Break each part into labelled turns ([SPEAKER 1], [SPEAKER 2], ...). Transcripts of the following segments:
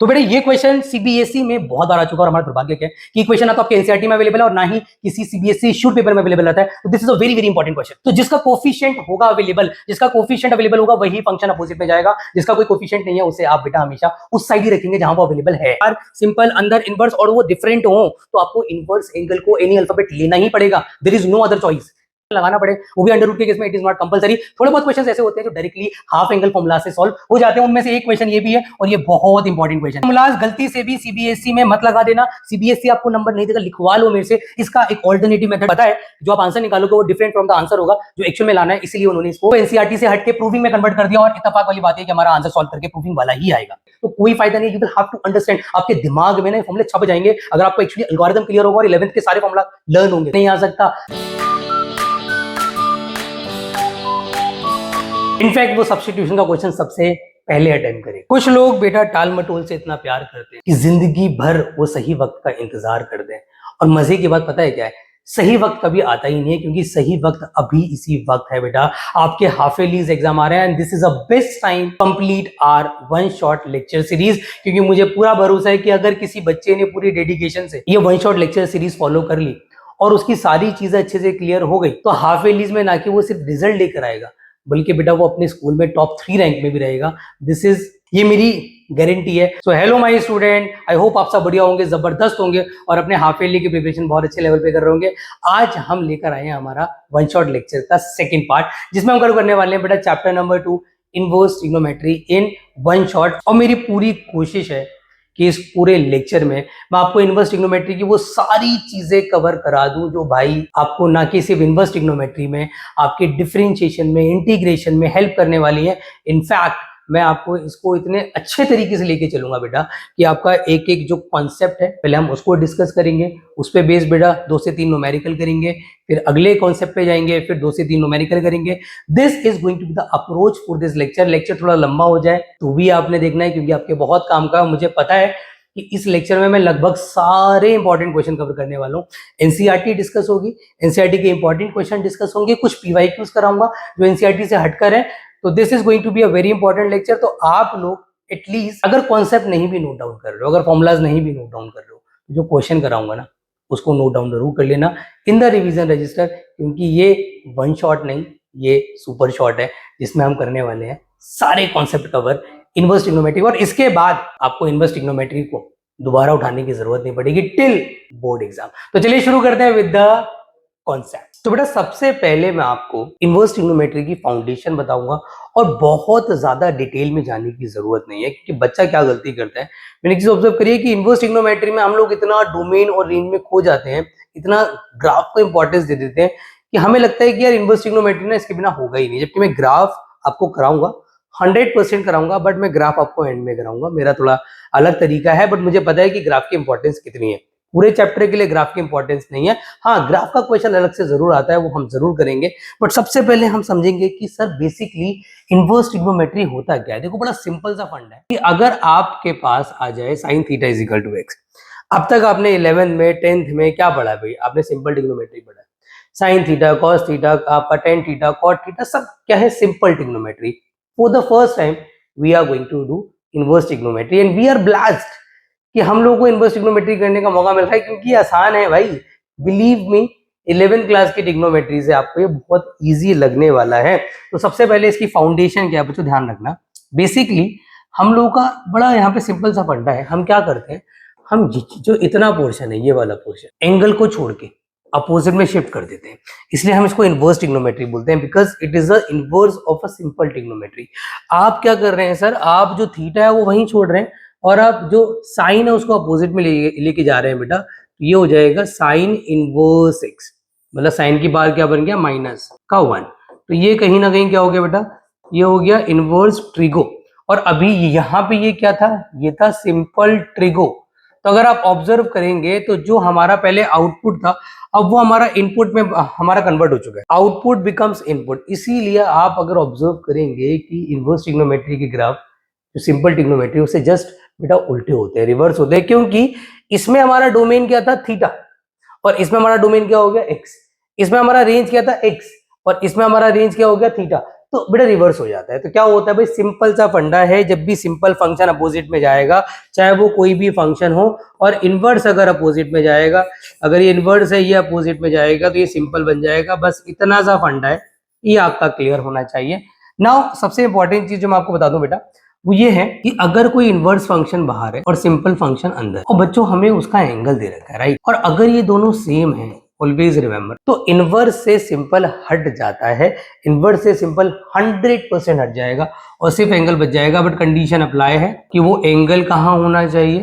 [SPEAKER 1] तो बेटा ये क्वेश्चन सीबीएसई में बहुत बार आ चुका है और हमारा दुर्भाग्य क्या है कि क्वेश्चन ना तो आपके एनसीईआरटी में अवेलेबल है और ना ही किसी सीबीएसई इश्यूड पेपर में अवेलेबल रहता है। तो this is a very very important question. तो जिसका कोफिशिएंट होगा अवेलेबल, जिसका कोफिशिएंट अवेलेबल होगा वही फंक्शन अपोजिट में जाएगा। जिसका कोई कोफिशिएंट नहीं है उसे आप बेटा हमेशा उस साइड ही रखेंगे जहां वो अवेलेबल है। यार सिंपल अंदर इनवर्स और वो डिफरेंट हो तो आपको इनवर्स एंगल को एनी अल्फाबेट लेना ही पड़ेगा। There is no other choice. लगाना पड़े वो भी अंडर रूट के केस में इट इज नॉट कंपलसरी। थोड़े बहुत क्वेश्चंस ऐसे होते हैं जो डायरेक्टली हाफ एंगल फॉर्मूला से सॉल्व हो जाते हैं। उनमें से एक क्वेश्चन ये भी है और ये बहुत इंपॉर्टेंट क्वेश्चन। फॉर्मूलाज गलती से भी सीबीएसई में मत लगा देना। सीबीएसई आपको नंबर नहीं देगा, लिखवा लो मेरे से। इसका एक ऑल्टरनेटिव मेथड पता है, जो आप आंसर निकालोगे वो डिफरेंट फ्रॉम द आंसर होगा जो एक्चुअल में लाना है, इसलिए उन्होंने इसको एनसीईआरटी से हट के प्रूविंग में कन्वर्ट कर दिया। और इत्तेफाक वाली बात है कि हमारा आंसर सॉल्व करके प्रूविंग वाला ही आएगा। तो कोई फायदा नहीं। You will have to understand. आपके दिमाग में ना फॉर्मूले छप जाएंगे अगर आपको एक्चुअली एल्गोरिथम क्लियर होगा और 11th के सारे फॉर्मूला लर्न होंगे। नहीं आ सकता। इनफैक्ट वो सब्स्टिट्यूशन का क्वेश्चन सबसे पहले अटेम्प्ट करें। कुछ लोग बेटा टाल मटोल से इतना प्यार करते हैं कि जिंदगी भर वो सही वक्त का इंतजार करते हैं। और मजे की बात पता है क्या है, सही वक्त कभी आता ही नहीं है, क्योंकि सही वक्त अभी इसी वक्त है बेटा। आपके हाफ ईयरलीज एग्जाम आ रहे हैं and this is a best time complete hour one shot lecture series. क्योंकि मुझे पूरा भरोसा है कि अगर किसी बच्चे ने पूरी डेडिकेशन से ये one shot lecture series follow कर ली और उसकी सारी चीजें अच्छे से क्लियर हो गई तो हाफ ईयरलीज में ना कि वो सिर्फ रिजल्ट लेकर आएगा बल्कि बेटा वो अपने स्कूल में टॉप 3 रैंक में भी रहेगा। ये मेरी गारंटी है। So hello my student, I hope आप सब बढ़िया होंगे, जबरदस्त होंगे और अपने हाफ ईयरली की प्रिपरेशन बहुत अच्छे लेवल पे कर रहे होंगे। आज हम लेकर आए हैं हमारा वन शॉट लेक्चर का सेकंड पार्ट, जिसमें हम करने वाले हैं बेटा chapter number 2 inverse trigonometry in one shot. और मेरी पूरी कोशिश है कि इस पूरे लेक्चर में मैं आपको इनवर्स ट्रिग्नोमेट्री की वो सारी चीजें कवर करा दूं जो भाई आपको ना कि सिर्फ इनवर्स ट्रिग्नोमेट्री में, आपके डिफरेंशिएशन में, इंटीग्रेशन में हेल्प करने वाली है। इनफैक्ट मैं आपको इसको इतने अच्छे तरीके से लेके चलूंगा बेटा कि आपका एक एक जो कॉन्सेप्ट है पहले हम उसको डिस्कस करेंगे, उस पे बेस बेटा 2 से 3 न्यूमेरिकल करेंगे, फिर अगले कॉन्सेप्ट पे जाएंगे, फिर 2 से 3 न्यूमेरिकल करेंगे। This is going to be the approach for this lecture. Lecture थोड़ा लंबा हो जाए तो भी आपने देखना है, क्योंकि आपके बहुत काम का मुझे पता है कि इस लेक्चर में मैं लगभग सारे इंपॉर्टेंट क्वेश्चन कवर करने वाला हूँ। एनसीईआरटी डिस्कस होगी, एनसीईआरटी के इंपॉर्टेंट क्वेश्चन डिस्कस होंगे, कुछ पीवाईक्यूज कराऊंगा जो एनसीईआरटी से हटकर है। तो this is going to be a very important lecture. तो आप लोग एटलीस्ट अगर कॉन्सेप्ट नहीं भी नोट डाउन कर रहे हो, अगर फॉर्मुलाज नहीं भी नोट डाउन कर रहे हो, तो जो क्वेश्चन कराऊंगा ना उसको नोट डाउन जरूर कर लेना इन द रिवीजन रजिस्टर, क्योंकि ये वन शॉट नहीं, ये सुपर शॉट है जिसमें हम करने वाले हैं सारे कॉन्सेप्ट कवर इनवर्स ट्रिग्नोमेट्री। और इसके बाद आपको इनवर्स ट्रिग्नोमेट्री को दोबारा उठाने की जरूरत नहीं पड़ेगी टिल बोर्ड एग्जाम। तो चलिए शुरू करते हैं विद द कॉन्सेप्ट। तो बेटा सबसे पहले मैं आपको इनवर्स ट्रिग्नोमेट्री की फाउंडेशन बताऊंगा और बहुत ज्यादा डिटेल में जाने की जरूरत नहीं है, क्योंकि बच्चा क्या गलती करता है, मैंने एक चीज ऑब्जर्व करी है कि इनवर्स ट्रिग्नोमेट्री में हम लोग इतना डोमेन और रेंज में खो जाते हैं, इतना ग्राफ को इंपॉर्टेंस दे देते हैं कि हमें लगता है कि यार इनवर्स ट्रिग्नोमेट्री ना इसके बिना होगा ही नहीं। जबकि मैं ग्राफ आपको कराऊंगा 100% कराऊंगा, बट मैं ग्राफ आपको एंड में कराऊंगा। मेरा थोड़ा अलग तरीका है, बट मुझे पता है कि ग्राफ की इंपॉर्टेंस कितनी है। पूरे चैप्टर के लिए ग्राफ की इंपॉर्टेंस नहीं है। हाँ, ग्राफ का क्वेश्चन अलग से जरूर आता है, वो हम जरूर करेंगे, बट सबसे पहले हम समझेंगे कि सर बेसिकली इनवर्स ट्रिग्नोमेट्री होता क्या है। देखो बड़ा सिंपल सा फंड है कि अगर आपके पास आ जाए sin theta is equal to x। अब तक आपने 11th में 10th में क्या पढ़ा भाई, आपने सिंपल ट्रिग्नोमेट्री पढ़ा, sin थीटा cos थीटा आपका tan थीटा cot थीटा, सब क्या है simple trigonometry. For the first time we are going to do inverse trigonometry and we are blessed कि हम लोगों को इनवर्स ट्रिग्नोमेट्री करने का मौका मिल रहा है, क्योंकि आसान है भाई। बिलीव मी, 11th क्लास की ट्रिग्नोमेट्री से आपको ये बहुत इजी लगने वाला है। तो सबसे पहले इसकी फाउंडेशन क्या है बच्चों, ध्यान रखना। बेसिकली हम लोगों का बड़ा यहाँ पे सिंपल सा फंडा है। हम क्या करते हैं, हम जो इतना पोर्शन है, ये वाला पोर्शन एंगल को छोड़ के अपोजिट में शिफ्ट कर देते हैं, इसलिए हम इसको इनवर्स ट्रिग्नोमेट्री बोलते हैं, because it is a inverse of a simple trigonometry. आप क्या कर रहे हैं सर, आप जो थीटा है वो वहीं छोड़ रहे हैं और आप जो साइन है उसको अपोजिट में लेके जा रहे हैं बेटा। तो ये हो जाएगा साइन इनवर्स एक्स, मतलब साइन की बार क्या बन गया माइनस का 1। तो ये कहीं ना कहीं क्या हो गया बेटा, ये हो गया इनवर्स ट्रिगो। और अभी यहाँ पे ये क्या था, ये था सिंपल ट्रिगो। तो अगर आप ऑब्जर्व करेंगे तो जो हमारा पहले आउटपुट था अब वो हमारा इनपुट में हमारा कन्वर्ट हो चुका है, आउटपुट बिकम्स इनपुट। इसीलिए आप अगर ऑब्जर्व करेंगे कि इनवर्स ट्रिग्नोमेट्री के ग्राफ जो सिंपल ट्रिग्नोमेट्री उससे जस्ट बेटा उल्टे होते हैं, रिवर्स होते हैं, क्योंकि इसमें हमारा डोमेन क्या था थीटा और इसमें हमारा डोमेन क्या हो गया एक्स। इसमें हमारा रेंज क्या था एक्स और इसमें हमारा रेंज क्या हो गया थीटा। तो बेटा रिवर्स हो जाता है। तो क्या होता है भाई, सिंपल सा फंडा है, जब भी सिंपल फंक्शन अपोजिट में जाएगा, चाहे वो कोई भी फंक्शन हो, और इनवर्स अगर अपोजिट में जाएगा, अगर ये इनवर्स है ये अपोजिट में जाएगा तो ये सिंपल बन जाएगा। बस इतना सा फंडा है, ये आपका क्लियर होना चाहिए। नाउ सबसे इंपॉर्टेंट चीज जो मैं आपको बता दूं बेटा, वो ये है कि अगर कोई इनवर्स फंक्शन बाहर है और सिंपल फंक्शन अंदर, और बच्चों हमें उसका एंगल दे रखा है, राइट, और अगर ये दोनों सेम है, ऑलवेज रिमेंबर, तो इनवर्स से सिंपल हट जाता है, इनवर्स से सिंपल 100% हट जाएगा और सिर्फ एंगल बच जाएगा। बट कंडीशन अप्लाई है कि वो एंगल कहाँ होना चाहिए,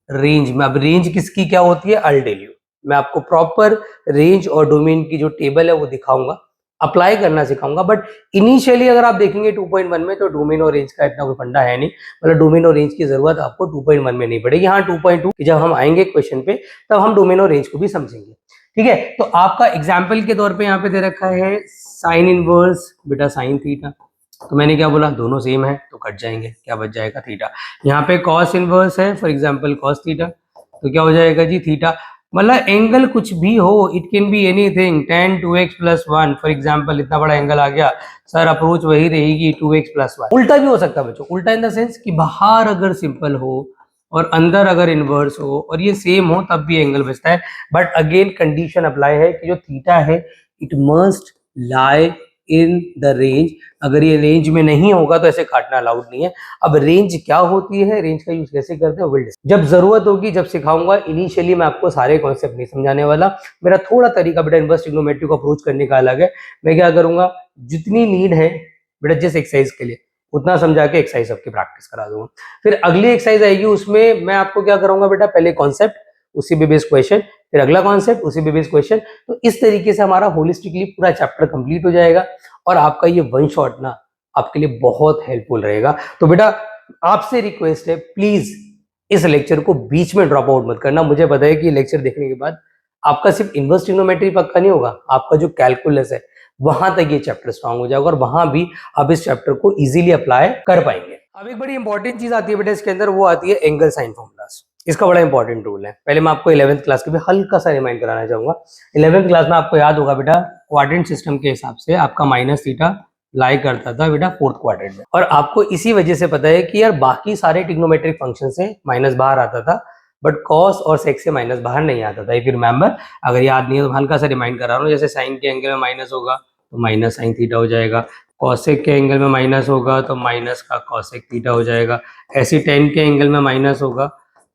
[SPEAKER 1] रेंज में। अब रेंज किसकी क्या होती है, आई टेल यू, मैं आपको प्रॉपर रेंज और डोमेन की जो टेबल है वो दिखाऊंगा, अप्लाई करना सिखाऊंगा। बट इनिशियली अगर आप देखेंगे 2.1 में, तो डोमेन और रेंज का इतना कोई फंडा है नहीं, मतलब डोमेन और रेंज की जरूरत आपको 2.1 में नहीं पड़ेगी। हाँ 2.2 जब हम आएंगे क्वेश्चन पे तब हम डोमेन और रेंज को भी समझेंगे, ठीक है। तो आपका एग्जाम्पल के तौर पे यहाँ पे दे रखा है साइन इनवर्स बेटा साइन थीटा, तो मैंने क्या बोला, दोनों सेम है तो कट जाएंगे, क्या बच जाएगा, थीटा। यहाँ पे कॉस इनवर्स है, फॉर एग्जाम्पल कॉस थीटा, तो क्या हो जाएगा जी, थीटा। मतलब एंगल कुछ भी हो, it can be anything, tan 2x + 1 for example, इतना बड़ा एंगल आ गया सर, अप्रोच वही रहेगी 2x + 1। उल्टा भी हो सकता है बच्चों, उल्टा इन द सेंस कि बाहर अगर सिंपल हो और अंदर अगर इनवर्स हो और ये सेम हो तब भी एंगल बचता है। बट अगेन कंडीशन अप्लाई है कि जो थीटा है it must lie in the range, अगर ये रेंज में नहीं होगा तो ऐसे काटना अलाउड नहीं है। अब रेंज क्या होती है, रेंज का यूज कैसे करते हैं, जब जरूरत होगी जब सिखाऊंगा। इनिशियली मैं आपको सारे कॉन्सेप्ट नहीं समझाने वाला, मेरा थोड़ा तरीका बेटा इनवर्स ट्रिग्नोमेट्री को अप्रोच करने का अलग है। मैं क्या करूंगा, जितनी नीड है बेटा जिस एक्सरसाइज के लिए उतना समझा के एक्सरसाइज सबकी प्रैक्टिस करा दूंगा। फिर अगली एक्सरसाइज आएगी, उसमें मैं आपको क्या कराऊंगा बेटा, पहले कॉन्सेप्ट, उसी पे बेस्ड क्वेश्चन, फिर अगला कॉन्सेप्ट, उसी पे बेस्ड क्वेश्चन। तो इस तरीके से हमारा होलिस्टिकली पूरा चैप्टर कंप्लीट हो जाएगा और आपका ये वन शॉट ना आपके लिए बहुत हेल्पफुल रहेगा। तो बेटा आपसे रिक्वेस्ट है, प्लीज इस लेक्चर को बीच में ड्रॉप आउट मत करना। मुझे पता है कि लेक्चर देखने के बाद आपका सिर्फ इनवर्स ट्रिग्नोमेट्री पक्का नहीं होगा, आपका जो कैलकुलस है वहां तक ये चैप्टर स्ट्रांग हो जाएगा और वहां भी आप इस चैप्टर को इजीली अप्लाई कर पाएंगे। अब एक बड़ी इंपॉर्टेंट चीज आती है बेटा इसके अंदर, वो आती है एंगल साइन फॉर्मूलास। इसका बड़ा इंपॉर्टेंट रूल है। पहले मैं आपको 11th क्लास के भी हल्का सा रिमाइंड कराना चाहूंगा। 11th क्लास में आपको याद होगा बेटा, क्वाड्रेंट सिस्टम के हिसाब से आपका माइनस थीटा लाई करता था बेटा फोर्थ क्वाड्रेंट में, और आपको इसी वजह से पता है कि यार बाकी सारे ट्रिग्नोमेट्रिक फंक्शन से माइनस बाहर आता था, बट कॉस और सेक से माइनस बाहर नहीं आता था। इफ यू रिमेंबर, अगर याद नहीं है तो हल्का सा रिमाइंड करा रहा हूँ। जैसे साइन के एंगल में माइनस होगा तो माइनस साइन थीटा हो जाएगा, कॉसेक के एंगल में माइनस होगा तो माइनस का कॉसेक थीटा हो जाएगा, ऐसे टेन के एंगल में माइनस होगा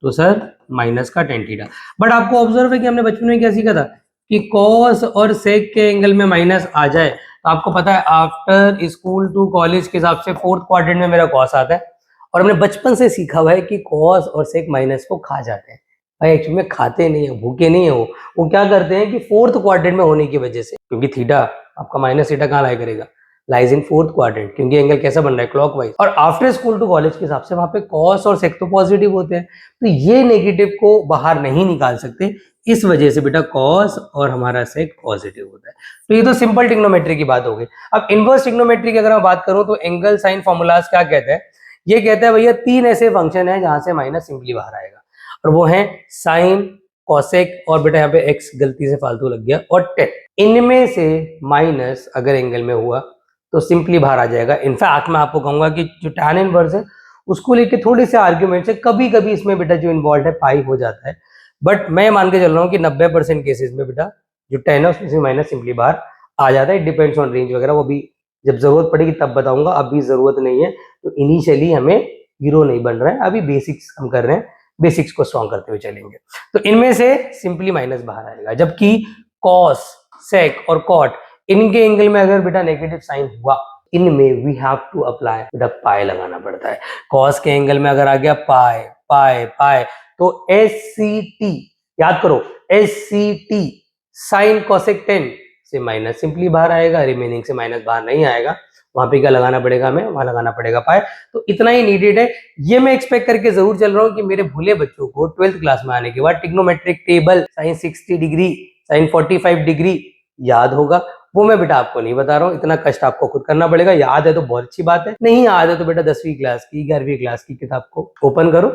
[SPEAKER 1] तो सर माइनस का टेन थीटा। बट आपको ऑब्जर्व है कि हमने बचपन में क्या सीखा था कि कॉस और सेक के एंगल में माइनस आ जाए तो आपको पता है आफ्टर स्कूल टू कॉलेज के हिसाब से फोर्थ क्वाड्रेंट में मेरा कॉस आता है, और हमने बचपन से सीखा हुआ है कि कॉस और सेक माइनस को खा जाते हैं। भाई एक्चुअली में खाते नहीं है, भूखे नहीं है, वो क्या करते हैं कि फोर्थ क्वाड्रेंट में होने की वजह से, क्योंकि थीटा आपका माइनस थीटा कहाँ लाई करेगा, लाइज इन फोर्थ क्वाड्रेंट, क्योंकि एंगल कैसा बन रहा है, क्लॉकवाइज। और आफ्टर स्कूल टू कॉलेज के हिसाब से वहां पे कॉस और सेक तो पॉजिटिव होते हैं, तो ये नेगेटिव को बाहर नहीं निकाल सकते, इस वजह से बेटा कॉस और हमारा सेक पॉजिटिव होता है। तो ये तो सिंपल ट्रिग्नोमेट्री की बात हो गई। अब इनवर्स ट्रिग्नोमेट्री की अगर मैं बात करूं तो एंगल साइन फॉर्मूलाज क्या कहते हैं, ये कहता है भैया तीन ऐसे फंक्शन है जहां से माइनस सिंपली बाहर आएगा, और वो है साइन, कॉसेक और बेटा यहाँ पे एक्स गलती से फालतू लग गया, और टेन। इनमें से माइनस अगर एंगल में हुआ तो सिंपली बाहर आ जाएगा। इनफैक्ट मैं आपको कहूंगा कि जो टैन इनवर्स है उसको लेके थोड़े से आर्ग्यूमेंट्स है, कभी कभी इसमें बेटा जो इन्वॉल्व है पाई हो जाता है, बट मैं मान के चल रहा हूँ कि 90% केसेस में बेटा जो टैन है उसमें से माइनस सिंपली बाहर आ जाता है। डिपेंड्स ऑन रेंज वगैरह, वो भी जब जरूरत पड़ेगी तब बताऊंगा, अभी जरूरत नहीं है। तो इनिशियली हमें हीरो नहीं बन रहा है, अभी बेसिक्स हम कर रहे हैं, बेसिक्स को स्ट्रॉन्ग करते हुए चलेंगे। तो इनमें से सिंपली माइनस बाहर आएगा, जबकि कॉस, सेक और कॉट इनके एंगल में अगर बेटा नेगेटिव साइन हुआ, इनमें वी हैव टू अप्लाई बेटा पाई लगाना पड़ता है। कॉस के एंगल में अगर आ गया पाई पाई पाई तो SCT याद करो, SCT साइन कॉसेक 10 से माइनस सिंपली बाहर आएगा, रिमेनिंग से माइनस बाहर नहीं आएगा। वहां पे क्या लगाना पड़ेगा हमें, वहां लगाना पड़ेगा पाई। तो इतना ही नीडेड है। ये मैं एक्सपेक्ट करके जरूर चल रहा हूँ कि मेरे भूले बच्चों को 12th क्लास में आने के बाद trigonometric table sine 60 degree, sine 45 degree याद होगा। वो मैं बेटा आपको नहीं बता रहा हूँ, इतना कष्ट आपको खुद करना पड़ेगा। याद है तो बहुत अच्छी बात है, नहीं याद है तो बेटा 10वीं क्लास की 11वीं क्लास की किताब को ओपन करो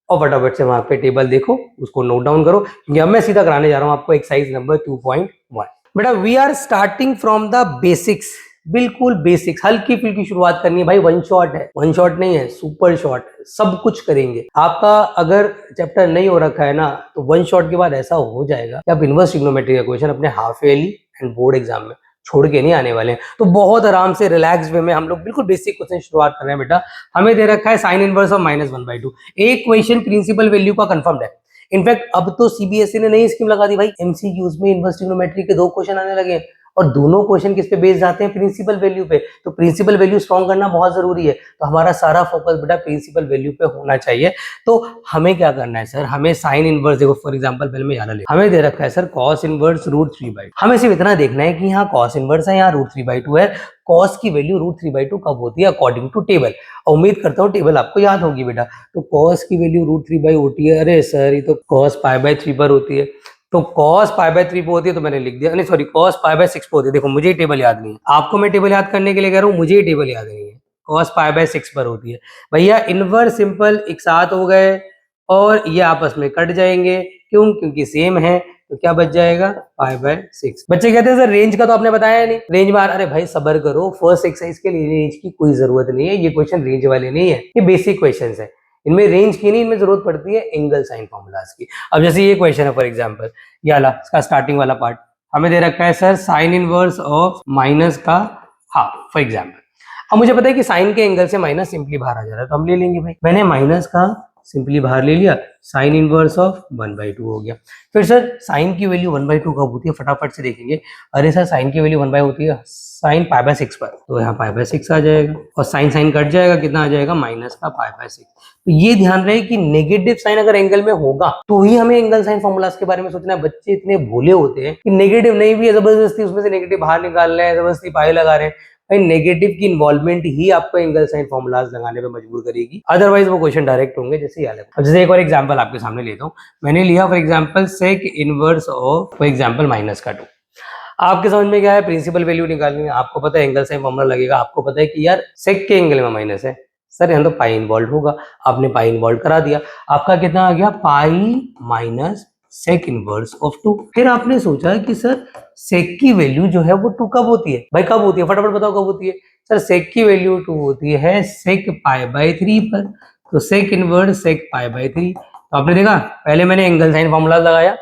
[SPEAKER 1] और फटाफट से वहां पे टेबल देखो, उसको नोट डाउन करो, क्योंकि अब मैं सीधा कराने जा रहा हूँ आपको एक्सरसाइज नंबर 2.1। बेटा we are starting from the basics बिल्कुल बेसिक्स, हल्की फुल्की शुरुआत करनी है भाई। वन शॉट है, वन शॉट नहीं है, सुपर शॉट है, सब कुछ करेंगे। आपका अगर चैप्टर नहीं हो रखा है ना, तो वन शॉट के बाद ऐसा हो जाएगा कि आप इनवर्स ट्रिग्नोमेट्री का क्वेश्चन अपने half yearly and board exam में छोड़ के नहीं आने वाले हैं। तो बहुत आराम से रिलैक्स वे में हम लोग बिल्कुल बेसिक क्वेश्चन शुरुआत कर रहे हैं बेटा। हमें दे रखा है साइन इनवर्स ऑफ -1/2। एक क्वेश्चन प्रिंसिपल वैल्यू का कंफर्म्ड है। इनफैक्ट अब तो सीबीएसई ने नई स्कीम लगा दी भाई, एमसीक्यूज में इनवर्स ट्रिग्नोमेट्री के 2 क्वेश्चन आने लगे हैं और दोनों क्वेश्चन किस पे बेस्ड जाते हैं? प्रिंसिपल वैल्यू पे। तो प्रिंसिपल वैल्यू स्ट्रॉन्ग करना बहुत जरूरी है। तो हमारा सारा फोकस बेटा प्रिंसिपल वैल्यू पे होना चाहिए। तो हमें क्या करना है सर? हमें साइन इनवर्स, देखो फॉर एग्जांपल पहले मैं यहाँ ले, हमें दे रखा है सर कॉस इनवर्स √3/2। हमें सिर्फ इतना देखना है कि यहाँ कॉस इनवर्स है, यहाँ √3/2 है। कॉस की वैल्यू √3/2 कब होती है? According to table. उम्मीद करता हूँ टेबल आपको याद होगी बेटा। तो कॉस की वैल्यू √3/2 होती है। अरे सर ये तो कॉस π/3 पर होती है। तो cos π/3 पे होती है, तो मैंने लिख दिया, नहीं सॉरी cos π/6 पे होती है। देखो मुझे टेबल याद नहीं है, आपको मैं टेबल याद करने के लिए कह रहा हूँ, मुझे टेबल याद नहीं है। cos π/6 पर होती है भैया। इनवर्स सिंपल एक साथ हो गए और ये आपस में कट जाएंगे, क्यों? क्योंकि सेम है। तो क्या बच जाएगा? π/6। बच्चे कहते हैं सर रेंज का तो आपने बताया नहीं, रेंज बार। अरे भाई सबर करो, फर्स्ट एक्सरसाइज के लिए रेंज की कोई जरूरत नहीं है। ये क्वेश्चन रेंज वाले नहीं है, ये बेसिक क्वेश्चन है। इनमें रेंज की नहीं, इनमें जरूरत पड़ती है एंगल साइन फॉर्मूलाज की। अब जैसे ये क्वेश्चन है फॉर एग्जांपल, ये वाला इसका स्टार्टिंग वाला पार्ट हमें दे रखा है sir sine inverse of minus का हाफ फॉर एग्जांपल। अब मुझे पता है कि साइन के एंगल से माइनस सिंपली बाहर आ जा रहा है, तो हम ले लेंगे भाई। मैंने माइनस का सिंपली बाहर ले लिया, साइन इनवर्स ऑफ 1/2 हो गया। फिर सर साइन की वैल्यू 1/2 कब होती है? फटाफट से देखेंगे। अरे सर साइन की वैल्यू 1/2 होती है साइन π/6 पर, तो यहाँ π/6 आ जाएगा और साइन साइन कट जाएगा, कितना आ जाएगा? माइनस का π/6। तो ये ध्यान रहे कि नेगेटिव साइन अगर एंगल में होगा तो ही हमें एंगल साइन फॉर्मूलास के बारे में सोचना है। बच्चे इतने भोले होते हैं कि नेगेटिव नहीं भी है, जबरदस्ती उसमें से नेगेटिव बाहर निकाल रहे हैं, जबरदस्ती पाई लगा रहे हैं। भाई नेगेटिव की इन्वॉल्वमेंट ही आपको एंगल साइन फॉर्मूलाज लगाने पे मजबूर करेगी, अदरवाइज वो क्वेश्चन डायरेक्ट होंगे जैसे ये अलग। अब जैसे एक और एग्जांपल आपके सामने लेता हूँ, मैंने लिया for example sec inverse of for example -2। आपके समझ में क्या है? प्रिंसिपल वैल्यू निकालनी है। आपको पता है एंगल साइन फॉर्मूला लगेगा, आपको पता है कि यार सेक के एंगल में माइनस है सर, यहाँ तो पाई इन्वॉल्व होगा। आपने पाई इन्वॉल्व करा दिया, आपका कितना आ गया? Pi minus sec inverse of 2। फिर आपने सोचा कि सर सेक की वैल्यू जो है वो 2 कब होती है? भाई कब होती है? फटाफट बताओ कब होती है? सर सेक की वैल्यू 2 होती है सेक π/3 पर। तो सेक इनवर्स सेक π/3। तो आपने देखा, पहले मैंने एंगल साइन फॉर्मूला लगाया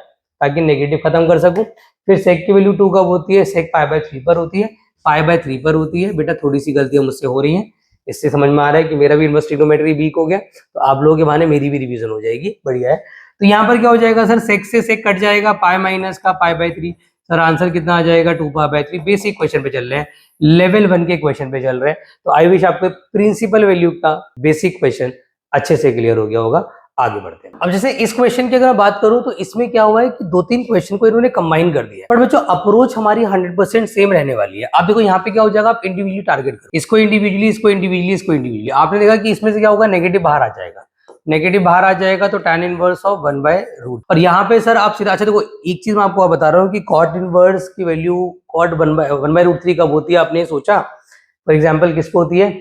[SPEAKER 1] ताकि नेगेटिव खत्म कर सकूं। फिर सेक की वैल्यू 2 कब होती है? सेक π/3 पर होती है, π/3 पर होती है। बेटा थोड़ी सी गलतियां मुझसे हो रही हैं, इससे समझ में आ रहा है कि मेरा भी इनवर्स ट्रिग्नोमेट्री वीक हो गया, तो आप लोगों के बहाने मेरी भी रिवीजन हो जाएगी, बढ़िया है। तो यहाँ पर क्या हो जाएगा सर? सेक से सेक कट जाएगा, पाई माइनस का π/3। सर आंसर कितना आ जाएगा? 2π/3। बेसिक क्वेश्चन पे चल रहे हैं, लेवल 1 के क्वेश्चन पे चल रहे हैं। तो आई विश आपको प्रिंसिपल वैल्यू का बेसिक क्वेश्चन अच्छे से क्लियर हो गया होगा। आगे बढ़ते हैं। अब जैसे इस क्वेश्चन की अगर बात करूं तो इसमें क्या हुआ है कि 2-3 क्वेश्चन को इन्होंने कंबाइन कर दिया है, पर बच्चों अप्रोच हमारी 100% सेम रहने वाली है। आप देखो यहाँ पे क्या हो जाएगा, आप इंडिविजुअली टारगेट करो, इसको इंडिविजुअली, इसको इंडिविजुअली, इसको इंडिविजुअली। आपने देखा कि इसमें से क्या होगा? नेगेटिव बाहर आ जाएगा, नेगेटिव बाहर आ जाएगा तो tan इनवर्स ऑफ 1/√। और यहाँ पे सर आप सीधा, अच्छा देखो एक चीज मैं आपको बता रहा हूँ कि cot इनवर्स की वैल्यू cot 1/√3 कब होती है? आपने सोचा फॉर एग्जाम्पल किसको होती है?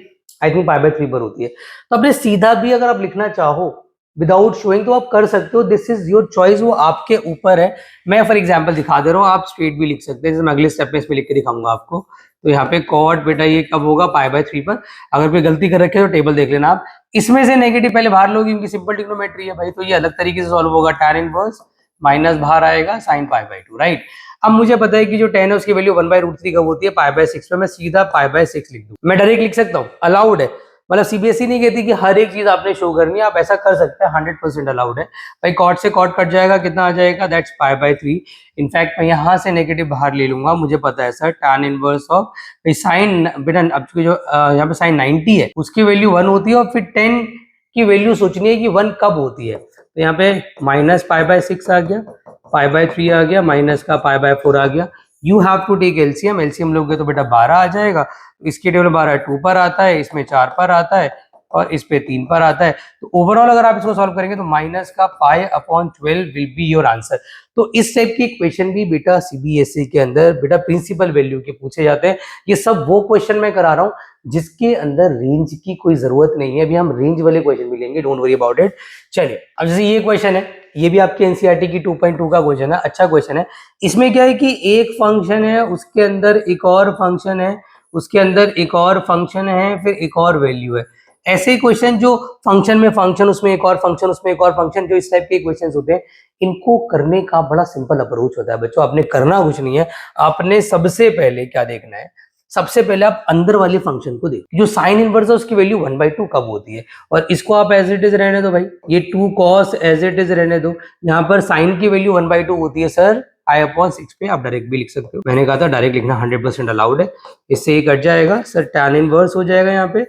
[SPEAKER 1] आई थिंक π/3 पर होती है। तो आपने सीधा भी अगर आप लिखना चाहो विदाउट शोइंग तो आप कर सकते हो, दिस इज योर चॉइस, वो आपके ऊपर है। मैं फॉर एग्जांपल दिखा दे रहा हूँ, आप स्ट्रेट भी लिख सकते हैं, जैसे मैं अगले स्टेप में इसमें लिख के दिखाऊंगा आपको। तो यहाँ पे कॉट बेटा ये कब होगा? π/3 पर। अगर कोई गलती कर रखे है तो टेबल देख लेना आप। इसमें से नेगेटिव पहले बाहर लोगे क्योंकि सिंपल ट्रिग्नोमेट्री है भाई, तो ये अलग तरीके से सॉल्व होगा। tan इनवर्स माइनस बाहर आएगा sin π/2, राइट। अब मुझे पता है कि जो tan है उसकी वैल्यू 1/√3 कब होती है? π/6 पे। मैं सीधा π/6 लिख दूं, मैं डायरेक्ट लिख सकता हूँ, अलाउड है। मतलब सीबीएसई नहीं कहती कि हर एक चीज आपने शो करनी है, आप ऐसा कर सकते हैं, 100% अलाउड है भाई। कॉट से कॉट कट जाएगा, कितना आ जाएगा? दैट्स π/3। इनफैक्ट मैं यहाँ से नेगेटिव बाहर ले लूंगा, मुझे पता है sir tan inverse of sign बेटा, अब जो यहाँ पे साइन 90 है उसकी वैल्यू 1 होती है, और फिर 10 की वैल्यू सोचनी है कि 1 कब होती है। तो यहाँ पे माइनस π/6 आ गया, π/3 आ गया, माइनस का π/4 आ गया। You have to take LCM, LCM लोगे तो बेटा 12 आ जाएगा। इसके टेबल 12 2 पर आता है, इसमें 4 पर आता है और इस पे 3 पर आता है। तो ओवरऑल अगर आप इसको सॉल्व करेंगे तो माइनस का π/12 विल बी योर आंसर। तो इस टाइप की क्वेश्चन भी बेटा सीबीएसई के अंदर बेटा प्रिंसिपल वैल्यू के पूछे जाते हैं। ये सब वो क्वेश्चन मैं करा रहा हूँ जिसके अंदर रेंज की कोई जरूरत नहीं है। अभी हम रेंज वाले क्वेश्चन भी लेंगे, डोंट वरी अबाउट इट। चलिए अब जैसे ये क्वेश्चन है, ये भी आपके एनसीईआरटी की 2.2 का क्वेश्चन है, अच्छा क्वेश्चन है। इसमें क्या है कि एक फंक्शन है, उसके अंदर एक और फंक्शन है, उसके अंदर एक और फंक्शन है, फिर एक और वैल्यू है। ऐसे क्वेश्चन जो फंक्शन में फंक्शन, उसमें एक और फंक्शन, उसमें एक और फंक्शन, जो इस टाइप के क्वेश्चंस होते हैं, इनको करने का बड़ा सिंपल अप्रोच होता है बच्चों। आपने करना कुछ नहीं है, आपने सबसे पहले क्या देखना है, सबसे पहले आप अंदर वाले फंक्शन को देखो। जो साइन इनवर्स है उसकी वैल्यू 1/2 कब होती है, और इसको आप एज इट इज रहने दो भाई, ये 2 cos एज इट इज रहने दो। यहाँ पर साइन की वैल्यू 1/2 होती है सर I/6 पे, आप डायरेक्ट भी लिख सकते हो, मैंने कहा था डायरेक्ट लिखना 100% अलाउड है। इससे ये कट जाएगा सर, tan इनवर्स हो जाएगा यहाँ पे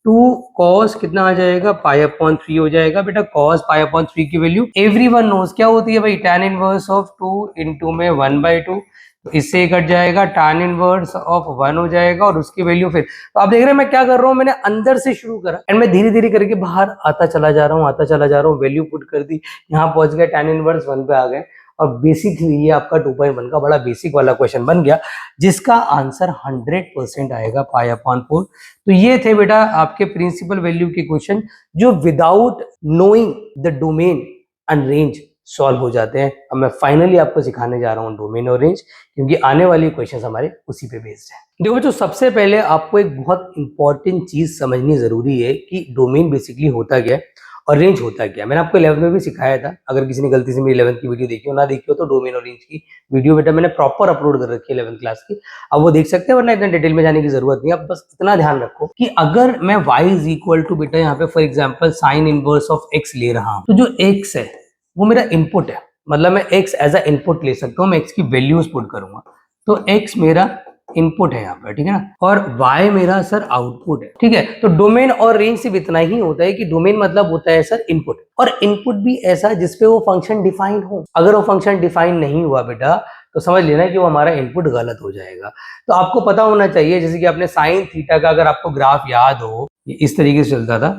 [SPEAKER 1] 2 cos कितना आ जाएगा, π/3 हो जाएगा बेटा। cos π/3 की वैल्यू एवरीवन नोज क्या होती है भाई, tan इनवर्स ऑफ 2 into में 1/2, तो इससे कट जाएगा, tan इनवर्स ऑफ 1 हो जाएगा, और उसकी वैल्यू फिर। तो आप देख रहे हैं मैं क्या कर रहा हूँ, मैंने अंदर से शुरू करा एंड मैं धीरे धीरे करके बाहर आता चला जा रहा हूँ, आता चला जा रहा हूँ, वैल्यू पुट कर दी, यहाँ पहुंच गया, tan इनवर्स 1 पे आ गए। और बेसिकली ये आपका 2.1 का बड़ा बेसिक वाला क्वेश्चन बन गया, जिसका आंसर 100% आएगा π/4। तो ये थे बेटा आपके प्रिंसिपल वैल्यू के क्वेश्चन, जो without knowing the domain and range solve हो जाते हैं। अब मैं फाइनली आपको सिखाने जा रहा हूँ डोमेन और रेंज, क्योंकि आने वाली क्वेश्चंस हमारे उसी पे बेस्ड है। देखो बच्चों, सबसे पहले आपको एक बहुत इंपॉर्टेंट चीज समझनी जरूरी है कि डोमेन बेसिकली होता क्या है और रेंज होता क्या है। मैंने आपको 11th में भी सिखाया था, अगर किसी ने गलती से मेरी 11th की वीडियो देखी हो, ना देखी हो, तो डोमेन और रेंज की वीडियो बेटा मैंने प्रॉपर अपलोड कर रखी है 11th क्लास की, अब वो देख सकते हैं, वरना इतना डिटेल में जाने की जरूरत नहीं है। अब बस इतना ध्यान रखो कि अगर मैं y इज इक्वल टू बेटा यहाँ पे for example sign inverse of x ले रहा हूँ, तो जो x है वो मेरा इनपुट है, मतलब मैं x एज अ इनपुट ले सकता हूँ, मैं x की वैल्यूज पुट करूंगा, तो x मेरा इनपुट है यहाँ पर, ठीक है ना, और y मेरा सर आउटपुट है, ठीक है। तो डोमेन और रेंज सिर्फ इतना ही होता है कि डोमेन मतलब होता है सर इनपुट, और इनपुट भी ऐसा जिसपे वो फंक्शन डिफाइन हो। अगर वो फंक्शन डिफाइन नहीं हुआ बेटा, तो समझ लेना कि वो हमारा इनपुट गलत हो जाएगा। तो आपको पता होना चाहिए, जैसे कि आपने साइन थीटा का अगर आपको ग्राफ याद हो, ये इस तरीके से चलता था,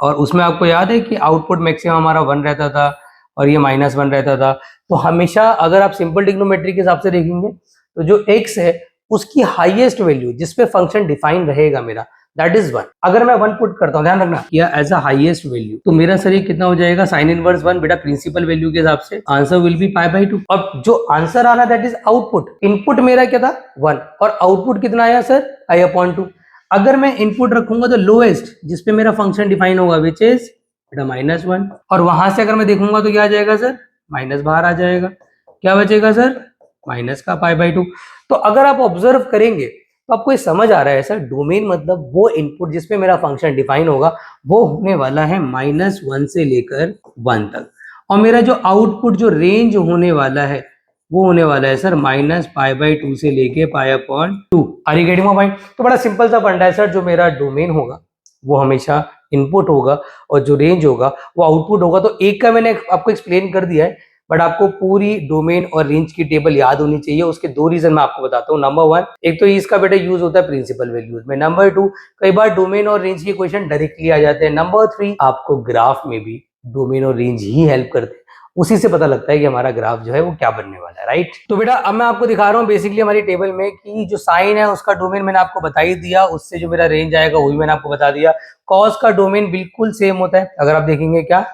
[SPEAKER 1] और उसमें आपको याद है कि आउटपुट मैक्सिमम हमारा 1 रहता था और ये -1 रहता था। तो हमेशा अगर आप सिंपल ट्रिग्नोमेट्री के हिसाब से देखेंगे, तो जो x है उसकी हाईएस्ट वैल्यू जिसपे फंक्शन डिफाइन रहेगा मेरा, दैट इज 1। अगर मैं 1 पुट करता हूँ, ध्यान रखना, या एज अ हाईएस्ट वैल्यू, तो मेरा सर ये कितना हो जाएगा, साइन इनवर्स 1 बेटा प्रिंसिपल वैल्यू के हिसाब से आंसर विल बी π/2। और जो आंसर आ रहा दैट इज आउटपुट। इनपुट मेरा क्या था 1, और आउटपुट कितना आया सर I/2। अगर मैं इनपुट रखूंगा तो लोएस्ट जिसपे मेरा फंक्शन डिफाइन होगा विच इज बेटा -1, और वहां से अगर मैं देखूंगा तो क्या आ जाएगा सर, माइनस बाहर आ जाएगा, क्या बचेगा सर, माइनस का π/2। तो अगर आप ऑब्जर्व करेंगे तो आपको ये समझ आ रहा है सर, डोमेन मतलब वो इनपुट जिसपे मेरा फंक्शन डिफाइन होगा, वो होने वाला है -1 से लेकर 1 तक, और मेरा जो आउटपुट जो रेंज होने वाला है वो होने वाला है सर -π/2 से लेके π/2। Are you getting my point? तो बड़ा सिंपल सा फंडा है सर, जो मेरा डोमेन होगा वो हमेशा इनपुट होगा, और जो रेंज होगा वो आउटपुट होगा। तो एक का मैंने आपको एक्सप्लेन कर दिया है, बट आपको पूरी डोमेन और रेंज की टेबल याद होनी चाहिए। उसके 2 रीजन मैं आपको बताता हूँ। नंबर 1, एक तो इसका बेटा यूज होता है प्रिंसिपल वैल्यूज में। नंबर 2, कई बार डोमेन और रेंज के क्वेश्चन डायरेक्टली आ जाते हैं। नंबर 3, आपको ग्राफ में भी डोमेन और रेंज ही हेल्प करते हैं, उसी से पता लगता है कि हमारा ग्राफ जो है वो क्या बनने वाला है, राइट। तो बेटा अब मैं आपको दिखा रहा हूँ बेसिकली हमारी टेबल में कि जो साइन है उसका डोमेन मैंने आपको बता ही दिया, उससे जो मेरा रेंज आएगा वो भी मैंने आपको बता दिया। कॉस का डोमेन बिल्कुल सेम होता है, अगर आप देखेंगे क्या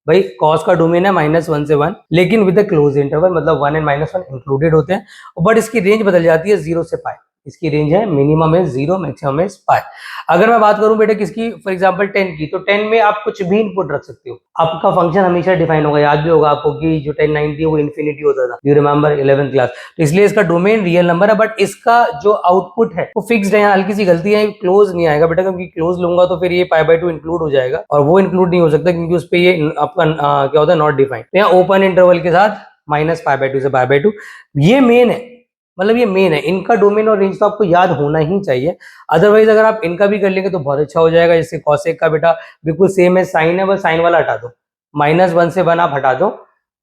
[SPEAKER 1] भाई, कॉस का डोमेन है -1 से 1, लेकिन विद द क्लोज इंटरवल, मतलब 1 एंड -1 इंक्लूडेड होते हैं, बट इसकी रेंज बदल जाती है 0 से π। इसकी रेंज है मिनिमम है 0, मैक्सिमम है π। अगर मैं बात करूं बेटा किसकी, फॉर एग्जांपल 10 की, तो 10 में आप कुछ भी इनपुट रख सकते हो, आपका फंक्शन हमेशा डिफाइन होगा। याद भी होगा आपको कि जो 1090 है वो इन्फिनिटी होता था, यू रिमेंबर 11th क्लास। तो इसलिए इसका डोमेन रियल नंबर है, बट इसका जो आउटपुट है वो फिक्स्ड है। हल्की सी गलती है, क्लोज नहीं आएगा बेटा, क्योंकि क्लोज लूंगा तो फिर ये π/2 इंक्लूड हो जाएगा, और वो इंक्लूड नहीं हो सकता क्योंकि उस पर ये आपका क्या होता है, नॉट डिफाइंड। तो यहाँ ओपन इंटरवल के साथ -π/2 से π/2, ये मेन है, मतलब ये मेन है। इनका डोमेन और रेंज तो आपको याद होना ही चाहिए, अदरवाइज अगर आप इनका भी कर लेंगे तो बहुत अच्छा हो जाएगा। जैसे कॉसेक का बेटा बिल्कुल सेम है, साइन है, बस साइन वाला हटा दो, -1 से 1 आप हटा दो,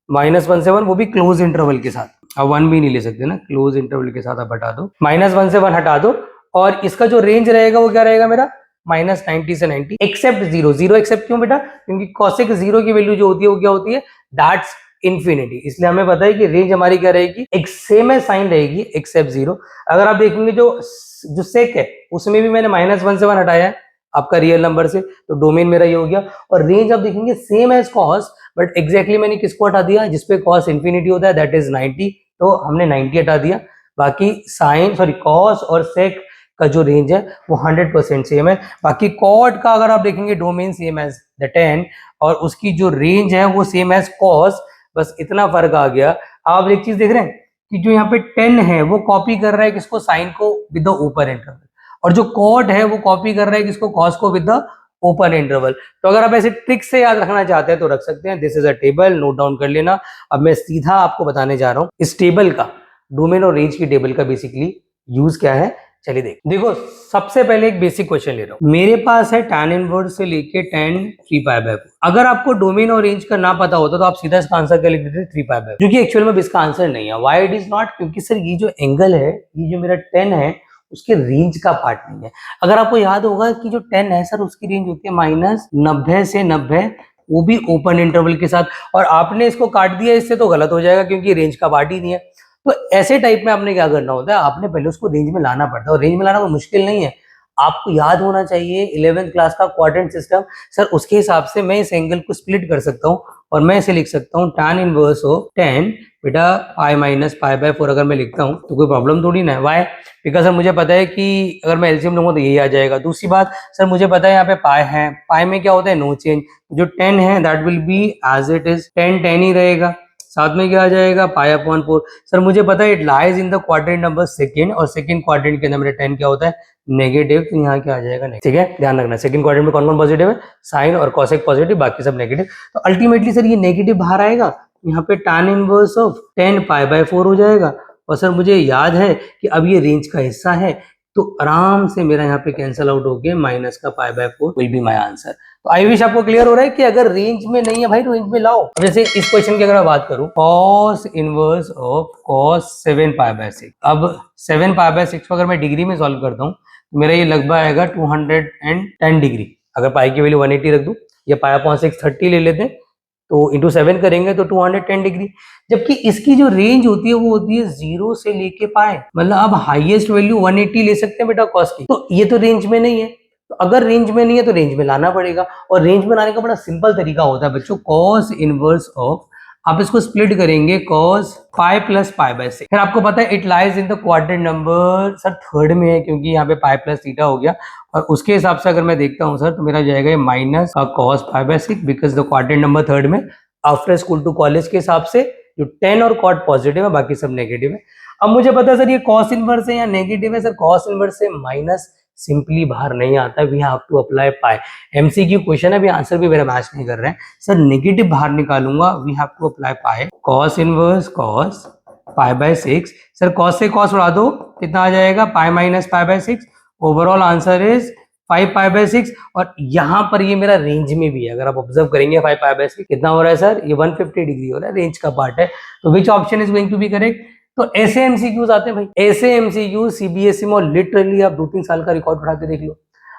[SPEAKER 1] -1 से 1 वो भी क्लोज इंटरवल के साथ, अब 1 भी नहीं ले सकते ना, क्लोज इंटरवल के साथ आप हटा दो, -1 से 1 हटा दो, और इसका जो रेंज रहेगा वो क्या रहेगा मेरा, -90 से 90 एक्सेप्ट 0। 0 एक्सेप्ट क्यों बेटा, क्योंकि कॉसेक 0 की वैल्यू जो होती है वो क्या होती है, दैट्स इन्फिनिटी। इसलिए हमें पता है कि रेंज हमारी क्या रहेगी, एक सेम है साइन रहेगी एक्सेप्ट 0। अगर आप देखेंगे जो सेक है उसमें भी मैंने -1 से 1 हटाया है आपका रियल नंबर से, तो डोमेन मेरा ये हो गया। और रेंज आप देखेंगे same as cos, but exactly मैंने किसको हटा दिया, जिसपे कॉस इन्फिनिटी होता है, दैट इज 90, तो हमने 90 हटा दिया। बाकी साइन कॉस और सेक का जो रेंज है वो 100% सेम है। बाकी कॉट का अगर आप देखेंगे domain same as the ten और उसकी जो रेंज है वो सेम एज कॉस, बस इतना फर्क आ गया। आप एक चीज देख रहे हैं कि जो यहाँ पे 10 है वो कॉपी कर रहा है किसको, साइन को विद द ओपन इंटरवल, और जो कॉट है वो कॉपी कर रहा है किसको, कॉस को विद द ओपन इंटरवल। तो अगर आप ऐसे ट्रिक से याद रखना चाहते हैं तो रख सकते हैं। This is a table, note down कर लेना। अब मैं सीधा आपको बताने जा रहा हूं इस टेबल का, डोमेन और रेंज की टेबल का बेसिकली यूज क्या है। चलिए देखो सबसे पहले एक बेसिक क्वेश्चन ले रहा हूं। मेरे पास है tan इनवर्स से लेके tan 3π/4। अगर आपको डोमेन और रेंज का ना पता होता तो आप सीधा इसका आंसर क्या लिख देते, 3π/4, जो कि एक्चुअल में इसका आंसर नहीं है। व्हाई इट इज नॉट, क्योंकि सर ये जो एंगल है, ये जो मेरा 10 है उसके रेंज का पार्ट नहीं है। अगर आपको याद होगा कि जो 10 है सर उसकी रेंज होती है -90 से 90, वो भी ओपन इंटरवल के साथ, और आपने इसको काट दिया इससे तो गलत हो जाएगा क्योंकि रेंज का पार्ट ही नहीं है। तो ऐसे टाइप में आपने क्या करना होता है, आपने पहले उसको रेंज में लाना पड़ता है, और रेंज में लाना कोई मुश्किल नहीं है। आपको याद होना चाहिए 11th क्लास का क्वाड्रेंट सिस्टम, सर उसके हिसाब से मैं इस एंगल को स्प्लिट कर सकता हूँ और मैं इसे लिख सकता हूँ tan इनवर्स ऑफ 10 बेटा π-π/4। अगर मैं लिखता हूँ तो कोई प्रॉब्लम थोड़ी ना है। वाई, बिकॉज सर मुझे पता है कि अगर मैं एलसीएम लूंगा तो यही आ जाएगा। दूसरी बात सर मुझे पता है यहाँ पे पाई है, पाई में क्या होता है, नो चेंज। जो 10 है that will be as it is, 10 ही रहेगा। साथ में क्या आ जाएगा, π/4। सर मुझे पता है it lies in the quadrant number second, और सेकंड क्वाड्रेंट के अंदर मेरा 10 क्या होता है, नेगेटिव। तो यहाँ क्या आ जाएगा, ठीक है, ध्यान रखना। सेकंड क्वाड्रेंट में कौन कौन पॉजिटिव है, साइन और कॉसेक पॉजिटिव, बाकी सब नेगेटिव। तो अल्टीमेटली सर ये नेगेटिव बाहर आएगा, यहाँ पे tan इनवर्स ऑफ 10 π/4 हो जाएगा। और सर मुझे याद है कि अब ये रेंज का हिस्सा है, तो आराम से मेरा यहाँ पे कैंसिल आउट हो गया, माइनस का π/4 विल बी माय आंसर। तो आई विश आपको क्लियर हो रहा है कि अगर रेंज में नहीं है भाई तो रेंज में लाओ। अब जैसे इस क्वेश्चन की अगर मैं बात करूं, cos इनवर्स ऑफ cos 7π/6। अब 7π/6 को अगर मैं डिग्री में सॉल्व करता हूं तो मेरा ये लगभग आएगा 210 डिग्री। अगर पाई की वैल्यू 180 रख दूं, या π/6 30 ले लेते हैं, तो इंटू 7 करेंगे तो 210 डिग्री। जबकि इसकी जो रेंज होती है वो होती है 0 से लेके पाए, मतलब अब हाईएस्ट वैल्यू 180 ले सकते हैं बेटा कॉस की। तो ये तो रेंज में नहीं है, तो अगर रेंज में नहीं है तो रेंज में लाना पड़ेगा। और रेंज में लाने का बड़ा सिंपल तरीका होता है बच्चों, कॉस इनवर्स ऑफ, आप इसको स्प्लिट करेंगे cos पाई प्लस π/6। फिर आपको पता है it lies in the quadrant number sir third में है, क्योंकि यहाँ पे पाई प्लस थीटा हो गया, और उसके हिसाब से अगर मैं देखता हूँ सर तो मेरा जाएगा minus cos π/6, because the quadrant number third में आफ्टर स्कूल टू कॉलेज के हिसाब से जो 10 और कॉट पॉजिटिव है, बाकी सब नेगेटिव है। अब मुझे पता है सर ये cos इनवर्स है या नेगेटिव है, सर cos इनवर्स से माइनस सिंपली बाहर नहीं आता, we have to apply pi. MCQ question है, अभी आंसर भी मेरा मैच नहीं कर रहा है सर, नेगेटिव बाहर निकालूंगा, we have to apply pi. cos inverse cos π/6, sir cos से cos उड़ा दो, कितना आ जाएगा, pi minus π/6। Overall answer is 5π/6, और यहाँ पर ये मेरा रेंज में भी है। अगर आप ऑब्जर्व करेंगे 5π/6 कितना हो रहा है सर, ये 150 डिग्री हो रहा है, रेंज का पार्ट है। तो which option is going to be correct. तो ऐसे एमसीक्यूज आते हैं भाई, ऐसे एमसीक्यू सीबीएसई में, लिटरली आप 2-3 साल का रिकॉर्ड उठा के देख लो,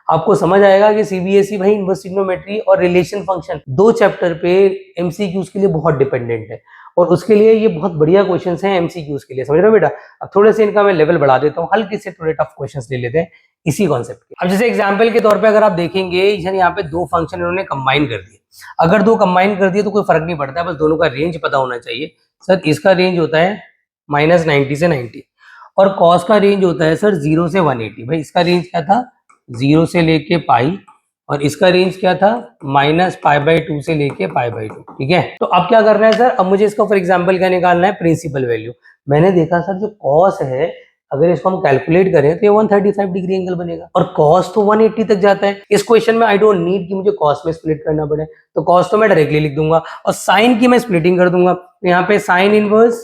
[SPEAKER 1] आपको समझ आएगा कि सीबीएसई भाई इनवर्स ट्रिग्नोमेट्री और रिलेशन फंक्शन 2 चैप्टर पे एमसीक्यूज के लिए बहुत डिपेंडेंट है, और उसके लिए ये बहुत बढ़िया क्वेश्चंस हैं एमसीक्यूज के लिए, समझ रहे हो बेटा। अब थोड़े से इनका मैं लेवल बढ़ा देता हूँ, हल्के से थोड़े टफ क्वेश्चंस ले लेते हैं इसी कॉन्सेप्ट के। अब जैसे एग्जांपल के तौर पे अगर आप देखेंगे, यहाँ पे 2 फंक्शन इन्होंने कंबाइन कर दिए। अगर 2 कंबाइन कर दिए तो कोई फर्क नहीं पड़ता है, बस दोनों का रेंज पता होना चाहिए। सर इसका रेंज होता है -90 से 90, और कॉस का रेंज होता है सर 0 से 180। भाई इसका रेंज क्या था, 0 से लेके पाई, और इसका रेंज क्या था, -π/2 से लेके π/2। ठीक है, तो अब क्या करना है सर, अब मुझे इसका फॉर एग्जांपल क्या निकालना है, प्रिंसिपल वैल्यू। मैंने देखा सर जो कॉस है, अगर इसको हम कैलकुलेट करें तो ये 135 डिग्री एंगल बनेगा, और कॉस तो 180 तक जाता है। इस क्वेश्चन में आई डोंट नीड कि मुझे कॉस में स्प्लिट करना पड़े, तो कॉस तो मैं डायरेक्टली लिख दूंगा, और साइन की मैं स्प्लिटिंग कर दूंगा। तो यहाँ पे साइन इनवर्स,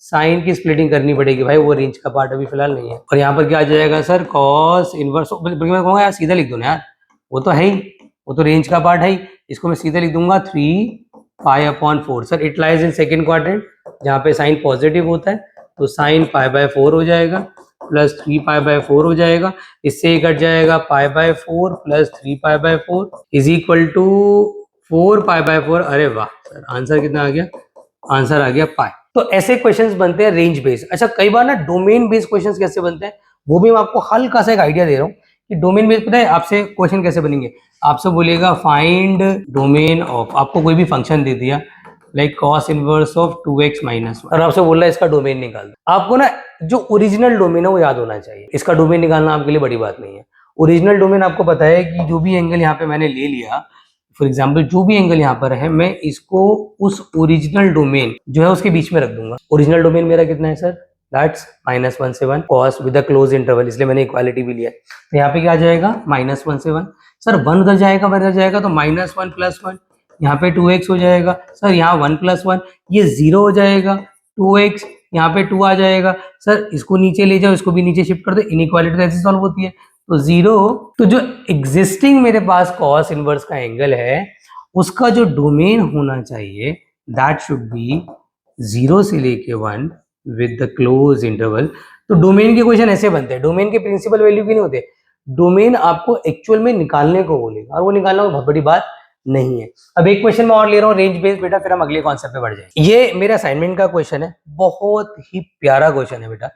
[SPEAKER 1] साइन की स्प्लिटिंग करनी पड़ेगी भाई, वो रेंज का पार्ट अभी फिलहाल नहीं है। और यहाँ पर क्या आ जाएगा सर, कॉस इनवर्स, बल्कि मैं कहूँगा यार सीधा लिख दो ना यार, वो तो है ही, वो तो रेंज का पार्ट है ही। इसको मैं सीधा लिख दूंगा 3π/4। Sir it lies in second quadrant, जहाँ पे साइन पॉजिटिव होता है, तो साइन π/4 हो जाएगा प्लस 3π/4 हो जाएगा, इससे ही कट जाएगा π/4 प्लस 3π/4 इज इक्वल टू 4π/4। अरे वाह सर, आंसर कितना आ गया, आंसर आ गया पाई। तो ऐसे क्वेश्चंस बनते हैं रेंज बेस्ड। अच्छा, कई बार ना डोमेन बेस्ड क्वेश्चंस कैसे बनते हैं वो भी मैं आपको हल्का सा एक आइडिया दे रहा हूँ कि डोमेन बेस्ड, पता है आपसे क्वेश्चन कैसे बनेंगे, आपसे बोलेगा फाइंड डोमेन ऑफ, आपको कोई भी फंक्शन दे दिया, like cos inverse of 2x minus 1 और आपसे बोल रहा है इसका डोमेन निकाल दो। आपको ना जो ओरिजिनल डोमेन है वो याद होना चाहिए, इसका डोमेन निकालना आपके लिए बड़ी बात नहीं है। ओरिजिनल डोमेन आपको पता है कि जो भी एंगल यहाँ पे मैंने ले लिया, फॉर एग्जाम्पल जो भी एंगल यहाँ पर है मैं इसको उस ओरिजिनल डोमेन जो है उसके बीच में रख दूंगा। ओरिजिनल डोमेन मेरा कितना है सर, दैट्स -1 से 1 cos with the close interval, इसलिए मैंने इक्वालिटी भी लिया है। तो यहाँ पे क्या आ जाएगा -1 से 1, सर 1 उधर जाएगा 1 इधर जाएगा तो -1 + 1, यहाँ पे 2x हो जाएगा। सर यहाँ 1 + 1 ये 0 हो जाएगा, 2x यहाँ पे 2 आ जाएगा। सर इसको नीचे ले जाओ, इसको भी नीचे शिफ्ट कर दो, इनइक्वालिटी तो ऐसे सॉल्व होती है। तो 0, तो जो एग्जिस्टिंग मेरे पास cos इनवर्स का एंगल है उसका जो डोमेन होना चाहिए दैट शुड बी 0 से लेके 1 विद द क्लोज इंटरवल। तो डोमेन के क्वेश्चन ऐसे बनते हैं, डोमेन के प्रिंसिपल वैल्यू के नहीं होते, डोमेन आपको एक्चुअल में निकालने को बोलेगा और वो निकालना बहुत बड़ी बात नहीं है। अब एक क्वेश्चन मैं और ले रहा हूँ रेंज बेस्ड बेटा, फिर हम अगले कॉन्सेप्ट पे बढ़ जाएंगे। ये मेरा असाइनमेंट का क्वेश्चन है, बहुत ही प्यारा क्वेश्चन है बेटा।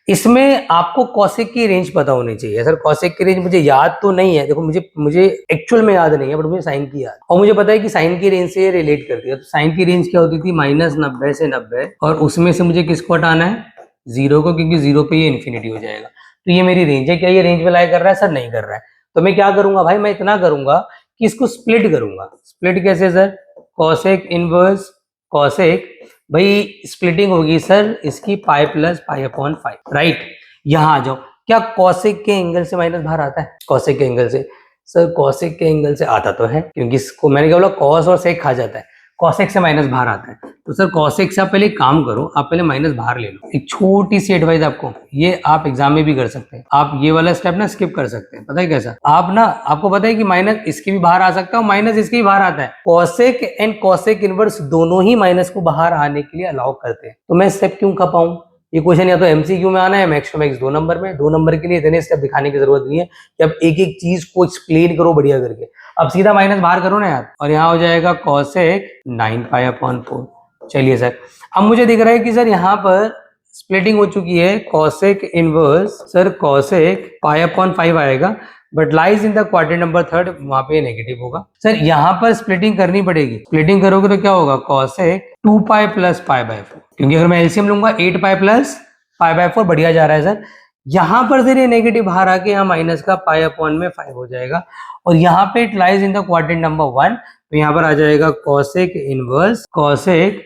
[SPEAKER 1] इसमें आपको कॉसेक की रेंज पता होनी चाहिए। सर कॉसेक की रेंज मुझे याद तो नहीं है, देखो मुझे एक्चुअल में याद नहीं है, बट मुझे साइन की याद, और मुझे पता है कि साइन की रेंज से रिलेट करती है। तो साइन की रेंज क्या होती थी, -90 से 90, और उसमें से मुझे किसको हटाना है, 0 को, क्योंकि 0 पे ये इन्फिनिटी हो जाएगा। तो ये मेरी रेंज है। क्या ये रेंज में लाई कर रहा है, सर नहीं कर रहा है। तो मैं क्या करूंगा भाई, मैं इतना करूंगा कि इसको स्प्लिट करूंगा। स्प्लिट कैसे सर, कॉसेक इनवर्स कॉसेक, भाई स्प्लिटिंग होगी सर इसकी पाई प्लस पाई/5, राइट। यहां आ जाओ, क्या कॉसेक के एंगल से माइनस बाहर आता है, कॉसेक के एंगल से, सर कॉसेक के एंगल से आता तो है, क्योंकि इसको मैंने क्या बोला, कॉस और सेक खा जाता है, कॉसेक से माइनस बाहर आता है। तो सर कॉसेक से आप पहले एक काम करो, आप पहले माइनस बाहर ले लो। एक छोटी सी एडवाइस आपको, ये आप एग्जाम में भी कर सकते हैं, आप ये वाला स्टेप ना स्किप कर सकते हैं। पता है कैसा, आप ना, आपको पता है कि माइनस इसके भी बाहर आ सकता है और माइनस इसके भी बाहर आता है। कॉसेक एंड कॉसेक इनवर्स दोनों ही माइनस को बाहर आने के लिए अलाउ करते हैं। तो मैं स्टेप क्यों खा पाऊं, ये क्वेश्चन या तो एमसीक्यू में आना है, मैक्स टू मैक्स 2 नंबर में, 2 नंबर के लिए इतने स्टेप दिखाने की जरूरत नहीं है कि अब एक एक चीज को एक्सप्लेन करो बढ़िया करके। अब सीधा माइनस बाहर करो ना यार, और यहाँ हो जाएगा कॉसेक 9π/4। चलिए सर, अब मुझे दिख रहा है कि सर यहाँ पर स्प्लिटिंग हो चुकी है, कॉसेक इनवर्स सर कॉसेक π/5 आएगा, but lies in the quadrant number 3, वहां पे नेगेटिव होगा। सर यहाँ पर स्प्लिटिंग करनी पड़ेगी, स्प्लिटिंग करोगे तो क्या होगा, कॉसेक 2π + π/4, क्योंकि अगर मैं एलसीएम लूंगा 8π + π/4 बढ़िया जा रहा है सर। यहाँ पर सर ये नेगेटिव बाहर आके यहाँ माइनस का π/5 हो जाएगा, और यहाँ पे it lies in the quadrant number 1, तो यहाँ पर आ जाएगा कॉसेक इनवर्स कॉसेक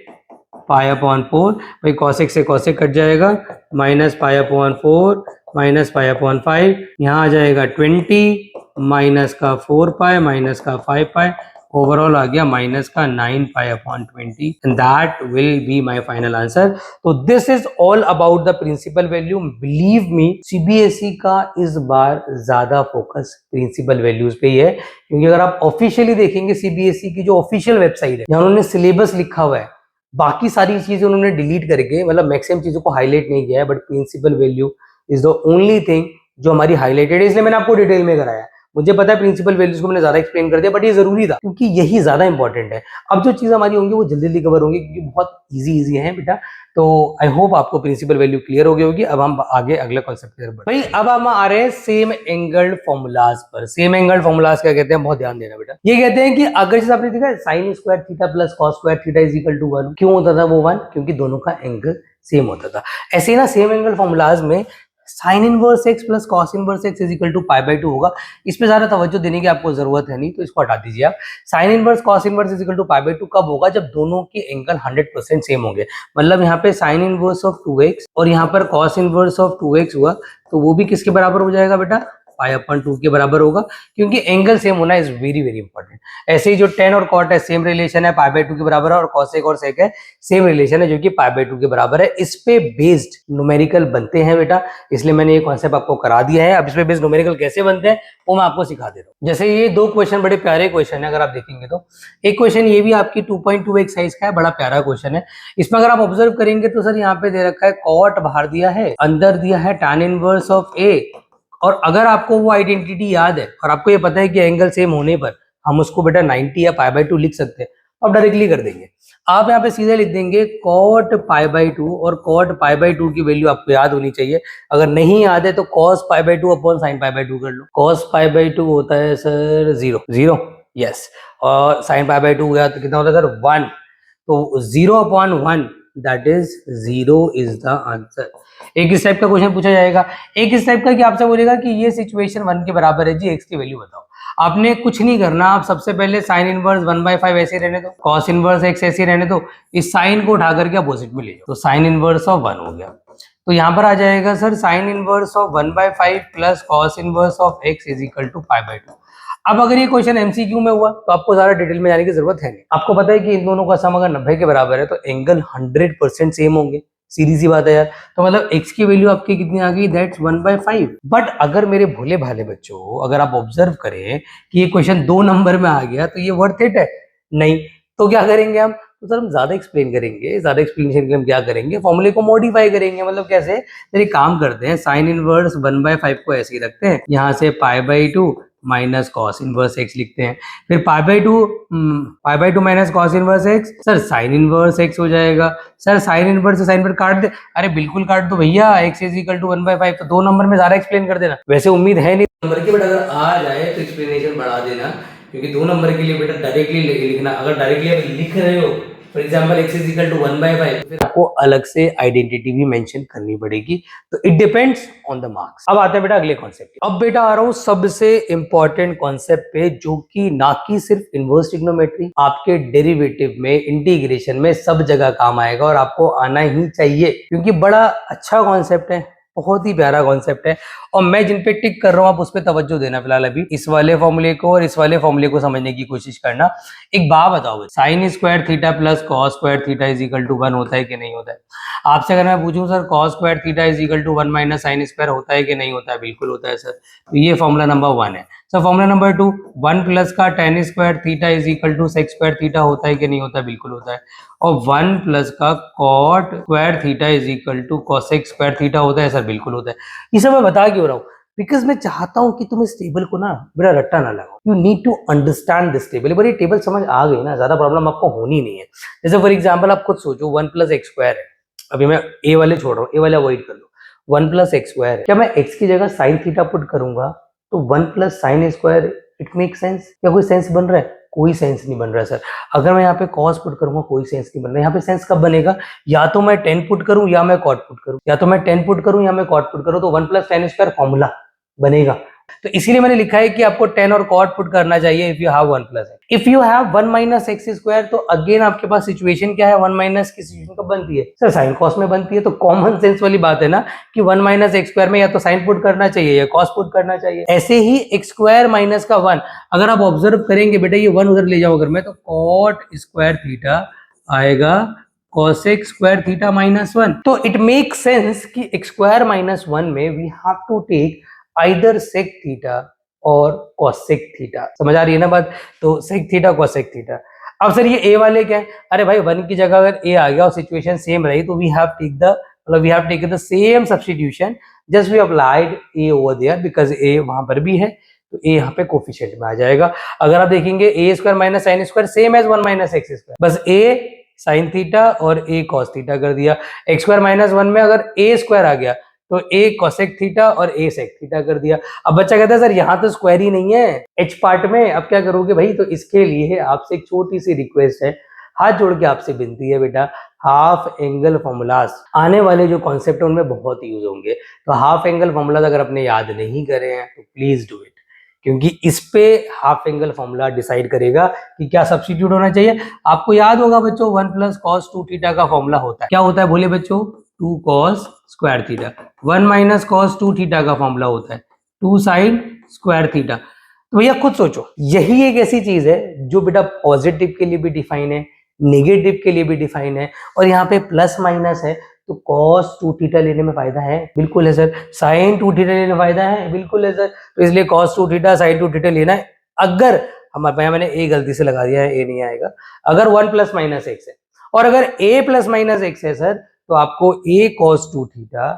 [SPEAKER 1] π/4, भाई कॉसेक से कॉसेक कट जाएगा, -π/4 -π/5, यहाँ आ जाएगा 20 माइनस का 4π माइनस का 5π, ओवरऑल आ गया माइनस का 9π/20, and that will be my final answer. तो this is all about the principal value. Believe me, CBSE का इस बार ज्यादा फोकस प्रिंसिपल वैल्यूज पे ही है, क्योंकि अगर आप ऑफिशियली देखेंगे सीबीएसई की जो ऑफिशियल वेबसाइट है, जहां उन्होंने सिलेबस लिखा हुआ है, बाकी सारी चीजें उन्होंने डिलीट करके, मतलब मैक्सिमम चीजों को हाईलाइट नहीं किया है, but principal value is the only thing जो हमारी हाईलाइटेड है, इसलिए मैंने आपको डिटेल में कराया। मुझे पता है प्रिंसिपल वैल्यूज को मैंने ज्यादा एक्सप्लेन कर दिया, बट ये जरूरी था क्योंकि यही ज्यादा इंपॉर्टेंट है। अब जो चीज हमारी होंगी वो जल्दी जल्दी कवर होंगी, क्योंकि बहुत इजी है बेटा। तो आई होप आपको प्रिंसिपल वैल्यू क्लियर हो गई होगी। अब हम आगे अगले कॉन्सेप्ट की तरफ बढ़ते हैं। भाई अब हम आ रहे हैं सेम एंगल फॉर्मूलाज पर। सेम एंगल फॉर्मूलाज क्या कहते हैं, बहुत ध्यान देना बेटा। ये कहते हैं कि अगर जैसे आपने देखा sin² θ + cos² θ = 1, क्यों होता था वो 1, क्योंकि दोनों का एंगल सेम होता था। ऐसे ही ना सेम एंगल फॉर्मूलाज में sin inverse x + cos inverse x = π/2 होगा। इस पे ज्यादा तवज्जो देने की आपको जरूरत है नहीं, तो इसको हटा दीजिए आप। sin इनवर्स cos इनवर्स = π/2 कब होगा, जब दोनों के एंगल 100% सेम होंगे। मतलब यहाँ पे sin इनवर्स ऑफ 2x और यहाँ पर cos इनवर्स ऑफ 2x हुआ, तो वो भी किसके बराबर हो जाएगा बेटा, π/2 के बराबर होगा, क्योंकि एंगल सेम होना इज वेरी वेरी इंपॉर्टेंट। ऐसे ही जो tan और cot है सेम रिलेशन है, π/2 के बराबर है, और cosec और sec है सेम रिलेशन है, जो कि π/2 के बराबर है। इस पे बेस्ड न्यूमेरिकल बनते हैं बेटा, इसलिए मैंने ये कॉन्सेप्ट आपको करा दिया है। अब इस पे बेस्ड न्यूमेरिकल कैसे बनते हैं वो मैं आपको सिखा दे रहा हूँ। जैसे ये 2 क्वेश्चन बड़े प्यारे क्वेश्चन है, अगर आप देखेंगे तो एक क्वेश्चन ये भी आपकी 2.2 एक्सरसाइज का है, बड़ा प्यारा क्वेश्चन है। इसमें अगर आप ऑब्जर्व करेंगे तो सर यहाँ पे दे रखा है cot बाहर दिया है, अंदर दिया है tan इनवर्स ऑफ a, और अगर आपको वो आइडेंटिटी याद है और आपको ये पता है कि एंगल सेम होने पर हम उसको बेटा 90 या π/2 लिख सकते हैं, तो आप डायरेक्टली कर देंगे। आप यहाँ पे सीधे लिख देंगे cot π/2, और cot π/2 की वैल्यू आपको याद होनी चाहिए। अगर नहीं याद है तो cos π/2 अपॉन sin π/2 कर लो। cos π/2 होता है सर 0, यस, और sin π/2 गया तो कितना होता है सर 1। तो 0/1 that is 0 is the answer. एक इस टाइप का क्वेश्चन पूछा जाएगा। एक इस टाइप का कि आपसे बोलेगा कि ये सिचुएशन 1 के बराबर है जी, एक्स की वैल्यू बताओ। आपने कुछ नहीं करना, आप सबसे पहले साइन इनवर्स 1/5 ऐसे रहने दो, कॉस इनवर्स x ऐसे रहने दो, इस साइन को उठा करके अपोजिट में ले जाओ, तो साइन इनवर्स ऑफ 1 हो गया। तो यहाँ पर आ जाएगा sir sine inverse of 1/5 plus cos inverse of x is equal to π/2। अब अगर ये क्वेश्चन एमसीक्यू में हुआ तो आपको ज्यादा डिटेल में जाने की जरूरत है नहीं। आपको पता है कि इन दोनों का सम अगर 90 के बराबर है तो एंगल 100% सेम होंगे। सीधी सी बात है यार। तो मतलब x की वैल्यू आपकी कितनी आ गई, दैट्स 1/5। बट अगर मेरे भोले भाले बच्चों अगर आप ऑब्जर्व करें कि ये क्वेश्चन 2 नंबर में आ गया तो ये वर्थ इट है नहीं। तो क्या करेंगे हम, तो सर हम ज्यादा एक्सप्लेन करेंगे। ज्यादा एक्सप्लेनेशन के लिए हम क्या करेंगे, फॉर्मूले को मॉडिफाई करेंगे। मतलब कैसे, चलिए काम करते हैं, साइन इनवर्स 1/5 को ऐसे ही रखते हैं, यहाँ से π/2 माइनस कॉस इनवर्स x लिखते हैं, फिर π/2 minus cos inverse x, sir sine inverse x हो जाएगा। सर साइन इनवर्स से साइन पर काट दे, अरे बिल्कुल काट दो भैया, x इज इक्वल टू 1/5। तो 2 नंबर में ज्यादा एक्सप्लेन कर देना, वैसे उम्मीद है नहीं नंबर की, बट अगर आ जाए तो एक्सप्लेनेशन बढ़ा देना, क्योंकि 2 नंबर के लिए बेटा डायरेक्टली लिखना। अगर डायरेक्टली आप लिख रहे हो for example x is equal to 1/5, फिर आपको अलग से आइडेंटिटी भी मेंशन करनी पड़ेगी। तो it depends on the marks. अब आते हैं बेटा अगले कॉन्सेप्ट। अब बेटा आ रहा हूं सबसे इंपॉर्टेंट कॉन्सेप्ट पे, जो कि ना कि सिर्फ इनवर्स ट्रिग्नोमेट्री, आपके डेरिवेटिव में, इंटीग्रेशन में सब जगह काम आएगा और आपको आना ही चाहिए, क्योंकि बड़ा अच्छा कॉन्सेप्ट है, बहुत ही प्यारा कॉन्सेप्ट है। और मैं जिन पे टिक कर रहा हूं आप उस पे तवज्जो देना फिलहाल, अभी इस वाले फॉर्मूले को और इस वाले फॉर्मूले को समझने की कोशिश करना। एक बात बताओ, sine square theta plus cos square theta is equal to 1 होता है कि नहीं होता है? आपसे अगर मैं पूछूं sir cos square theta is equal to 1 minus sine square होता है कि नहीं होता है? बिल्कुल होता है सर। तो ये फॉर्मूला नंबर 1 है। सर फॉर्मूला नंबर 2, 1 प्लस का tan square theta is equal to sec square theta होता है कि नहीं होता है? बिल्कुल होता है। और 1 प्लस का cot square theta is equal to cosec square theta होता है? सर बिल्कुल होता है। ये सब मैं बता क्यों रहा हूँ, बिकॉज मैं चाहता हूं कि तुम इस टेबल को ना मेरा रट्टा ना लगाओ। You need to understand this table. बड़ी टेबल समझ आ गई ना, ज्यादा प्रॉब्लम आपको होनी नहीं है। जैसे फॉर एग्जांपल आप खुद सोचो 1 प्लस एक्स स्क्वायर है, अभी मैं ए वाले छोड़ रहा हूँ, ए वाले अवॉइड कर लो। 1 प्लस एक्स स्क्वायर है, क्या मैं एक्स की जगह साइन थीटा पुट करूंगा तो 1 plus sine square it make sense? क्या कोई सेंस बन रहा है? कोई सेंस नहीं बन रहा है सर। अगर मैं यहाँ पे कॉस पुट करूंगा कोई सेंस नहीं बन रहा है। यहाँ पे सेंस कब बनेगा, या तो मैं टेन पुट करूं या मैं कॉट पुट करूं, या तो मैं टेन पुट करूं या मैं कॉट पुट करूं, तो 1 प्लस टेन स्क्वायर फॉर्मूला बनेगा। तो इसीलिए मैंने लिखा है कि आपको टेन और कॉट पुट करना चाहिए if you have 1 plus x. If you have 1 minus x square, तो अगेन आपके पास सिचुएशन क्या है, 1 माइनस की सिचुएशन कब बनती है सर? साइन कॉस में बनती है। तो कॉमन सेंस वाली बात है ना कि 1 माइनस एक्स स्क्वायर में या तो साइन पुट करना चाहिए या कॉस पुट करना चाहिए। ऐसे ही एक्स स्क्वायर माइनस का 1, अगर आप ऑब्जर्व करेंगे बेटा ये 1 उधर ले जाओ अगर मैं, तो कॉट स्क्वायर थीटा आएगा cosec स्क्वायर थीटा माइनस 1। तो इट मेक सेंस कि x स्क्वायर माइनस 1 में we have to take either sec theta और cosec थीटा। समझ आ रही है ना बात? तो sec थीटा cosec थीटा। अब सर ये a वाले क्या है? अरे भाई 1 की जगह अगर a आ गया और सिचुएशन सेम रही तो we have taken the same substitution, just we applied a over there because a वहां पर भी है, तो a यहाँ पे कोफिशिएंट में आ जाएगा। अगर आप देखेंगे a square minus sine square same as 1 minus x square, बस a साइन थीटा और a कॉस थीटा कर दिया। एक्स स्क्वायर माइनस 1 में अगर a स्क्वायर आ गया तो a कोसेक थीटा और a सेक थीटा कर दिया। अब बच्चा कहता है सर यहाँ तो स्क्वायर ही नहीं है h पार्ट में, अब क्या करोगे भाई? तो इसके लिए आपसे एक छोटी सी रिक्वेस्ट है, हाथ जोड़ के आपसे विनती है बेटा, हाफ एंगल फॉर्मूलाज आने वाले जो कॉन्सेप्ट है उनमें बहुत यूज होंगे। तो हाफ एंगल फॉर्मूलाज अगर आपने याद नहीं करे हैं तो प्लीज डू इट, क्योंकि इस पे हाफ एंगल फॉर्मूला डिसाइड करेगा कि क्या सब्स्टिट्यूट होना चाहिए। आपको याद होगा बच्चों 1 प्लस कॉस 2 थीटा का फॉर्मूला होता है, क्या होता है बोले बच्चों? 2 cos square theta. 1 minus cos 2 theta का फॉर्मूला होता है 2 साइन स्क्वायर थीटा। तो भैया खुद सोचो, यही एक ऐसी चीज है जो बेटा पॉजिटिव के लिए भी डिफाइन है, नेगेटिव के लिए भी डिफाइन है, और यहाँ पे प्लस माइनस है तो cos 2 थीटा लेने में फायदा है? बिल्कुल है सर। sin 2 थीटा लेने में फायदा है? बिल्कुल है सर। तो इसलिए cos 2 थीटा sin 2 थीटा लेना है। अगर हमारे मैंने a गलती से लगा दिया है, a नहीं आएगा। अगर 1 प्लस माइनस एक्स है और अगर a प्लस माइनस एक्स है सर, तो आपको a cos 2 theta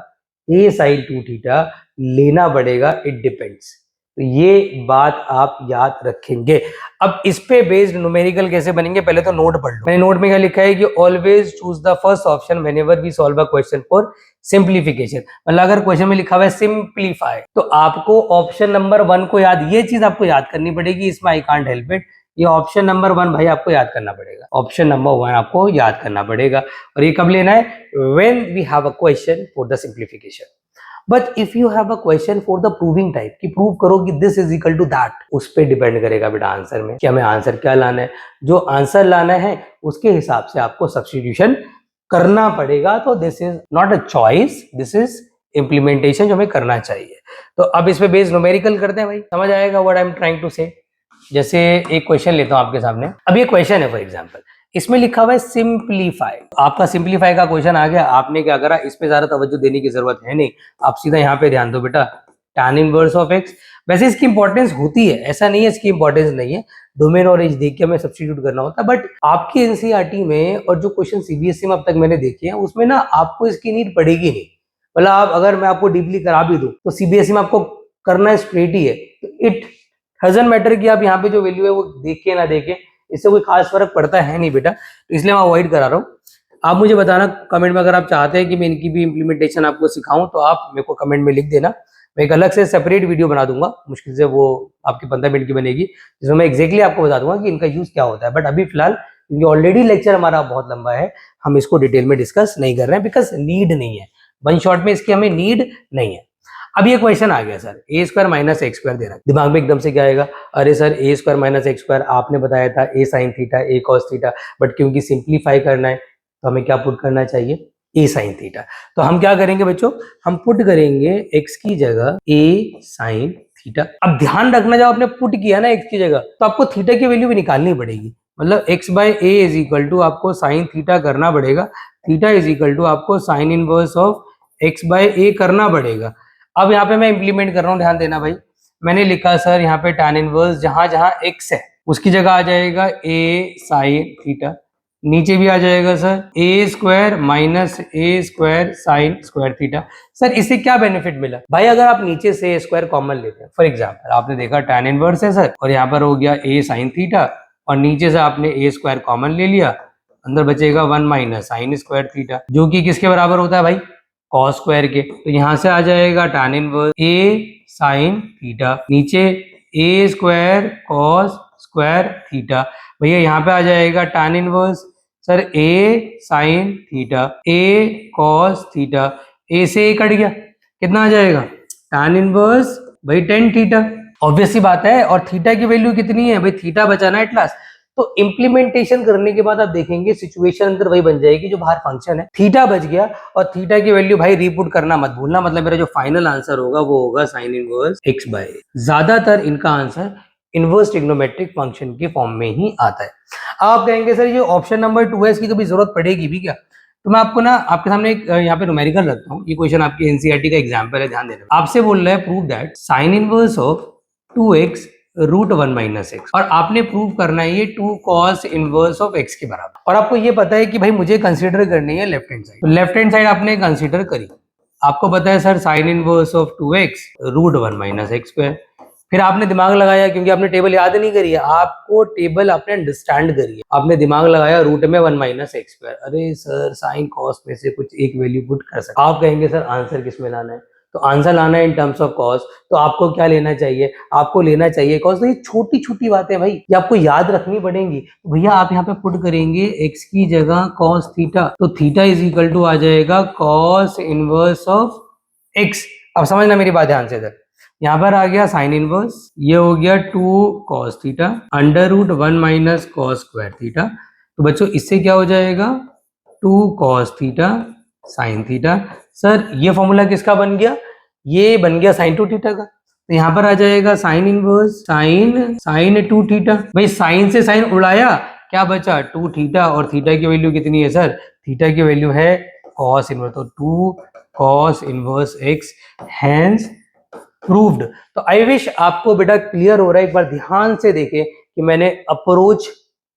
[SPEAKER 1] a sin 2 theta लेना पड़ेगा। It depends. तो ये बात आप याद रखेंगे। अब इस पे बेस्ड न्यूमेरिकल कैसे बनेंगे, पहले तो नोट पढ़ लो। मैंने नोट में क्या लिखा है कि always choose the first option whenever we solve a question for simplification. मतलब अगर क्वेश्चन में लिखा हुआ है सिंप्लीफाई, तो आपको ऑप्शन नंबर 1 को याद, ये चीज आपको याद करनी पड़ेगी। इसमें आई कांट हेल्प इट, ये ऑप्शन नंबर 1 भाई आपको याद करना पड़ेगा, ऑप्शन नंबर 1 आपको याद करना पड़ेगा। और ये कब लेना है? When we have a question for the simplification. But if you have a question for the proving type, कि प्रूव करो कि this is equal to that, उस पर डिपेंड करेगा बेटा आंसर में कि हमें आंसर क्या लाना है। जो आंसर लाना है उसके हिसाब से आपको सब्स्टिट्यूशन करना पड़ेगा। तो this is not a choice, this is implementation जो हमें करना चाहिए। तो अब इस पे बेस्ड न्यूमेरिकल करते हैं भाई, समझ आएगा what I am trying to say. जैसे एक क्वेश्चन लेता हूं आपके सामने, अब ये क्वेश्चन है फॉर एग्जांपल, इसमें लिखा हुआ है सिंप्लीफाई। आपका सिंप्लीफाई का क्वेश्चन आ गया, आपने क्या करा, इस पे ज्यादा तवज्जो देने की जरूरत है नहीं, आप सीधा यहाँ पे ध्यान दो बेटा, tan इनवर्स ऑफ x। वैसे इसकी इंपॉर्टेंस होती है, ऐसा नहीं है इसकी इंपॉर्टेंस नहीं है, डोमेन और एज देख के हमें सब्स्टिट्यूट करना होता है। बट आपकी एनसीईआरटी में और जो क्वेश्चन सीबीएसई में अब तक मैंने देखे हैं उसमें ना आपको इसकी नीड पड़ेगी नहीं। मतलब आप अगर मैं आपको डीपली करा भी दूं तो सीबीएसई में आपको करना स्ट्रेट ही है। इट डजंट मैटर कि आप यहाँ पे जो वैल्यू है वो देखे ना देखे, इससे कोई खास फर्क पड़ता है नहीं बेटा, तो इसलिए मैं अवॉइड करा रहा हूँ। आप मुझे बताना कमेंट में, अगर आप चाहते हैं कि मैं इनकी भी इंप्लीमेंटेशन आपको सिखाऊं तो आप मेरे को कमेंट में लिख देना। मैं एक अलग से सेपरेट वीडियो बना दूंगा, मुश्किल से वो आपकी 15 मिनट की बनेगी, जिसमें मैं एक्जैक्टली आपको बता दूंगा कि इनका यूज क्या होता है। बट अभी फिलहाल क्योंकि ऑलरेडी लेक्चर हमारा बहुत लंबा है, हम इसको डिटेल में डिस्कस नहीं कर रहे हैं, बिकॉज नीड नहीं है, वन शॉट में इसकी हमें नीड नहीं है। अब ये क्वेश्चन आ गया sir, a square minus x square दे रहा है, दिमाग में एकदम से क्या आएगा, अरे sir a square minus x square आपने बताया था a sine theta a cos theta, but क्योंकि सिंप्लीफाई करना है तो हमें क्या पुट करना चाहिए, ए साइन थीटा। तो हम क्या करेंगे बच्चों, हम पुट करेंगे एक्स की जगह ए साइन थीटा। अब ध्यान रखना, जब आपने पुट किया ना एक्स की जगह तो आपको थीटा की वैल्यू भी निकालनी पड़ेगी, मतलब x by a is equal to आपको साइन थीटा करना पड़ेगा, थीटा इज इक्वल टू आपको sine inverse of x by a करना पड़ेगा। अब यहाँ पे मैं इंप्लीमेंट कर रहा हूँ, ध्यान देना भाई, मैंने लिखा सर यहाँ पे tan इनवर्स जहां जहां x है उसकी जगह आ जाएगा a साइन थीटा, नीचे भी आ जाएगा sir a square minus a square sine square theta. Sir इससे क्या बेनिफिट मिला भाई, अगर आप नीचे से ए स्क्वायर कॉमन लेते हैं, फॉर एग्जाम्पल आपने देखा tan इनवर्स है सर और यहाँ पर हो गया a साइन थीटा और नीचे से आपने ए स्क्वायर कॉमन ले लिया, अंदर बचेगा 1 माइनस साइन स्क्वायर थीटा, जो कि किसके बराबर होता है भाई, कॉस स्क्वायर के। तो यहां से आ जाएगा tan इनवर्स ए साइन थीटा, नीचे ए स्क्वायर कॉस स्क्वायर थीटा, भैया यहाँ पे आ जाएगा tan inverse sir A sine theta a cos theta, ए से ए कट गया, कितना आ जाएगा tan इनवर्स भाई tan थीटा, ऑब्वियस सी बात है। और थीटा की वैल्यू कितनी है भाई, थीटा बचाना है एट लास्ट। तो इम्प्लीमेंटेशन करने के बाद आप देखेंगे सिचुएशन अंदर वही बन जाएगी, जो बाहर फंक्शन है थीटा बच गया और थीटा की वैल्यू भाई रीपुट करना मत भूलना, मतलब मेरा जो फाइनल आंसर होगा वो होगा साइन इनवर्स एक्स बाय ए। ज्यादातर इनका आंसर इनवर्स ट्रिग्नोमेट्रिक फंक्शन के फॉर्म में ही आता है। आप कहेंगे सर ये ऑप्शन नंबर 2 है, इसकी कभी जरूरत पड़ेगी भी क्या, तो मैं आपको ना आपके सामने एक यहाँ पे न्यूमेरिकल रखता हूँ, ये क्वेश्चन आपकी एनसीईआरटी का एग्जाम्पल है, ध्यान देना। आपसे बोल रहा है prove that sine inverse of 2x root 1 minus x, और आपने प्रूव करना है ये 2 कॉस इनवर्स ऑफ एक्स के बराबर, और आपको ये पता है कि भाई मुझे कंसीडर करनी है लेफ्ट हैंड साइड, तो लेफ्ट हैंड साइड आपने कंसीडर करी, आपको पता है sir sine inverse of 2x root 1 minus x square, फिर आपने दिमाग लगाया क्योंकि आपने टेबल याद नहीं करी है, आपको टेबल आपने अंडरस्टैंड करी है, आपने दिमाग लगाया रूट में 1 माइनस एक्स स्क्वायर, अरे सर साइन कॉस में से कुछ एक वैल्यू पुट कर सकते, आप कहेंगे सर आंसर किस में लाना है, तो आंसर लाना है इन टर्म्स ऑफ कॉस, तो आपको क्या लेना चाहिए, आपको लेना चाहिए कॉस। तो ये छोटी छोटी बातें भाई ये आपको याद रखनी पड़ेंगी। तो भैया आप यहाँ पे पुट करेंगे x की जगह कॉस थीटा, तो थीटा इज इक्वल टू आ जाएगा कॉस इनवर्स ऑफ x। अब समझना मेरी बात ध्यान से इधर, यहाँ पर आ गया साइन इनवर्स, ये हो गया 2 cos theta under root 1 minus cos square theta, तो बच्चों इससे क्या हो जाएगा 2 cos theta sine theta. Sir ये फॉर्मूला किसका बन गया, ये बन गया साइन 2 थीटा का, तो यहाँ पर आ जाएगा साइन इनवर्स साइन 2 थीटा, भाई साइन से साइन उड़ाया क्या बचा 2 थीटा, और थीटा की वैल्यू कितनी है सर, थीटा की वैल्यू है कॉस इनवर्स, तो 2 cos inverse x, hence proved. तो आई विश आपको बेटा क्लियर हो रहा है, एक बार ध्यान से देखें कि मैंने अप्रोच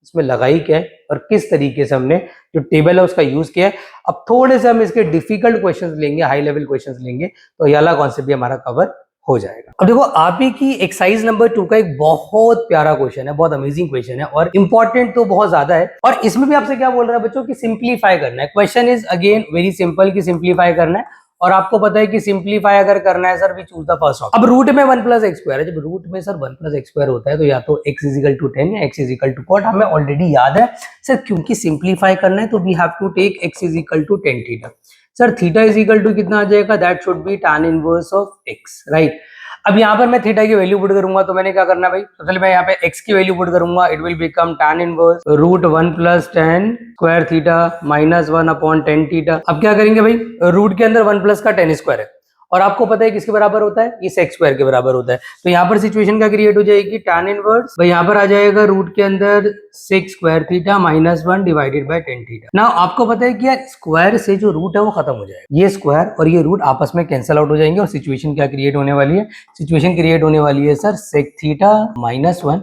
[SPEAKER 1] इसमें लगाई क्या है और किस तरीके से हमने जो टेबल है उसका यूज किया है। अब थोड़े से हम इसके डिफिकल्ट क्वेश्चंस लेंगे, हाई लेवल क्वेश्चंस लेंगे, तो ये वाला कॉन्सेप्ट भी हमारा कवर हो जाएगा। अब देखो आप ही की एक्सरसाइज नंबर 2 का एक बहुत प्यारा क्वेश्चन है, बहुत अमेजिंग क्वेश्चन है और इंपॉर्टेंट तो बहुत ज्यादा है, और इसमें भी आपसे क्या बोल रहा है बच्चों कि सिंप्लीफाई करना है। Question is again very simple कि सिंप्लीफाई करना है, और आपको पता है कि सिंप्लीफाई अगर करना है sir we choose the first option. अब रूट में 1 प्लस एक्स स्क्वायर है, जब रूट में सर 1 प्लस एक्स स्क्वायर होता है तो या तो x इज इक्वल टू 10 या x is equal to cot, हमें ऑलरेडी याद है सर, क्योंकि सिंप्लीफाई करना है तो we have to take x is equal to 10 theta. Sir theta is equal to कितना आ जाएगा, that should be tan inverse of x, right. अब यहाँ पर मैं थीटा की वैल्यू पुट करूंगा तो मैंने क्या करना भाई, तो चलिए मैं यहाँ पे x की वैल्यू पुट करूंगा, it will become tan inverse root 1 plus 10 square theta minus 1 upon 10 theta. अब क्या करेंगे भाई, रूट के अंदर 1 प्लस का 10 स्क्वायर है और आपको पता है किसके बराबर होता है, ये सेक्स स्क्वायर के बराबर होता है। तो यहाँ पर सिचुएशन क्या क्रिएट हो जाएगी, tan इनवर्स भाई यहाँ पर आ जाएगा रूट के अंदर 6 square theta minus 1 divided by 10 theta. Now आपको पता है कि यार स्क्वायर से जो रूट है वो खत्म हो जाएगा, ये स्क्वायर और ये रूट आपस में कैंसिल आउट हो जाएंगे और सिचुएशन क्या क्रिएट होने वाली है, सिचुएशन क्रिएट होने वाली है सर sec थीटा माइनस 1।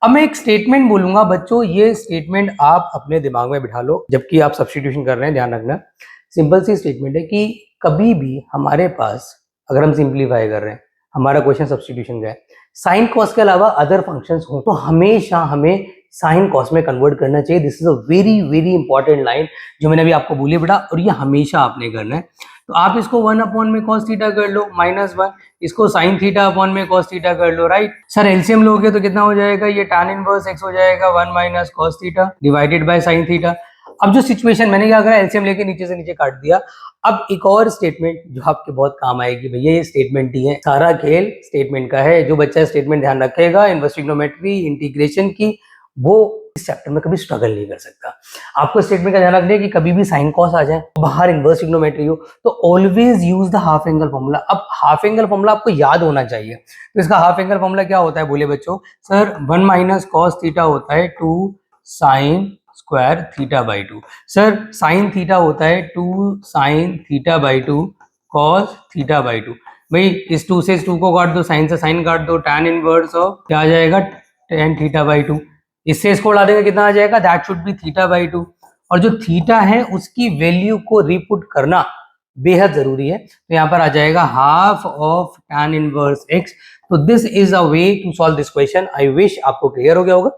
[SPEAKER 1] अब मैं एक स्टेटमेंट बोलूंगा बच्चों, ये स्टेटमेंट आप अपने दिमाग में बिठा लो जबकि आप सब्स्टिट्यूशन कर रहे हैं, ध्यान रखना। सिंपल सी स्टेटमेंट है कि कभी भी हमारे पास अगर हम सिंप्लीफाई कर रहे हैं, हमारा क्वेश्चन सब्स्टिट्यूशन का है, साइन कॉस के अलावा अदर फंक्शंस हो तो हमेशा हमें साइन कॉस में कन्वर्ट करना चाहिए। This is a very very important line जो मैंने अभी आपको बोली बेटा, और ये हमेशा आपने करना है। तो आप इसको 1 अपॉन में कॉस थीटा कर लो माइनस 1, इसको साइन थीटा अपॉन में कॉस थीटा कर लो, राइट। सर एलसीएम लोगे तो कितना हो जाएगा, ये tan इनवर्स x हो जाएगा 1 minus cos theta divided by sine theta. अब जो सिचुएशन मैंने क्या करा, एलसीएम लेके नीचे से नीचे काट दिया। अब एक और स्टेटमेंट जो आपके बहुत काम आएगी भैया, ये स्टेटमेंट ही है, सारा खेल स्टेटमेंट का है। जो बच्चा स्टेटमेंट ध्यान रखेगा इनवर्स ट्रिग्नोमेट्री इंटीग्रेशन की, वो इस चैप्टर में कभी स्ट्रगल नहीं कर सकता। आपको स्टेटमेंट का ध्यान रखना है कि कभी भी साइन कॉस आ जाए, बाहर इनवर्स ट्रिग्नोमेट्री हो, तो always use the half angle formula. अब हाफ एंगल फॉर्मूला आपको याद होना चाहिए। तो इसका हाफ एंगल फॉर्मूला क्या होता है बोले बच्चों, सर 1 माइनस कॉस थीटा होता है 2 sign square theta by 2। Sir sine theta होता है 2 sine theta by 2 cos theta by 2। भाई इस 2 से इस 2 को काट दो, साइन से साइन काट दो, tan इनवर्स ऑफ क्या आ जाएगा tan थीटा बाई 2। इससे इसको उड़ा देंगे कितना आ जाएगा, that should B theta by 2। और जो थीटा है उसकी वैल्यू को रिपुट करना बेहद जरूरी है, तो यहाँ पर आ जाएगा half of tan inverse x। तो this is a way to solve this question. I wish आपको क्लियर हो गया होगा,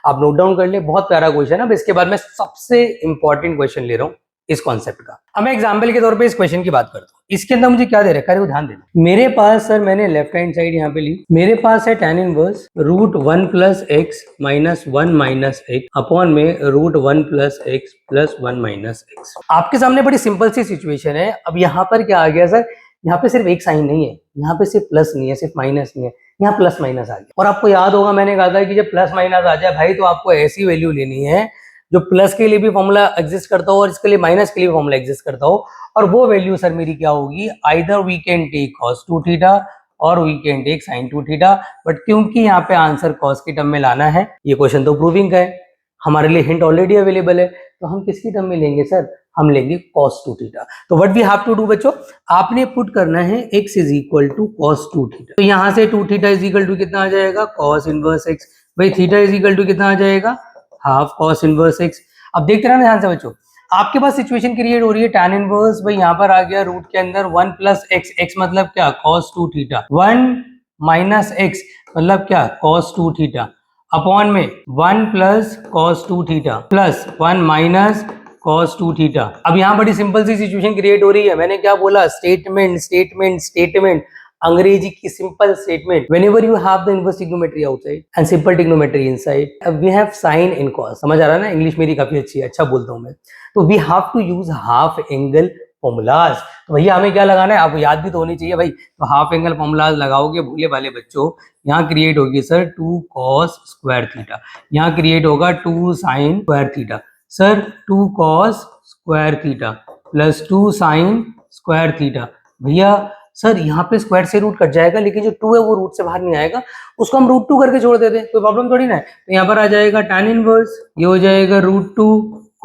[SPEAKER 1] आप नोट डाउन कर ले, बहुत प्यारा क्वेश्चन है। अब इसके बाद मैं सबसे इंपॉर्टेंट क्वेश्चन ले रहा हूँ इस कॉन्सेप्ट का। अब मैं एग्जांपल के तौर पे इस क्वेश्चन की बात करता हूँ। इसके अंदर मुझे क्या दे रखा है वो ध्यान देना। मेरे पास सर मैंने लेफ्ट हैंड साइड यहाँ पे ली, मेरे पास है tan inverse root 1 plus x minus 1 minus x upon में root 1 plus x plus 1 minus x. आपके सामने बड़ी सिंपल सी सिचुएशन है। अब यहाँ पर क्या आ गया सर, यहाँ पे सिर्फ एक साइन नहीं है, यहाँ पे सिर्फ प्लस नहीं है, सिर्फ माइनस नहीं है, यहाँ प्लस माइनस आ गया। और आपको याद होगा मैंने कहा था कि जब प्लस माइनस आ जाए भाई तो आपको ऐसी वैल्यू लेनी है जो प्लस के लिए भी फॉर्मूला एग्जिस्ट करता हो और इसके लिए माइनस के लिए फॉर्मूला एग्जिस्ट करता हो। और वो वैल्यू सर मेरी क्या होगी, either we can take cos 2 theta और we can take sin 2 theta. But क्योंकि यहाँ पे आंसर cos की टर्म में लाना है, ये क्वेश्चन तो प्रूविंग का है, हमारे लिए हिंट ऑलरेडी अवेलेबल है, तो हम किसकी टर्म में लेंगे सर, हम लेंगे cos 2 थीटा। तो what we have to do बच्चों, आपने पुट करना है x is equal to cos 2 theta. तो यहाँ से 2 थीटा इज इक्वल टू कितना आ जाएगा, cos इनवर्स x। भाई थीटा इज इक्वल टू कितना आ जाएगा, हाफ cos इनवर्स x। अब देखते रहना ध्यान से बच्चों, आपके पास सिचुएशन क्रिएट हो रही है tan इनवर्स, भाई यहाँ पर आ गया रूट के अंदर 1 प्लस एक्स, एक्स मतलब क्या cos 2 थीटा, 1 माइनस एक्स मतलब क्या cos 2 थीटा अपॉन में 1 plus cos 2 theta plus 1 minus cos 2 theta. अब यहाँ बड़ी सिंपल सी सिचुएशन क्रिएट हो रही है। मैंने क्या बोला, स्टेटमेंट स्टेटमेंट स्टेटमेंट, अंग्रेजी की simple statement. whenever you have the inverse trigonometry outside and simple trigonometry inside, we have sin and cos। समझ आ रहा है ना, इंग्लिश मेरी काफी अच्छी है, अच्छा बोलता हूँ मैं। तो we have to use half angle formulas. तो भैया हमें क्या लगाना है, आपको याद भी तो होनी चाहिए भाई। तो हाफ एंगल फॉर्मूलाज लगाओगे भूले वाले बच्चों, यहाँ क्रिएट होगी सर 2 cos स्क्वायर थीटा, यहाँ क्रिएट होगा 2 sin square theta. Sir 2 cos square theta plus 2 sin square theta. भैया सर यहाँ पे स्क्वायर से रूट कट जाएगा, लेकिन जो 2 है वो रूट से बाहर नहीं आएगा, उसको हम रूट 2 करके छोड़ देते हैं, कोई प्रॉब्लम थोड़ी ना है। तो यहाँ पर आ जाएगा tan इनवर्स, ये हो जाएगा root 2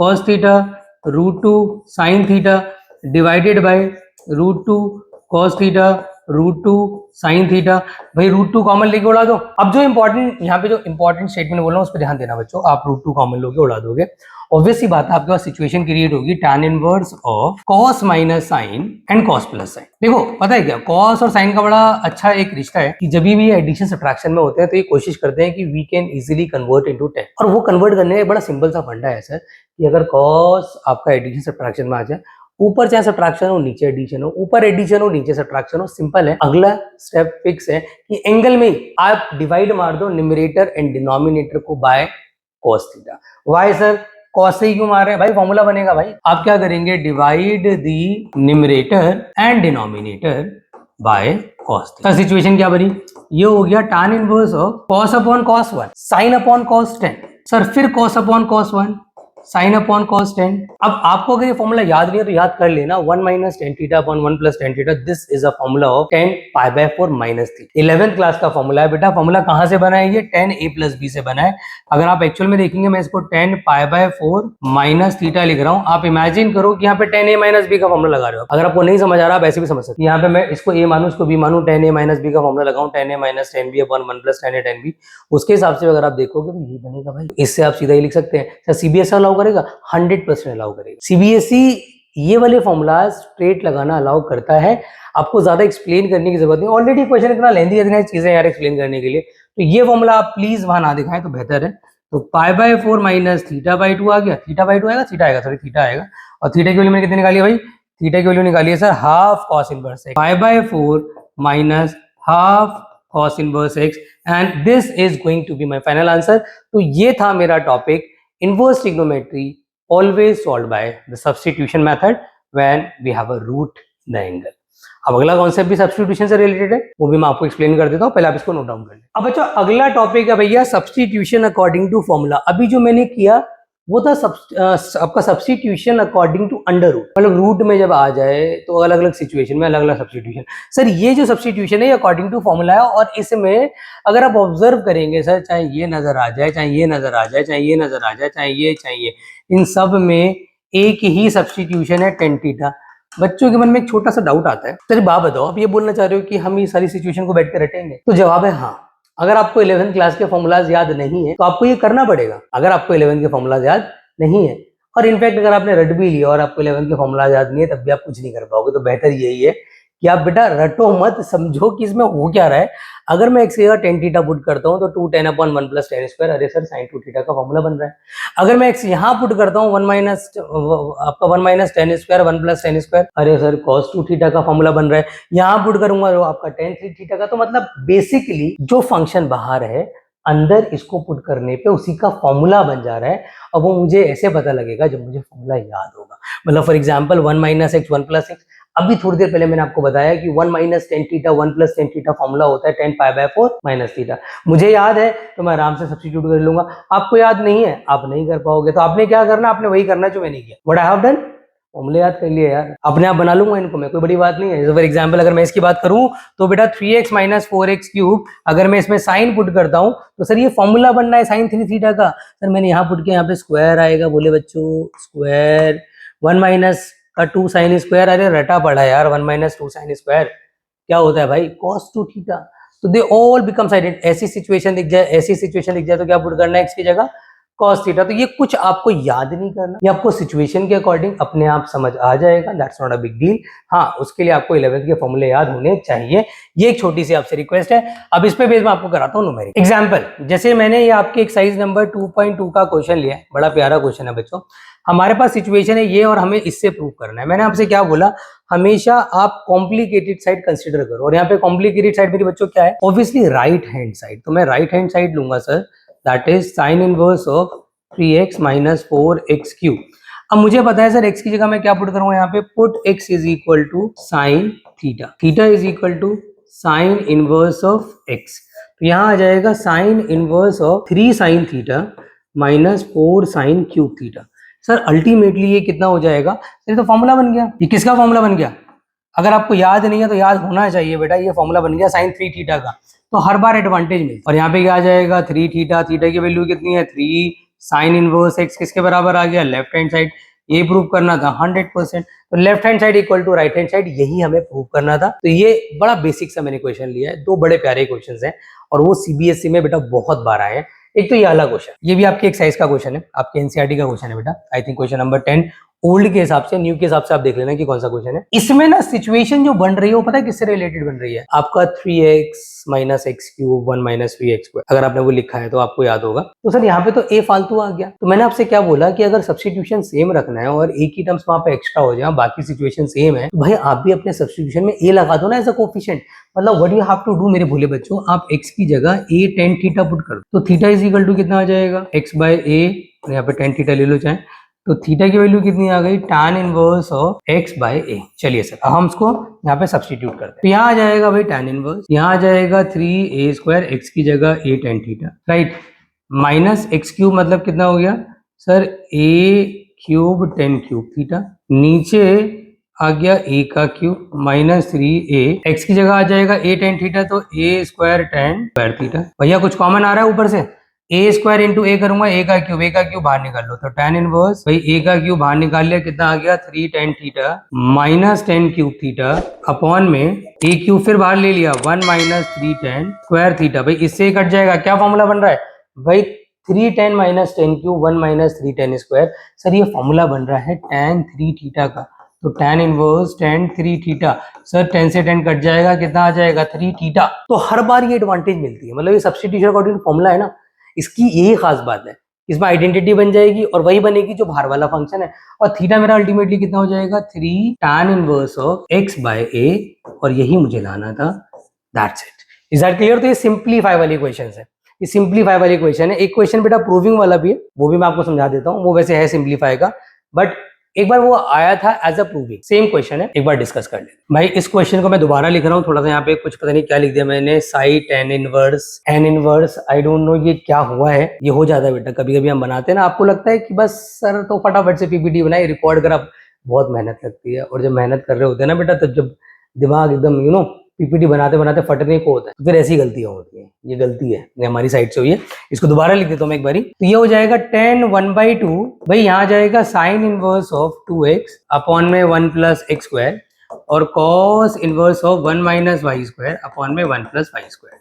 [SPEAKER 1] cos theta root 2 sin theta divided by root 2 cos theta root 2 sin theta. भाई रूट 2 कॉमन लेके उड़ा दो। अब जो इंपॉर्टेंट यहाँ पे जो इंपॉर्टेंट स्टेटमेंट बोल रहा हूँ उस पर ध्यान देना बच्चों। आप रूट 2 कॉमन लोगे उड़ा दोगे, ऑब्वियस सी बात है आपके पास सिचुएशन क्रिएट होगी tan inverse of cos minus sine and cos plus sine. देखो पता है क्या, cos और sin का बड़ा अच्छा एक रिश्ता है कि जब भी एडिशन सब्ट्रैक्शन में होते हैं तो ये कोशिश करते हैं कि we can easily convert into tan। और वो कन्वर्ट करने का बड़ा सिंपल सा फंडा है सर कि अगर cos आपका एडिशन सब्ट्रैक्शन में आ जाए ऊपर चाहे सब्ट्रैक्शन हो नीचे एडिशन हो, ऊपर एडिशन हो नीचे सब्ट्रैक्शन हो, सिंपल है। अगला स्टेप फिक्स है कि एंगल में आप डिवाइड मार दो न्यूमरेटर एंड डिनोमिनेटर को by cos theta. Why sir cos से ही क्यों मार रहे हैं भाई, फॉर्मूला बनेगा भाई। आप क्या करेंगे, divide the numerator and denominator by cos theta. Situation क्या बनी, ये हो गया tan inverse of cos upon cos 1 sin upon cos 10। Sir फिर cos upon cos 1 sin upon cos 10। अब आपको अगर ये फॉर्मूला याद नहीं है तो याद कर लेना, 1 minus tan theta upon 1 plus tan theta, this is a formula of 10 pi by 4 minus theta. 11th class का फॉर्मूला है बेटा। फॉर्मूला कहां से बना है, ये 10a प्लस b से बना है। अगर आप एक्चुअल में देखेंगे, मैं इसको 10 पाई बाय 4 माइनस थीटा लिख रहा हूं। आप इमेजिन करो कि यहाँ पे 10a माइनस b का फॉर्मूला लगा रहे हो। अगर आपको नहीं समझ आ रहा, आप ऐसे भी समझ सकते हैं। यहाँ पे मैं इसको a मानूं, इसको b मानूं, 10a माइनस b का फॉर्मूला लगाऊं, 10a minus 10b upon 1 plus 10a 10b। उसके हिसाब से अगर आप देखोगे तो ये बनेगा भाई। इससे आप सीधा ही लिख सकते हैं। सर सीबीएसई अलाउ करेगा, 100% अलाउ करेगा। सीबीएसई ये वाले फॉर्मूला स्ट्रेट लगाना अलाउ करता है। आपको ज्यादा एक्सप्लेन करने की जरूरत नहीं, ऑलरेडी क्वेश्चन इतना लेंथी है, चीजें यार एक्सप्लेन करने के लिए। तो ये फॉर्मूला आप प्लीज वहां ना दिखाएं तो बेहतर है। तो pi by 4 minus theta by 2 आ गया। थीटा बाई 2 आएगा, थीटा आएगा, सॉरी थीटा आएगा। और थीटा की वैल्यू मैंने कितनी निकाली है भाई, थीटा की वैल्यू निकाली है sir half cos inverse x. Pi by 4 minus half cos inverse x and this is going to be my final answer। तो ये था मेरा topic, inverse trigonometry always solved by the substitution method when we have a root in the angle। अब अगला concept भी substitution से related है, वो भी मैं आपको एक्सप्लेन कर देता हूँ, पहले आप इसको नोट डाउन कर लें। अब बच्चों अगला टॉपिक है भैया सब्स्टिट्यूशन अकॉर्डिंग टू फॉर्मूला। अभी जो मैंने किया वो था आपका substitution according to under root, मतलब रूट में जब आ जाए तो अलग अलग सिचुएशन में अलग अलग सब्स्टिट्यूशन। सर ये जो सब्स्टिट्यूशन है ये अकॉर्डिंग टू फॉर्मूला है, और इसमें अगर आप ऑब्जर्व करेंगे सर, चाहे ये नजर आ जाए, चाहे ये नजर आ जाए, चाहे ये नजर आ जाए, चाहे ये, इन सब में एक ही सब्स्टिट्यूशन है टेन थीटा। बच्चों के मन में एक छोटा सा डाउट आता है, सर बात बताओ, आप ये बोलना चाह रहे हो कि हम ये सारी सिचुएशन को बैठ कर रटेंगे? तो जवाब है हाँ। अगर आपको 11th क्लास के फॉर्मूलाज याद नहीं है तो आपको ये करना पड़ेगा। अगर आपको 11th के फॉर्मूलाज याद नहीं है, और इनफैक्ट अगर आपने रट भी लिया और आपको 11th के फॉर्मूलाज याद नहीं है, तब भी आप कुछ नहीं कर पाओगे। तो बेहतर यही है कि आप बेटा रटो मत, समझो कि इसमें हो क्या रहा है। अगर मैं एक्स की जगह टेन थीटा पुट करता हूँ तो 2 10 अपॉन 1 प्लस 10 स्क्वायर, अरे सर साइन 2 थीटा का फॉर्मूला बन रहा है। अगर मैं एक्स यहाँ पुट करता हूँ 1 माइनस आपका 1 माइनस 10 स्क्वायर 1 प्लस 10 स्क्वायर, अरे सर कॉस 2 थीटा का फॉर्मूला बन रहा है। यहाँ पुट करूंगा तो आपका टेन 3 थीटा का। तो मतलब बेसिकली जो फंक्शन बाहर है, अंदर इसको पुट करने पे उसी का फॉर्मूला बन जा रहा है। और वो मुझे ऐसे पता लगेगा जब मुझे फॉर्मूला याद होगा। मतलब for example 1 minus x 1 plus x, अभी थोड़ी देर पहले मैंने आपको बताया कि 1 minus tan theta 1 plus tan theta formula होता है 10 पाई बाय 4 माइनस थीटा। मुझे याद है तो मैं आराम से सब्स्टिट्यूट कर लूंगा। आपको याद नहीं है, आप नहीं कर पाओगे। तो आपने क्या करना, आपने वही करना जो मैंने किया। व्हाट आई हैव डन, फॉर्मूले याद कर लिए यार, अपने आप बना लूंगा इनको मैं, कोई बड़ी बात नहीं है। फॉर एग्जांपल अगर मैं इसकी बात करूं तो बेटा 3x माइनस 4x क्यूब, अगर मैं इसमें साइन पुट करता हूं तो सर ये फॉर्मूला बनना है साइन 3 थीटा का। सर मैंने यहाँ पुट किया, यहाँ पे स्क्वायर आएगा, बोले बच्चों स्क्वायर 1 माइनस का 2 साइन स्क्वायर, अरे रटा पड़ा यार 1 माइनस 2 साइन स्क्वायर क्या होता है भाई, cos 2 थीटा। तो दे ऑल बिकम साइडेड। ऐसी सिचुएशन दिख जाए तो क्या पुट करना है, x की जगह cos थीटा। तो ये कुछ आपको याद नहीं करना, ये आपको सिचुएशन के अकॉर्डिंग अपने आप समझ आ जाएगा। That's not a big deal. हाँ, उसके लिए आपको 11th के फॉर्मूले याद होने चाहिए। ये एक छोटी सी आपसे रिक्वेस्ट है। अब इस पे बेस मैं आपको कराता हूँ न्यूमेरिक एग्जांपल। जैसे मैंने ये आपके एक्सरसाइज नंबर 2.2 का क्वेश्चन लिया है, बड़ा प्यारा क्वेश्चन है बच्चों। हमारे पास सिचुएशन है ये और हमें इससे प्रूव करना है। मैंने आपसे क्या बोला, हमेशा आप कॉम्प्लिकेटेड साइड कंसिडर करो। और यहाँ पे कॉम्प्लिकेटेड साइड मेरे बच्चों क्या है, ऑब्वियसली राइट हैंड साइड। तो मैं राइट हैंड साइड लूंगा sir, that is sine inverse of 3x minus 4x cube. अब मुझे पता है सर x की जगह मैं क्या पुट करूंगा, यहाँ पे put x is equal to sine theta, theta is equal to sine inverse of x। तो यहाँ आ जाएगा sine inverse of 3 sine theta minus 4 sine cube theta. Sir ultimately ये कितना हो जाएगा, ये तो फॉर्मूला बन गया। ये किसका फॉर्मूला बन गया, अगर आपको याद नहीं है तो याद होना चाहिए बेटा। ये फॉर्मूला बन गया साइन 3 थीटा का। तो हर बार एडवांटेज मिलता है। और यहाँ पे क्या आ जाएगा 3 थीटा, थीटा की वैल्यू कितनी है 3 साइन इनवर्स x किसके बराबर आ गया, लेफ्ट हैंड साइड। ये प्रूव करना था 100%। तो left hand side equal to right hand side, यही हमें प्रूव करना था। तो ये बड़ा बेसिक सा मैंने क्वेश्चन लिया है, 2 बड़े प्यारे क्वेश्चंस हैं और वो सीबीएसई में बेटा बहुत बार आए हैं। एक तो ये वाला क्वेश्चन, ये भी आपके एक्सरसाइज का क्वेश्चन है, आपके एनसीईआरटी का क्वेश्चन है बेटा। I think question number 10 old के हिसाब से, न्यू के हिसाब से आप देख लेना कि कौन सा क्वेश्चन है। इसमें ना सिचुएशन जो बन रही है वो पता है किससे रिलेटेड बन रही है? आपका 3x minus x cube 1 minus 3x, अगर आपने वो लिखा है तो आपको याद होगा। तो सर यहाँ पे तो a फालतू आ गया, तो मैंने आपसे क्या बोला कि अगर सब्स्टिट्यूशन सेम रखना है और a की टर्म्स वहां पे एक्स्ट्रा हो जाए, बाकी सिचुएशन सेम है, तो भाई आप भी अपने सब्स्टिट्यूशन में a लगा दो ना एज अ कोफिशिएंट। मतलब what you have to do मेरे भोले बच्चों, आप x की जगह a tan थीटा पुट कर दो, तो थीटा इज इक्वल टू कितना आ जाएगा? x बाय a, यहाँ पे tan थीटा ले लो चाहे, तो थीटा की वैल्यू कितनी आ गई? tan inverse of x by a। चलिए सर अब हम इसको यहाँ पे सब्स्टिट्यूट करते हैं, तो यहाँ आ जाएगा भाई tan इनवर्स, यहाँ आ जाएगा 3a स्क्वायर, x की जगह a tan theta, right, minus x cube मतलब कितना हो गया sir? a cube tan cube theta, नीचे आ गया a का क्यूब माइनस 3a, x की जगह आ जाएगा a tan थीटा, तो a square tan square theta. भैया कुछ कॉमन आ रहा है ऊपर से? a स्क्वायर इंटू a करूंगा, a का क्यूब बाहर निकाल लो, तो tan इनवर्स भाई a का क्यूब बाहर निकाल लिया, कितना आ गया? 3 tan theta minus tan cube theta upon में a क्यूब फिर बाहर ले लिया 1 माइनस 3 tan स्क्वायर थीटा। भाई इससे कट जाएगा, क्या फॉर्मूला बन रहा है भाई? 3 tan minus tan cube 1 minus 3 tan square. Sir ये फॉर्मूला बन रहा है tan 3 थीटा का, तो tan inverse tan 3 theta, sir tan से tan कट जाएगा, कितना आ जाएगा? 3 थीटा। तो हर बार ये एडवांटेज मिलती है, मतलब ये सब्स्टिट्यूशन अकॉर्डिंग फॉर्मूला है ना, इसकी यही खास बात है, इसमें आइडेंटिटी बन जाएगी और वही बनेगी जो बाहर वाला फंक्शन है। और थीटा मेरा अल्टीमेटली कितना हो जाएगा? 3 tan inverse of x by a, और यही मुझे लाना था। That's it. Is that clear? तो ये सिंप्लीफाई वाली क्वेश्चन है, ये सिंप्लीफाई वाली क्वेश्चन है। एक क्वेश्चन बेटा प्रूविंग वाला भी है, वो भी मैं आपको समझा देता हूँ, वो वैसे है सिंप्लीफाई का, बट एक बार वो आया था as a proving, same question है, एक बार डिस्कस कर लेते भाई। इस क्वेश्चन को मैं दोबारा लिख रहा हूँ, थोड़ा सा यहाँ पे कुछ पता नहीं क्या लिख दिया मैंने, Sai tan inverse n inverse, I don't know ये क्या हुआ है। ये हो जाता है बेटा, कभी कभी हम बनाते हैं ना, आपको लगता है कि बस सर तो फटाफट से पीपीटी बनाए रिकॉर्ड कर, आप बहुत मेहनत लगती है, और जब मेहनत कर रहे होते हैं ना बेटा, तो जब दिमाग एकदम पीपीटी बनाते बनाते फटने को होता है, तो फिर ऐसी गलतियां होती हैं। ये गलती है ये हमारी साइड से हुई है, इसको दोबारा लिख देता हूँ मैं एक बारी। तो ये हो जाएगा tan 1/2, भाई यहाँ जाएगा sine inverse of 2x upon में 1 प्लस एक्स स्क्वायर, और cos inverse of 1 minus y square upon में 1 प्लस वाई स्क्वायर।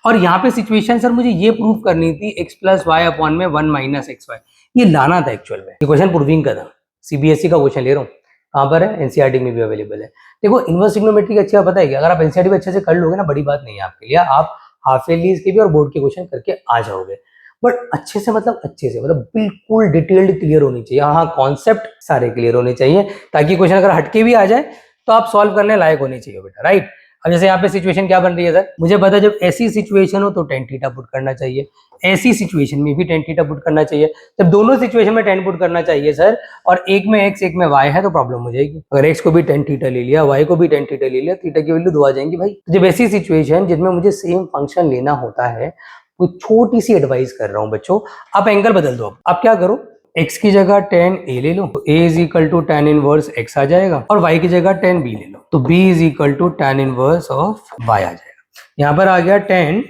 [SPEAKER 1] और यहाँ पे सिचुएशन सर मुझे ये प्रूव करनी थी x प्लस वाई अपॉन में 1 माइनस एक्स वाई, ये लाना था एक्चुअल में। ये क्वेश्चन प्रूविंग का था, सीबीएसई का क्वेश्चन ले रहा हूँ, कहाँ पर है? एनसीईआरटी में भी अवेलेबल है। देखो इनवर्स ट्रिग्नोमेट्री की अच्छी बात पता है कि अगर आप एनसीईआरटी में अच्छे से कर लोगे ना, बड़ी बात नहीं है आपके लिए, आप हाफ ईयरलीज के भी और बोर्ड के क्वेश्चन करके आ जाओगे, बट अच्छे से मतलब बिल्कुल डिटेल्ड क्लियर होनी चाहिए। हाँ, कॉन्सेप्ट सारे क्लियर होने चाहिए, ताकि क्वेश्चन अगर हटके भी आ जाए तो आप सॉल्व करने लायक होने चाहिए बेटा, राइट। अब जैसे यहाँ पे सिचुएशन क्या बन रही है सर, मुझे पता है जब ऐसी सिचुएशन हो तो tan थीटा पुट करना चाहिए, ऐसी सिचुएशन में भी tan थीटा पुट करना चाहिए। जब दोनों सिचुएशन में tan पुट करना चाहिए सर, और एक में x एक में y है, तो प्रॉब्लम हो जाएगी। अगर x को भी tan थीटा ले लिया, y को भी tan थीटा ले लिया, थीटा की वैल्यू 2 आ जाएंगी भाई। जब ऐसी सिचुएशन जिसमें मुझे सेम फंक्शन लेना होता है, वो छोटी सी एडवाइस कर रहा हूँ बच्चों, आप एंगल बदल दो। अब क्या करो, x की जगह tan a ले लो, तो a is equal to tan inverse x आ जाएगा, और y की जगह tan b ले लो, तो b is equal to tan inverse of y आ जाएगा। यहाँ पर आ गया tan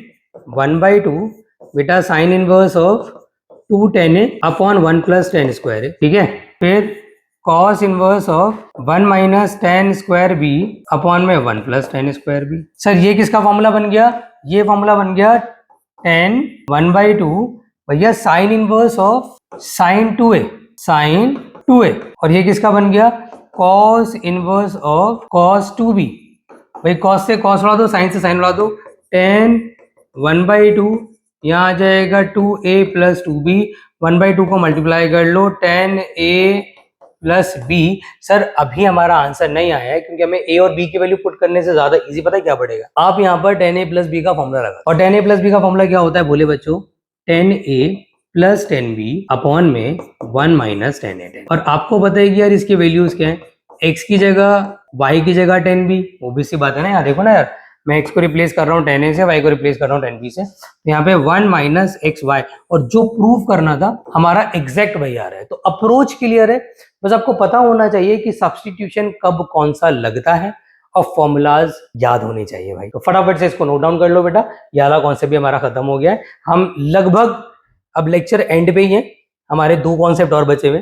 [SPEAKER 1] 1/2 बेटा sine inverse of 2 tan a upon 1 plus tan square है, ठीक है। फिर cos inverse of 1 minus tan square b upon में 1 plus tan square b। Sir ये किसका फॉर्मूला बन गया? ये फॉर्मूला बन गया tan 1/2 भैया sine inverse of sine 2a, sine 2a, और ये किसका बन गया? cos inverse of cos 2b। भाई cos से cos उड़ा दो, साइन से साइन उड़ा दो, tan 1/2 यहाँ आ जाएगा 2a प्लस 2b, 1/2 को मल्टीप्लाई कर लो, tan a plus b। Sir अभी हमारा आंसर नहीं आया है, क्योंकि हमें a और b की वैल्यू पुट करने से ज्यादा इजी पता है क्या पड़ेगा? आप यहाँ पर tan a प्लस b का फॉर्मूला लगा, और tan a प्लस b का फॉर्मूला क्या होता है बोले बच्चों? tan a plus tan b upon में 1 माइनस tan a। और आपको बताएगी यार इसकी वैल्यूज क्या है, x की जगह y की जगह tan b, वो भी सी बात है ना यार। देखो ना यार, मैं x को रिप्लेस कर रहा हूँ tan a से, y को रिप्लेस कर रहा हूँ tan b से, तो यहाँ पे 1 माइनस एक्स वाई, और जो प्रूव करना था हमारा एग्जैक्ट वही आ रहा है। तो अप्रोच क्लियर है, बस आपको पता होना चाहिए कि सब्स्टिट्यूशन कब कौन सा लगता है, और फॉर्मूलाज याद होने चाहिए भाई। तो फटाफट से इसको नोट डाउन कर लो बेटा, ये वाला कॉन्सेप्ट भी हमारा खत्म हो गया है। हम लगभग अब लेक्चर एंड पे ही है, हमारे 2 कॉन्सेप्ट और बचे हुए।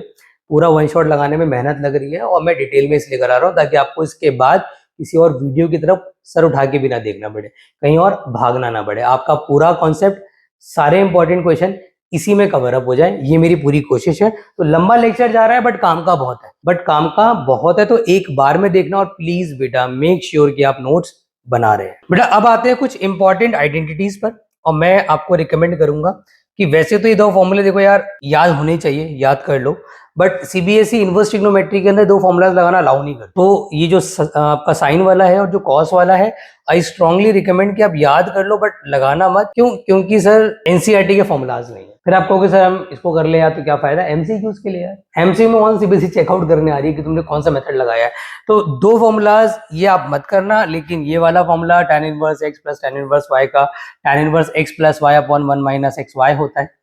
[SPEAKER 1] पूरा वन शॉट लगाने में मेहनत लग रही है, और मैं डिटेल में इसलिए करा रहा हूँ ताकि आपको इसके बाद किसी और वीडियो की तरफ सर उठा के भी ना देखना पड़े, कहीं और भागना ना पड़े। आपका पूरा कॉन्सेप्ट, सारे इंपॉर्टेंट क्वेश्चन इसी में कवर अप हो जाए, ये मेरी पूरी कोशिश है। तो लंबा लेक्चर जा रहा है बट काम का बहुत है, तो एक बार में देखना और प्लीज बेटा मेक श्योर कि आप नोट्स बना रहे हैं। बेटा अब आते हैं कुछ इंपॉर्टेंट आइडेंटिटीज पर, और मैं आपको रिकमेंड करूंगा कि वैसे तो ये दो फॉर्मूले देखो यार याद होने चाहिए, याद कर लो, बट सीबीएसई इनवर्स ट्रिग्नोमेट्री के अंदर दो फॉर्मूलाज लगाना अलाउ नहीं करते। तो ये जो आपका साइन वाला है और जो कॉस वाला है, आई स्ट्रांगली रिकमेंड कि आप याद कर लो बट लगाना मत। क्यों? क्योंकि सर एनसीईआरटी के फॉर्मूलाज नहीं है। फिर आप कहोगे सर हम इसको कर ले यार तो क्या फायदा, एमसीक्यूज के लिए यार। एमसीक्यू में कौन सीबीएसई चेकआउट करने आ रही है कि तुमने कौन सा मेथड लगाया है। तो दो फॉर्मूलाज ये आप मत करना, लेकिन ये वाला formula tan inverse x plus tan inverse y का tan inverse x plus y upon 1 minus x y होता है।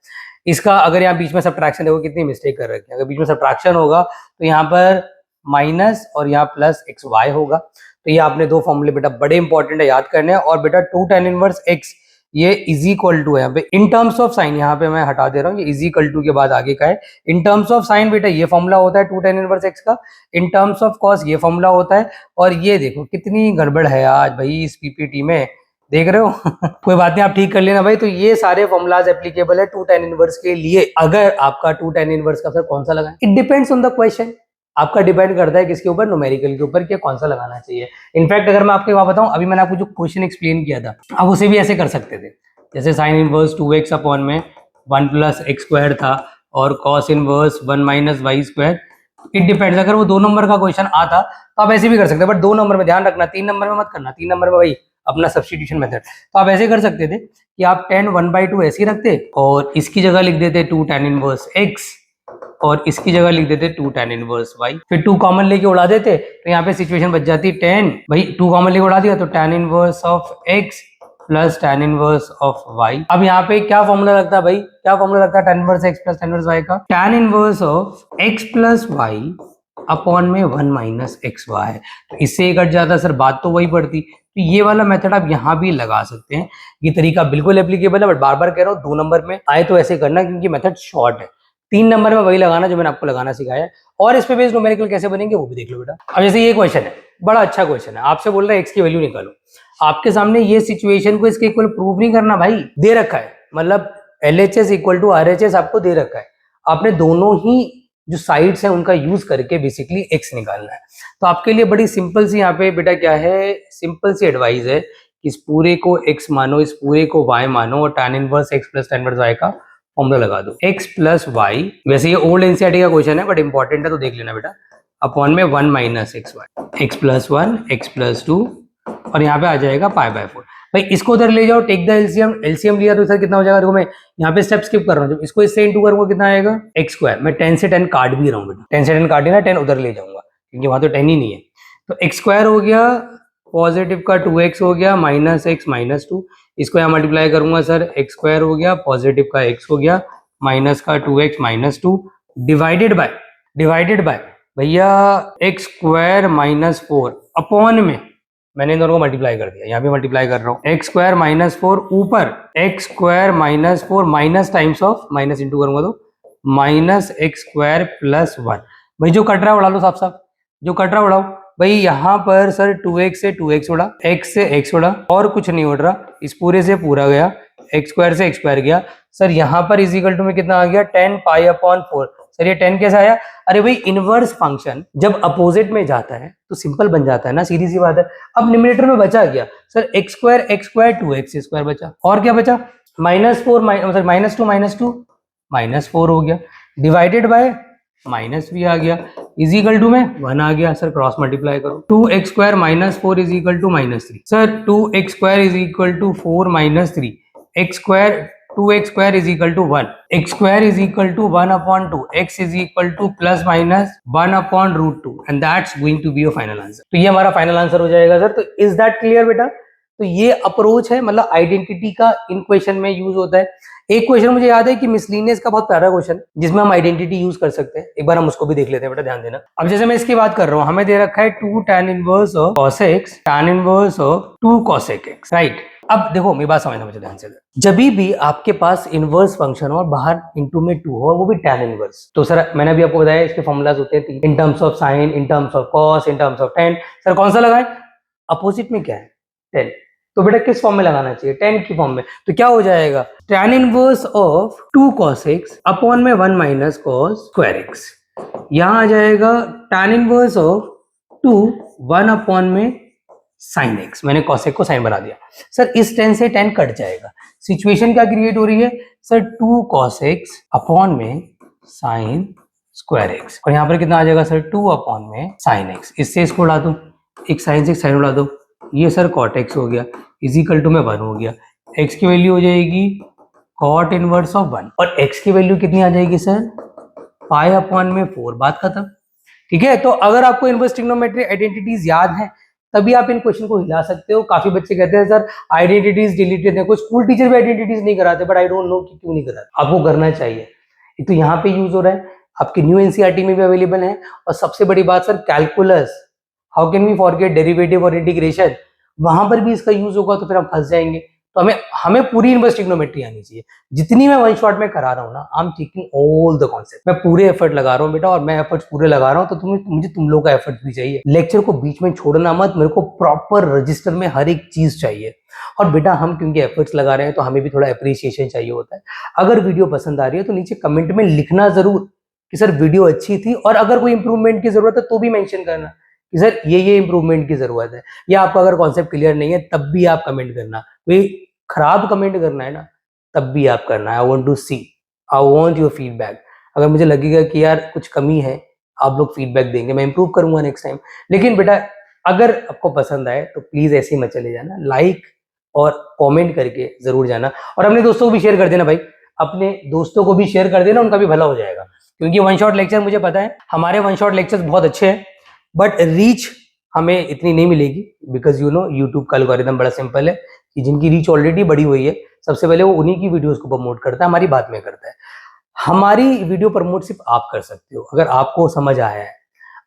[SPEAKER 1] इसका अगर यहाँ बीच में सब्ट्रैक्शन देखो कितनी मिस्टेक कर रखी है, अगर बीच में सब्ट्रैक्शन होगा तो यहाँ पर माइनस और यहाँ प्लस एक्स वाई होगा। तो ये आपने दो फॉर्मूले बेटा बड़े इंपॉर्टेंट है, याद करने हैं। और बेटा 2 tan इनवर्स x ये इज इक्वल टू है यहाँ पे इन टर्म्स ऑफ साइन, यहाँ पे मैं हटा दे रहा हूँ, ये इज इक्वल टू के बाद आगे का है। इन टर्म्स ऑफ साइन बेटा ये फॉर्मूला होता है 2 tan इनवर्स x का, इन टर्म्स ऑफ कॉस ये फॉर्मूला होता है। और ये देखो कितनी गड़बड़ है आज भाई इस पीपीटी में, देख रहे हो कोई बात नहीं, आप ठीक कर लेना भाई। तो ये सारे फॉर्मूलाज एप्लीकेबल है 2 tan इनवर्स के लिए। अगर आपका 2 tan इनवर्स का सर कौन सा लगाएं, it depends on the question, आपका डिपेंड करता है किसके ऊपर, न्यूमेरिकल के ऊपर, कि कौन सा लगाना चाहिए। इनफैक्ट अगर मैं आपको एक बात बताऊं, अभी मैंने आपको जो क्वेश्चन एक्सप्लेन किया था आप उसे भी ऐसे कर सकते थे, जैसे साइन इनवर्स 2x अपॉन में 1 प्लस एक्स स्क्वायर था और cos inverse 1 minus y square. It depends, अगर वो 2 नंबर का क्वेश्चन आता तो आप ऐसे भी कर सकते हैं, बट 2 नंबर में ध्यान रखना, 3 नंबर में मत करना। 3 नंबर में भाई अपना सब्स्टिट्यूशन मेथड, तो आप ऐसे कर सकते थे कि आप tan 1/2 ऐसे ही रखते और इसकी जगह लिख देते 2 tan इनवर्स x और इसकी जगह लिख देते 2 tan इनवर्स y। फिर 2 कॉमन लेके उड़ा देते तो यहाँ पे सिचुएशन बच जाती 10, भाई 2 कॉमन लेके उड़ा दिया तो tan inverse of x plus tan inverse of y। अब यहाँ पे क्या फॉर्मूला लगता है भाई, क्या फॉर्मूला लगता है tan inverse x plus tan inverse y का, tan inverse of x plus y upon में 1 माइनस एक्स वाई। तो इससे कट जाता सर, बात तो वही पड़ती। तो ये वाला मेथड आप यहाँ भी लगा सकते हैं, ये तरीका बिल्कुल एप्लीकेबल है, बट बार बार कह रहा हूँ 2 नंबर में आए तो ऐसे करना क्योंकि मेथड शॉर्ट है। 3 नंबर में वही लगाना जो मैंने आपको लगाना सिखाया है, और इस पे बेस्ड न्यूमेरिकल कैसे बनेंगे वो भी देख लो बेटा। अब जैसे ये क्वेश्चन है, बड़ा अच्छा क्वेश्चन है, आपसे बोल रहा है एक्स की वैल्यू निकालो। आपके सामने ये सिचुएशन को इसके इक्वल प्रूव नहीं करना भाई, दे रखा है, मतलब LHS इक्वल टू RHS आपको दे रखा है, आपने दोनों ही जो साइड्स हैं उनका यूज करके बेसिकली एक्स निकालना है। तो आपके लिए बड़ी सिंपल सी यहाँ पे बेटा क्या है, सिंपल सी एडवाइस है कि इस पूरे को x मानो, इस पूरे को y मानो और tan inverse x plus tan inverse y का फॉर्मूला लगा दो। x प्लस वाई, वैसे ये ओल्ड एनसीईआरटी का क्वेश्चन है बट इंपॉर्टेंट है तो देख लेना बेटा, अपॉन में 1 minus x y, x plus 1 x plus 2 और यहाँ पे आ जाएगा π/4। भाई इसको उधर ले जाओ, टेक द एलसीएम, एलसीएम लिया तो सर कितना हो जाएगा, देखो मैं यहाँ पे स्टेप स्किप कर रहा हूँ, जब इसको इससे इंटू करूंगा कितना आएगा एक्स स्क्वायर। मैं 10 से 10 काट भी रहा हूँ बेटा, 10 से 10 काट देना, 10 उधर ले जाऊंगा क्योंकि वहां तो 10 ही नहीं है। तो एक्स स्क्वायर हो गया, पॉजिटिव का 2x हो गया, माइनस एक्स माइनस 2, इसको यहाँ मल्टीप्लाई करूंगा सर, एक्स स्क्वायर हो गया, पॉजिटिव का x हो गया, माइनस का 2x माइनस 2, डिवाइडेड बाय भैया एक्स स्क्वायर माइनस 4 अपॉन में मैंने इन दोनों को मल्टीप्लाई कर दिया, यहाँ भी मल्टीप्लाई कर रहा हूँ, एक्स स्क्वायर माइनस 4 ऊपर x square minus 4 minus times of, minus into करूंगा तो माइनस एक्स स्क्वायर प्लस 1। भाई जो कट रहा है उड़ा लो साफ साफ, जो कट रहा है उड़ाओ। भाई यहाँ पर सर 2x से 2x उड़ा, x से x उड़ा और कुछ नहीं उड़ रहा, इस पूरे से पूरा गया, एक्स स्क्वायर से एक्स स्क्वायर गया। सर यहाँ पर इज इक्वल टू में कितना आ गया 10 π/4। सर ये 10 कैसे आया, अरे भाई इनवर्स फंक्शन जब अपोजिट में जाता है तो सिंपल बन जाता है ना, सीधी सी बात है। अब न्यूमरेटर में बचा गया sir x square 2x square बचा, और क्या बचा -4 माइनस टू माइनस 4 हो गया, डिवाइडेड बाय माइनस भी आ गया, इज इक्वल टू में 1 आ गया। सर क्रॉस मल्टीप्लाई करो, 2x square minus 4 is equal to -3। Sir 2x square is equal to 4 minus 3, x square 2x square is equal to 1, x square is equal to 1/2, x is equal to plus minus 1/√2 and that's going to be your final answer. तो ये हमारा final answer हो जाएगा sir. तो is that clear बेटा। तो ये approach है, मतलब आइडेंटिटी का इन क्वेश्चन में यूज होता है। एक क्वेश्चन मुझे याद है कि मिसलिनियस का बहुत प्यारा क्वेश्चन जिसमें हम आइडेंटिटी यूज कर सकते हैं, एक बार हम उसको भी देख लेते हैं बेटा, ध्यान देना। अब जैसे मैं इसकी बात कर रहा हूँ, हमें दे रखा है 2 tan inverse of cos x tan inverse of 2 cos x, right. अब देखो मेरी बात समझना मुझे ध्यान से, जब भी आपके पास इनवर्स फंक्शन हो और बाहर इनटू में 2 हो और वो भी tan इनवर्स, तो सर मैंने अभी आपको बताया इसके फॉर्मूलाज होते हैं in terms of sine, in terms of cos, in terms of tan। Sir कौन सा लगाएं, अपोजिट में क्या है 10, तो बेटा किस फॉर्म में लगाना चाहिए, tan की फॉर्म में। तो क्या हो जाएगा, tan inverse of 2 cos x upon में 1 माइनस cos स्क्वायर x। यहां आ जाएगा tan इनवर्स ऑफ 2 1 अपॉन में sin x। मैंने cos x को sin बना दिया सर, इस tan से tan कट जाएगा। सिचुएशन क्या क्रिएट हो रही है सर, 2 cos x अपॉन में sin स्क्वायर x, और यहाँ पर कितना आ जाएगा सर 2 अपॉन में sin x। इससे इसको उड़ा दो, एक sin से एक sin उड़ा दो, ये सर cot x हो गया, इज इक्वल टू में 1 हो गया। x की वैल्यू हो जाएगी cot इनवर्स ऑफ 1, और x की वैल्यू कितनी आ जाएगी सर, पाई अपॉन में 4। बात खत्म। ठीक है, तो अगर आपको इनवर्स ट्रिग्नोमेट्री आइडेंटिटीज याद है तभी आप इन क्वेश्चन को हिला सकते हो। काफी बच्चे कहते हैं सर आइडेंटिटीज डिलीटेड है, कोई स्कूल टीचर भी आइडेंटिटीज नहीं कराते, बट आई डोंट नो कि क्यों नहीं कराते, आपको करना चाहिए। एक तो यहाँ पे यूज हो रहा है, आपके न्यू एनसीईआरटी में भी अवेलेबल है, और सबसे बड़ी बात sir calculus, how can we forget derivative और इंटीग्रेशन, वहां पर भी इसका यूज होगा, तो फिर हम फंस जाएंगे। तो हमें पूरी इनवर्स ट्रिग्नोमेट्री आनी चाहिए, जितनी मैं वन शॉट में करा रहा हूँ ना, I am taking all the concept, मैं पूरे एफर्ट लगा रहा हूँ बेटा, और मैं एफर्ट्स पूरे लगा रहा हूँ, तो मुझे तुम लोग का एफर्ट भी चाहिए। लेक्चर को बीच में छोड़ना मत, मेरे को प्रॉपर रजिस्टर में हर एक चीज चाहिए। और बेटा हम क्योंकि एफर्ट्स लगा रहे हैं तो हमें भी थोड़ा अप्रिसिएशन चाहिए होता है। अगर वीडियो पसंद आ रही है तो नीचे कमेंट में लिखना जरूर कि सर वीडियो अच्छी थी, और अगर कोई इंप्रूवमेंट की जरूरत है तो भी मेंशन करना कि सर ये इंप्रूवमेंट की जरूरत है, या आपका अगर कॉन्सेप्ट क्लियर नहीं है तब भी आप कमेंट करना। वे खराब कमेंट करना है ना, तब भी आप करना है। I want to see, I want your feedback. अगर मुझे लगेगा कि यार कुछ कमी है, आप लोग फीडबैक देंगे, मैं इंप्रूव करूंगा नेक्स्ट टाइम। लेकिन बेटा अगर आपको पसंद आए तो प्लीज ऐसे ही मत चले जाना, लाइक और कमेंट करके जरूर जाना, और अपने दोस्तों को भी शेयर कर देना भाई, अपने दोस्तों को भी शेयर कर देना, उनका भी भला हो जाएगा। क्योंकि वन शॉट लेक्चर मुझे पता है हमारे वन शॉट लेक्चर्स बहुत अच्छे हैं, बट रीच हमें इतनी नहीं मिलेगी, बिकॉज यू नो यूट्यूब का एल्गोरिथम बड़ा सिंपल है कि जिनकी रीच ऑलरेडी बड़ी हुई है सबसे पहले वो उन्हीं की वीडियोस को प्रमोट करता है, हमारी बात में करता है। हमारी वीडियो प्रमोट सिर्फ आप कर सकते हो। अगर आपको समझ आया है,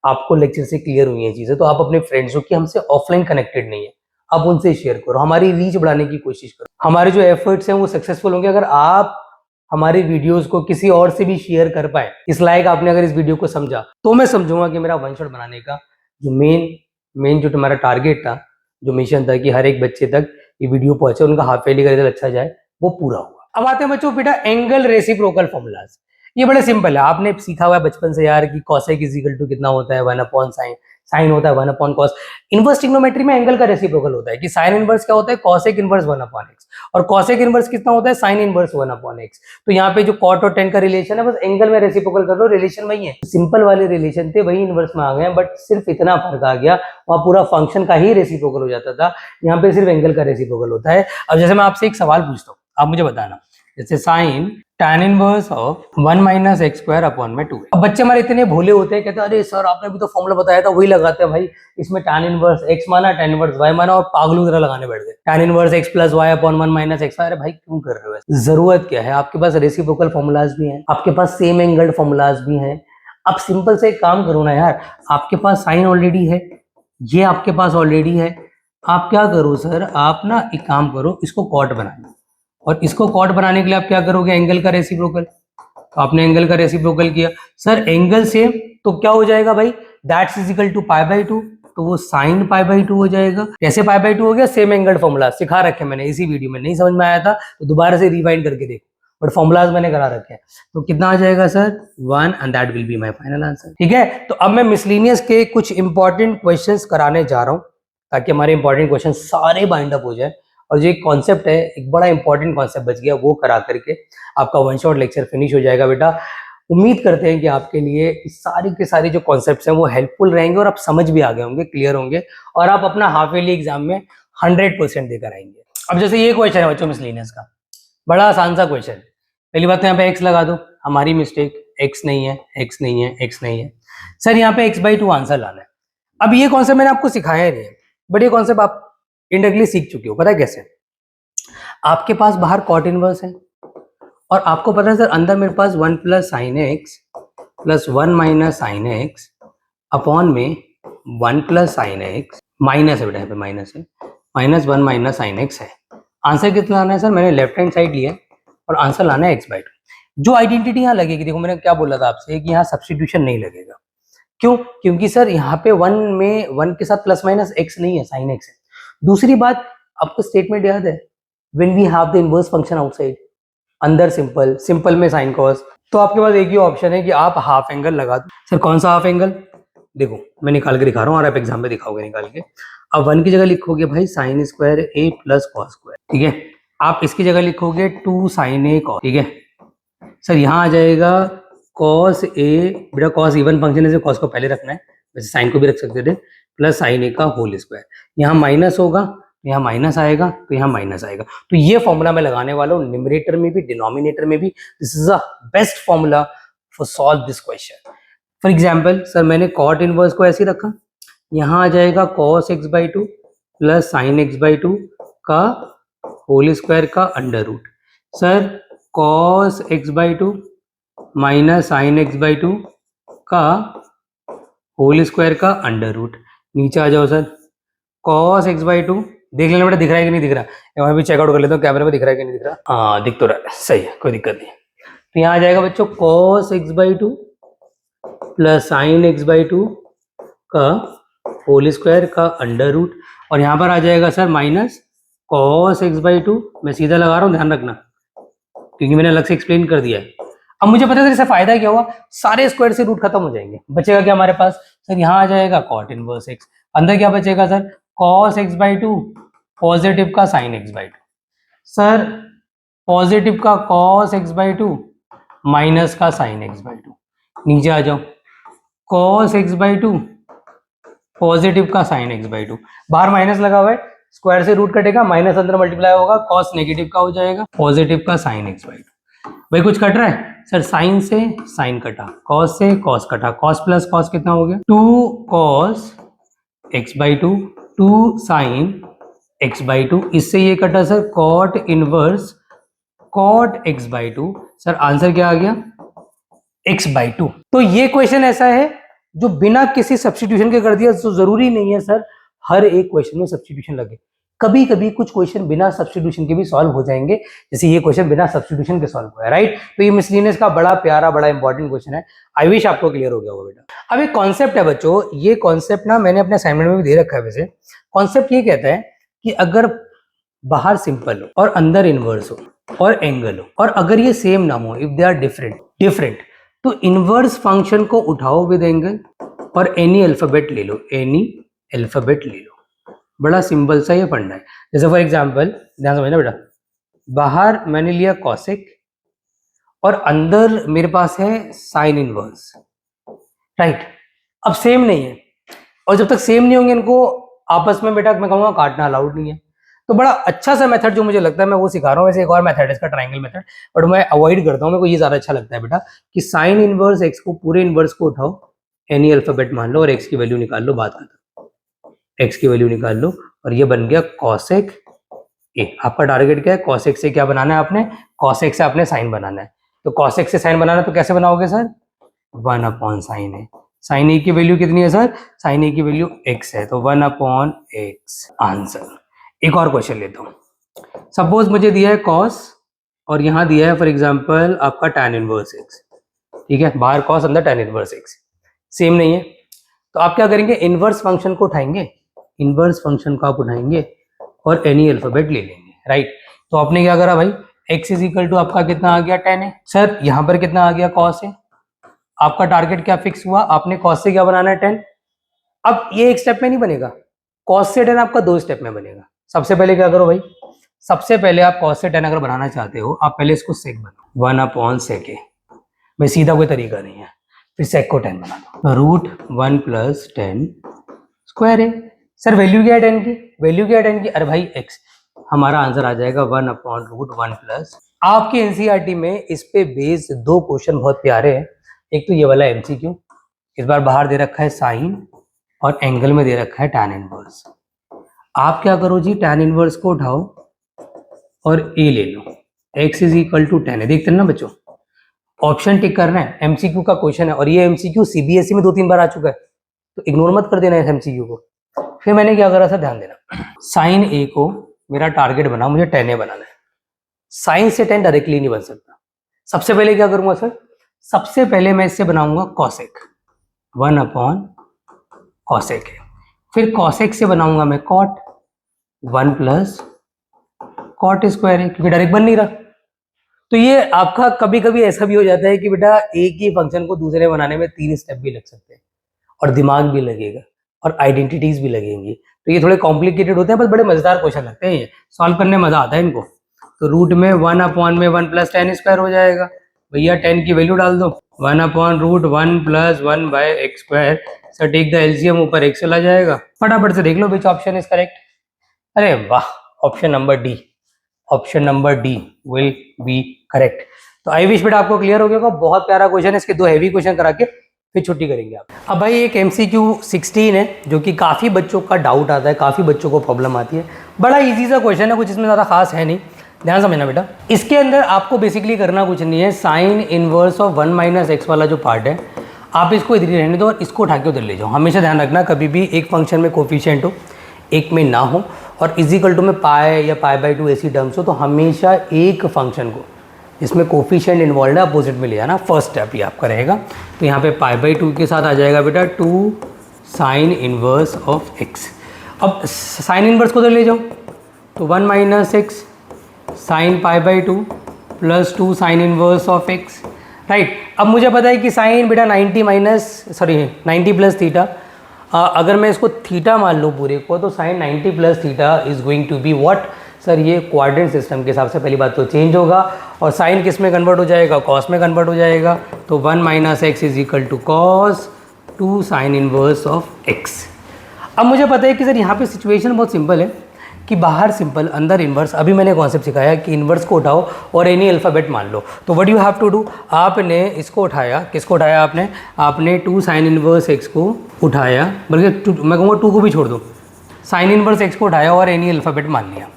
[SPEAKER 1] आपको लेक्चर से क्लियर हुई है चीजें, तो आप अपने फ्रेंड्स जो कि हमसे ऑफलाइन कनेक्टेड नहीं है, आप उनसे शेयर करो, हमारी रीच बढ़ाने की कोशिश करो। हमारे जो एफर्ट्स हैं वो सक्सेसफुल होंगे अगर आप हमारी वीडियोस को किसी और से भी शेयर कर पाए। इस लायक आपने अगर इस वीडियो को समझा तो मैं समझूंगा कि मेरा वन शॉट बनाने का जो मेन जो तुम्हारा टारगेट था, जो मिशन था कि हर एक बच्चे तक ये वीडियो पहुंचे, उनका हाफ ईयरली का रिजल्ट अच्छा जाए, वो पूरा हुआ। अब आते हैं बच्चों बेटा एंगल रेसिप्रोकल फॉर्मूलाज। ये बड़े सिंपल है, आपने सीखा हुआ है बचपन से यार कि cosec इज इक्वल टू कितना होता है 1 अपॉन साइन, साइन होता है 1 अपॉन कॉस। इनवर्स ट्रिग्नोमेट्री में एंगल का रेसिप्रोकल होता है कि साइन इनवर्स क्या होता है, cosec इनवर्स 1 अपॉन x, और cosec इनवर्स कितना होता है, साइन इनवर्स 1 अपॉन x। तो यहाँ पे जो cot और tan का रिलेशन है, बस एंगल में रेसिप्रोकल कर लो, रिलेशन वही है। सिंपल वाले रिलेशन थे वही इनवर्स में आ गए, बट सिर्फ इतना फर्क आ गया, वहां पूरा फंक्शन का ही रेसिप्रोकल हो जाता था, यहाँ पे सिर्फ एंगल का रेसिप्रोकल होता है। अब जैसे मैं आपसे एक सवाल पूछता हूँ, आप मुझे बताना, जैसे sine tan inverse of 1 minus x square upon में 2। अब बच्चे हमारे इतने भोले होते हैं, कहते हैं अरे सर आपने भी तो फॉर्मूला बताया था वही लगाते हैं भाई, इसमें tan इनवर्स x माना, tan इनवर्स y माना, और पागलों की तरह लगाने बैठ गए, tan inverse x plus y upon 1 minus x. अरे भाई क्यों कर रहे हो, जरूरत क्या है, आपके पास रेसिप्रोकल फॉर्मूलाज भी हैं, आपके पास सेम एंगल फॉर्मूलाज भी हैं। आप सिंपल से एक काम करो ना यार, आपके पास साइन ऑलरेडी है, ये आपके पास ऑलरेडी है, आप क्या करो सर, आप ना एक काम करो, इसको कॉट बना लो, और इसको कॉट बनाने के लिए आप क्या करोगे, एंगल का रेसिप्रोकल। तो आपने एंगल का रेसिप्रोकल किया सर, एंगल सेम, तो क्या हो जाएगा भाई, that's is equal to pi by 2, तो वो साइन पाई बाई 2 हो जाएगा। कैसे पाई बाई 2 हो गया, सेम एंगल फॉर्मूला सिखा रखे मैंने इसी वीडियो में, नहीं समझ में आया था तो दोबारा से रिवाइंड करके देखो, बट फॉर्मूलाज मैंने करा रखे हैं। तो कितना आ जाएगा sir, 1, and that will be my final answer. ठीक है, तो अब मैं मिसलिनियस के कुछ इंपॉर्टेंट क्वेश्चंस कराने जा रहा हूं, ताकि हमारे इंपॉर्टेंट क्वेश्चन सारे बाइंड अप हो जाए, और जो एक कॉन्सेप्ट है, एक बड़ा इंपॉर्टेंट कॉन्सेप्ट बच गया, वो करा करके आपका वन शॉट लेक्चर फिनिश हो जाएगा बेटा। उम्मीद करते हैं कि आपके लिए सारी के सारी जो कॉन्सेप्ट्स हैं वो हेल्पफुल रहेंगे, और आप समझ भी आ गए होंगे, क्लियर होंगे, और आप अपना हाफ ईयरली एग्जाम में 100% देकर आएंगे। अब जैसे ये क्वेश्चन है बच्चों मिसलिनियस का, बड़ा आसान सा क्वेश्चन। पहली बात तो यहाँ पे x लगा दो, हमारी मिस्टेक, x नहीं है, x नहीं है, x नहीं है सर, यहाँ पे x/2 आंसर लाना है। अब ये कॉन्सेप्ट मैंने आपको सिखाया नहीं है, बट ये कॉन्सेप्ट आप इंडायरेक्टली सीख चुके हो। पता है कैसे, आपके पास बाहर कॉट इनवर्स है, और आपको पता है सर अंदर मेरे पास 1 plus sine x plus 1 minus sine x upon में 1 प्लस साइन एक्स माइनस है बेटा, यहाँ पे माइनस है, माइनस 1 माइनस साइन एक्स है। आंसर कितना लाना है सर, मैंने लेफ्ट हैंड साइड लिया है, और आंसर लाना है x/2। जो आइडेंटिटी यहाँ लगेगी, देखो मैंने क्या बोला था आपसे कि यहाँ सब्सटीट्यूशन नहीं लगेगा। क्यों, क्योंकि सर यहाँ पे 1 में 1 के साथ प्लस माइनस x नहीं है, साइन x है। दूसरी बात, आपको स्टेटमेंट याद है, when we have the inverse function outside, अंदर सिंपल, सिंपल में साइन कॉस, तो आपके पास एक ही ऑप्शन है कि आप हाफ एंगल लगा दो। सर कौन सा हाफ एंगल? देखो मैं निकाल के दिखा रहा हूँ और आप एग्जाम में दिखाओगे निकाल के। अब 1 की जगह लिखोगे भाई साइन स्क्वायर ए प्लस कॉस स्क्वायर, ठीक है। आप इसकी जगह लिखोगे 2 साइन ए कॉस, ठीक है। सर यहाँ आ जाएगा कॉस ए, बेटा कॉस इवन फंक्शन है, कॉस को पहले रखना है, वैसे साइन को भी रख सकते थे, प्लस साइन ए का होल स्क्वायर। यहाँ माइनस होगा, यहाँ माइनस आएगा, तो यहाँ माइनस आएगा। तो ये फॉर्मूला मैं लगाने वाला हूँ न्यूमरेटर में भी डिनोमिनेटर में भी। This is the best formula for solve this question. For example sir मैंने कॉट इनवर्स को ऐसे रखा, यहाँ आ जाएगा cos x by two plus sine x by two का होल स्क्वायर का under root. Sir cos x by two minus sine x by two का होल स्क्वायर का अंडर रूट। नीचे आ जाओ sir, cos x by two, देख लेना बेटा दिख रहा है कि नहीं दिख रहा, यहाँ भी चेकआउट कर लेता हूँ कैमरे में दिख रहा है कि नहीं दिख रहा। हाँ दिख तो रहा है, सही है, कोई दिक्कत नहीं। तो यहाँ आ जाएगा बच्चों cos x by two plus sine x by two का होल स्क्वायर का अंडर रूट, और यहाँ पर आ जाएगा sir minus cos x by to, मैं सीधा लगा रहा हूँ ध्यान रखना क्योंकि मैंने अलग से एक्सप्लेन कर दिया है। अब मुझे पता है इससे फायदा क्या हुआ, सारे स्क्वायर से रूट खत्म हो जाएंगे, बचेगा क्या हमारे पास सर, यहाँ आ जाएगा कॉट इनवर्स एक्स, अंदर क्या बचेगा सर, cos x by two positive का sine x by two. Sir positive का cos x by two minus का साइन एक्स बाई टू। नीचे आ जाओ, cos x by two positive का साइन एक्स बाई टू, बाहर माइनस लगा हुआ है, स्क्वायर से रूट कटेगा, माइनस अंदर मल्टीप्लाई होगा, कॉस नेगेटिव का हो जाएगा, पॉजिटिव का साइन एक्स बाई टू। भाई कुछ कट रहा है सर, साइन से साइन कटा, कॉस से कॉस कटा, कॉस प्लस कॉस कितना हो गया, 2 cos x by two 2 sine x by two, इससे ये कटा sir cot inverse cot x by two. Sir answer क्या आ गया, एक्स बाई टू। तो ये क्वेश्चन ऐसा है जो बिना किसी सब्स्टिट्यूशन के कर दिया, तो जरूरी नहीं है सर हर एक क्वेश्चन में सब्स्टिट्यूशन लगे, कभी कभी कुछ क्वेश्चन बिना सब्स्टिट्यूशन के भी सॉल्व हो जाएंगे, जैसे ये क्वेश्चन बिना सब्स्टिट्यूशन के सॉल्व हुआ है, राइट। तो ये मिसलिनियस का बड़ा प्यारा बड़ा इंपॉर्टेंट क्वेश्चन है, आई विश आपको क्लियर हो गया होगा बेटा। अब एक कॉन्सेप्ट है बच्चों, ये कॉन्सेप्ट ना मैंने अपने असाइनमेंट में भी दे रखा है। वैसे कॉन्सेप्ट ये कहता है कि अगर बाहर सिंपल हो और अंदर इनवर्स हो और एंगल हो, और अगर ये सेम ना हो, इफ दे आर डिफरेंट, तो इनवर्स फंक्शन को उठाओ विद एंगल और एनी अल्फाबेट ले लो, एनी अल्फाबेट ले लो। बड़ा सिंपल सा ये पढ़ना है। जैसे फॉर एग्जांपल ध्यान समझना बेटा, बाहर मैंने लिया कॉसेक और अंदर मेरे पास है साइन इनवर्स, राइट। अब सेम नहीं है, और जब तक सेम नहीं होंगे इनको आपस में बेटा मैं कहूँगा काटना अलाउड नहीं है। तो बड़ा अच्छा सा मेथड जो मुझे लगता है मैं वो सिखा रहा हूँ। वैसे एक और मेथड है इसका, ट्रायंगल मेथड, बट मैं अवॉइड करता हूँ, मेरे को ये ज्यादा अच्छा लगता है बेटा कि साइन इनवर्स एक्स को, पूरे इनवर्स को उठाओ, एनी अल्फाबेट मान लो और एक्स की वैल्यू निकाल लो, बात खत्म, एक्स की वैल्यू निकाल लो, और ये बन गया कॉसेक ए। आपका टारगेट क्या है, कॉसेक से क्या बनाना है आपने, कॉसेक से आपने साइन बनाना है। तो कॉसेक से साइन बनाना है तो कैसे बनाओगे सर, 1 अपॉन साइन ए। साइन ए की वैल्यू कितनी है सर, साइन ए की वैल्यू एक्स है, तो 1 अपॉन एक्स आंसर। एक और क्वेश्चन लेता हूँ, सपोज मुझे दिया है कॉस और यहाँ दिया है फॉर एग्जांपल आपका tan इनवर्स एक्स, ठीक है, बाहर कॉस अंदर tan इनवर्स एक्स, सेम नहीं है। तो आप क्या करेंगे, इनवर्स फंक्शन को उठाएंगे, इनवर्स फंक्शन को आप उठाएंगे और एनी अल्फाबेट ले लेंगे, राइट। तो आपने क्या करा भाई, x इज इक्वल टू आपका कितना आ गया, tan है। सर यहाँ पर कितना आ गया, cos है। आपका टारगेट क्या फिक्स हुआ, आपने cos से क्या बनाना है, tan। अब ये एक स्टेप में नहीं बनेगा, cos से tan आपका 2 स्टेप में बनेगा। सबसे पहले क्या करो भाई, सबसे पहले आप cos से tan अगर बनाना चाहते हो, आप पहले इसको sec बनाओ, 1 अपॉन sec है। भाई सीधा कोई तरीका नहीं है, फिर sec को tan बना दो, रूट 1 प्लस tan स्क्वायर है। सर वैल्यू क्या है tan की, वैल्यू क्या है tan की, अरे भाई x, हमारा आंसर आ जाएगा 1 अपॉन रूट 1 प्लस। आपके एनसीईआरटी में इस पे बेस्ड 2 क्वेश्चन बहुत प्यारे हैं। एक तो ये वाला एमसीक्यू, इस बार बाहर दे रखा है साइन और एंगल में दे रखा है tan इनवर्स। आप क्या करो जी, tan इनवर्स को उठाओ और a ले लो, x is equal to tan है। देखते हैं ना बच्चों, ऑप्शन टिक करना है, एमसीक्यू का क्वेश्चन है और ये एमसीक्यू सीबीएसई में 2-3 बार आ चुका है, तो इग्नोर मत कर देना इस एमसीक्यू को। फिर मैंने क्या करा था, ध्यान देना, साइन ए को मेरा टारगेट बना, मुझे tan a बनाना है। साइन से tan डायरेक्टली नहीं बन सकता। सबसे पहले क्या करूंगा सर, सबसे पहले मैं इससे बनाऊंगा कॉसेक, 1 अपॉन कॉसेक है। फिर कॉसेक से बनाऊंगा मैं कॉट, 1 प्लस कॉट स्क्वायर है, क्योंकि डायरेक्ट बन नहीं रहा। तो ये आपका कभी कभी ऐसा भी हो जाता है कि बेटा एक ही फंक्शन को दूसरे बनाने में 3 स्टेप भी लग सकते हैं और दिमाग भी लगेगा और आइडेंटिटीज भी लगेंगी। तो ये थोड़े कॉम्प्लिकेटेड होते हैं, बस बड़े मजेदार क्वेश्चन लगते हैं, ये सॉल्व करने में मजा आता है इनको। तो रूट में 1 अपॉन में 1 प्लस टेन स्क्वायर हो जाएगा, भैया 10 की वैल्यू डाल दो, 1 upon root 1 plus 1 by x square. Sir take the LCM, ऊपर एक्स चला जाएगा। फटाफट से देख लो विच ऑप्शन इज करेक्ट। अरे वाह, option number D, option number D will be correct. तो आई विश बेटा आपको क्लियर हो गया होगा। बहुत प्यारा क्वेश्चन है, इसके 2 हैवी क्वेश्चन करा के फिर छुट्टी करेंगे आप। अब भाई एक MCQ 16 है जो कि काफ़ी बच्चों का डाउट आता है, काफ़ी बच्चों को प्रॉब्लम आती है। बड़ा इजी सा क्वेश्चन है, कुछ इसमें ज़्यादा खास है नहीं, ध्यान समझना बेटा। इसके अंदर आपको बेसिकली करना कुछ नहीं है, sign inverse of 1 minus x वाला जो पार्ट है आप इसको इधर ही रहने दो और इसको उठा के उधर ले जाओ। हमेशा ध्यान रखना कभी भी एक फंक्शन में कोफिशिएंट हो, एक में ना हो, और इजिकल टू में पाई या पाई बाई 2 ऐसी टर्म्स हो, तो हमेशा एक फंक्शन को जिसमें कोफिशिएंट इन्वॉल्व है अपोजिट में ले जाना। फर्स्ट स्टेप ये आपका रहेगा। तो यहाँ पे पाई बाई 2 के साथ आ जाएगा बेटा 2 साइन इनवर्स ऑफ एक्स। अब साइन इनवर्स को उधर ले जाओ, तो 1 minus x sine pi by 2 plus 2 sine inverse of x, right. अब मुझे पता है कि साइन बेटा 90 प्लस थीटा, अगर मैं इसको थीटा मान लूँ पूरे को, तो sine 90 plus theta is going to be what sir, ये क्वाड्रेंट सिस्टम के हिसाब से पहली बात तो चेंज होगा, और साइन किस में कन्वर्ट हो जाएगा, कॉस में कन्वर्ट हो जाएगा। तो 1 minus x is equal to cos 2 sine inverse of x. अब मुझे पता है कि सर यहाँ पे सिचुएशन बहुत सिंपल है कि बाहर सिंपल अंदर इन्वर्स। अभी मैंने कॉन्सेप्ट सिखाया कि इन्वर्स को उठाओ और एनी अल्फ़ाबेट मान लो। तो what you have to do, आपने इसको उठाया, किसको उठाया आपने 2 साइन इनवर्स एक्स को उठाया, बल्कि मैं कहूँगा 2 को भी छोड़ दो, साइन इनवर्स एक्स को उठाया और एनी अल्फ़ाबेट मान लिया,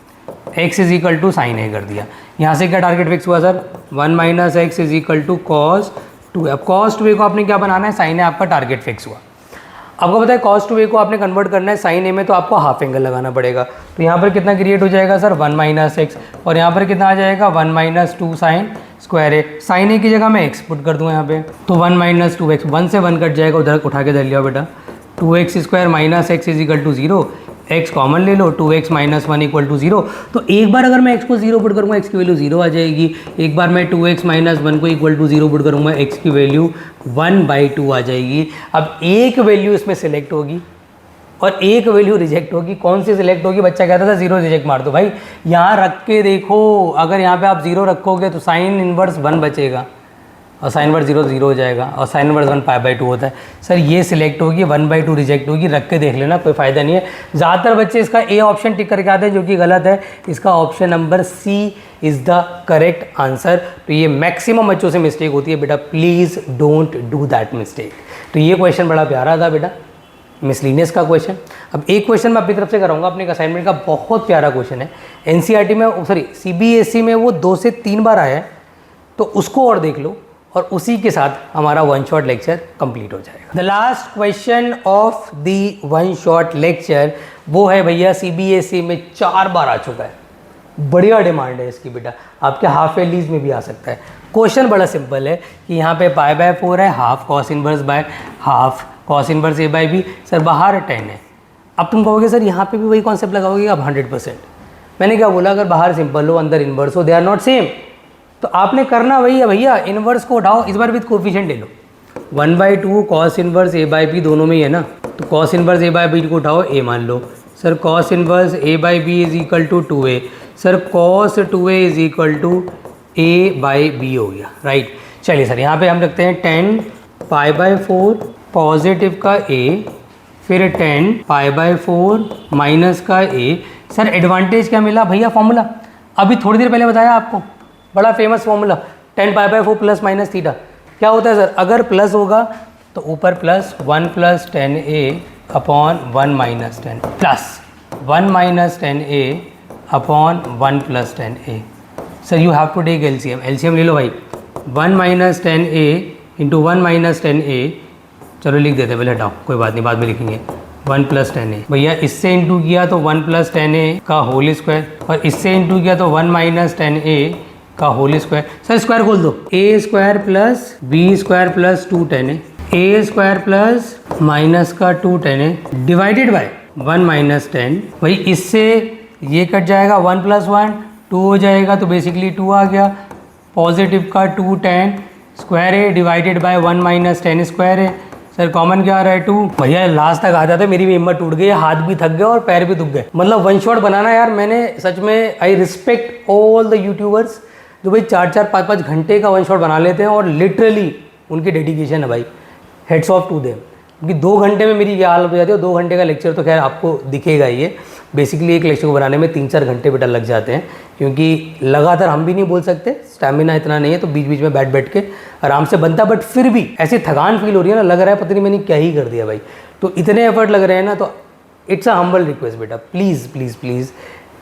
[SPEAKER 1] x is equal to sine a कर दिया। यहाँ से क्या टारगेट फिक्स हुआ sir, 1 minus x is equal to cos 2। अब कॉस 2a को आपने क्या बनाना है, साइन ए आपका टारगेट फिक्स हुआ। आपको पता है कॉस 2a को आपने कन्वर्ट करना है साइन ए में, तो आपको हाफ एंगल लगाना पड़ेगा। तो यहाँ पर कितना क्रिएट हो जाएगा सर, 1 माइनस एक्स, और यहाँ पर कितना आ जाएगा 1 माइनस 2 साइन स्क्वायर ए। साइन ए की जगह मैं एक्स पुट कर दूँगा यहाँ पे, तो 1 माइनस 2x, 1 से 1 कट जाएगा, उधर उठा के धर लिया बेटा, 2x square minus x is equal to 0, x common ले लो, 2x माइनस 1 इक्वल टू 0। तो एक बार अगर मैं x को 0 पुट करूँगा x की वैल्यू 0 आ जाएगी, एक बार मैं 2x माइनस 1 को इक्वल टू 0 पुट करूँगा x की वैल्यू 1/2 आ जाएगी। अब एक वैल्यू इसमें सिलेक्ट होगी और एक वैल्यू रिजेक्ट होगी। कौन सी सिलेक्ट होगी, बच्चा कहता था 0 रिजेक्ट मार दो। भाई यहाँ रख के देखो, अगर यहाँ पे आप 0 रखोगे तो साइन इनवर्स 1 बचेगा और साइन इनवर्स 0 0 हो जाएगा, और साइन इनवर्स 1 पाई/2 होता है। सर ये सिलेक्ट होगी, 1/2 रिजेक्ट होगी, रख के देख लेना, कोई फ़ायदा नहीं है। ज़्यादातर बच्चे इसका ए ऑप्शन टिक करके आते हैं, जो कि गलत है। इसका option number C is the correct answer. तो ये मैक्सिमम बच्चों से मिस्टेक होती है बेटा, please don't do that mistake. तो ये क्वेश्चन बड़ा प्यारा था बेटा, मिसलिनियस का क्वेश्चन। अब एक क्वेश्चन मैं अपनी तरफ से कराऊंगा, अपने असाइनमेंट का बहुत प्यारा क्वेश्चन है। एनसीईआरटी में, सॉरी सीबीएसई में वो 2 से 3 बार आया है, तो उसको और देख लो, और उसी के साथ हमारा 1 शॉट लेक्चर कंप्लीट हो जाएगा। The last question of the 1 shot lecture वो है भैया, सीबीएसई में 4 बार आ चुका है, बढ़िया डिमांड है इसकी बेटा, आपके हाफ एलिज में भी आ सकता है। क्वेश्चन बड़ा सिंपल है कि यहाँ पे पाई/4 है, half cos inverse by half cos inverse a/b। Sir बाहर 10 है। अब तुम कहोगे सर यहाँ पे भी वही कॉन्सेप्ट लगाओगे आप 100%। मैंने क्या बोला, अगर बाहर सिंपल हो अंदर इनवर्स हो, दे आर नॉट सेम। तो आपने करना वही है भैया, इनवर्स को उठाओ, इस बार विद कोफिशिएंट ले लो। 1/2 कॉस इनवर्स a/b दोनों में ही है ना, तो कॉस इनवर्स a/b को उठाओ, a मान लो। Sir cos inverse a/b is equal to 2a। Sir cos 2a is equal to a/b हो गया, राइट। चलिए सर यहाँ पे हम रखते हैं 10 पाई/4 पॉजिटिव का a, फिर 10 पाई/4 माइनस का a। सर एडवांटेज क्या मिला भैया, फॉर्मूला अभी थोड़ी देर पहले बताया आपको, बड़ा फेमस फॉर्मूला, 10 पाई/4 प्लस माइनस थीटा। क्या होता है सर, अगर प्लस होगा तो ऊपर plus 1 plus 10a upon 1 minus 10, plus 1 minus 10a upon 1 plus 10a। Sir you have to take LCM, LCM ले लो भाई। 1 minus 10a into 1 minus 10a, चलो लिख देते, पहले हटाओ, कोई बात नहीं, बाद में लिखेंगे। 1 प्लस 10a भैया, इससे इंटू किया तो 1 प्लस 10a का होल स्क्वायर, और इससे इंटू किया तो 1 माइनस 10a का होल स्क्वायर। सर स्क्वायर खोल दो, a square plus b square plus 210a, a square plus minus का 210a डिवाइडेड बाय 1 माइनस 10। भाई इससे ये कट जाएगा 1 + 1 2 हो जाएगा, तो बेसिकली 2 आ गया। पॉजिटिव का 2 tan स्क्वायर है डिवाइडेड बाय 1 - tan स्क्वायर है। सर कॉमन क्या आ रहा है 2। भैया लास्ट तक आ जाते, मेरी भी हिम्मत टूट गई, हाथ भी थक गए और पैर भी दुख गए। मतलब वन शॉट बनाना यार, मैंने सच में I respect all the YouTubers जो भाई 4-4 5-5 घंटे का वन शॉट बना लेते हैं और लिटरली उनकी डेडिकेशन है भाई, हेड्स ऑफ टू देम। क्योंकि 2 घंटे में मेरी क्या हालत हो जाती है। 2 घंटे का लेक्चर तो खैर आपको दिखेगा ही है, बेसिकली एक लेक्चर को बनाने में 3-4 घंटे बेटा लग जाते हैं, क्योंकि लगातार हम भी नहीं बोल सकते, स्टैमिना इतना नहीं है, तो बीच बीच में बैठ के आराम से बनता। बट फिर भी ऐसी थकान फील हो रही है ना, लग रहा है पता नहीं मैंने क्या ही कर दिया भाई। तो इतने एफर्ट लग रहे हैं ना, तो इट्स अ हम्बल रिक्वेस्ट बेटा, प्लीज़ प्लीज़ प्लीज़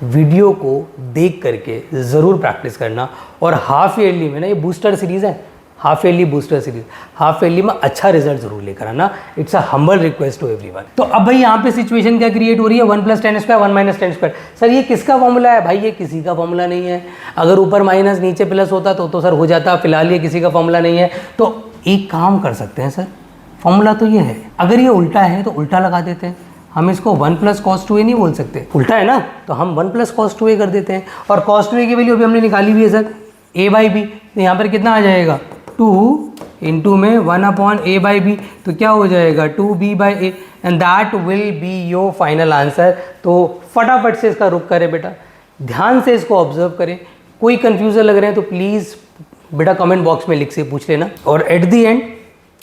[SPEAKER 1] वीडियो को देख करके ज़रूर प्रैक्टिस करना। और हाफ ईयरली में ना, ये बूस्टर सीरीज़ है, half yearly booster series, half yearly में अच्छा रिजल्ट जरूर लेकर आना। It's a humble request to everyone. तो अब भाई यहाँ पे सिचुएशन क्या क्रिएट हो रही है, 1 + tan square 1 - tan square. Sir ये किसका फॉर्मूला है भाई? ये किसी का फॉर्मूला नहीं है। अगर ऊपर माइनस नीचे प्लस होता तो सर हो जाता, फिलहाल ये किसी का फॉर्मूला नहीं है। तो एक काम कर सकते हैं सर, फॉर्मूला तो ये है, अगर ये उल्टा है तो उल्टा लगा देते हैं। हम इसको 1 + cos 2a नहीं बोल सकते, उल्टा है ना, तो हम 1 + cos 2a कर देते हैं। और cos 2a की वैल्यू अभी हमने निकाली हुई है सर a/b, तो यहाँ पर कितना आ जाएगा 2 इंटू में 1/a/b, तो क्या हो जाएगा 2b/a, and that will B your final answer. तो फटाफट से इसका रुख करें बेटा, ध्यान से इसको ऑब्जर्व करें। कोई कंफ्यूजन लग रहे हैं तो प्लीज़ बेटा कमेंट बॉक्स में लिख से पूछ लेना। और एट दी एंड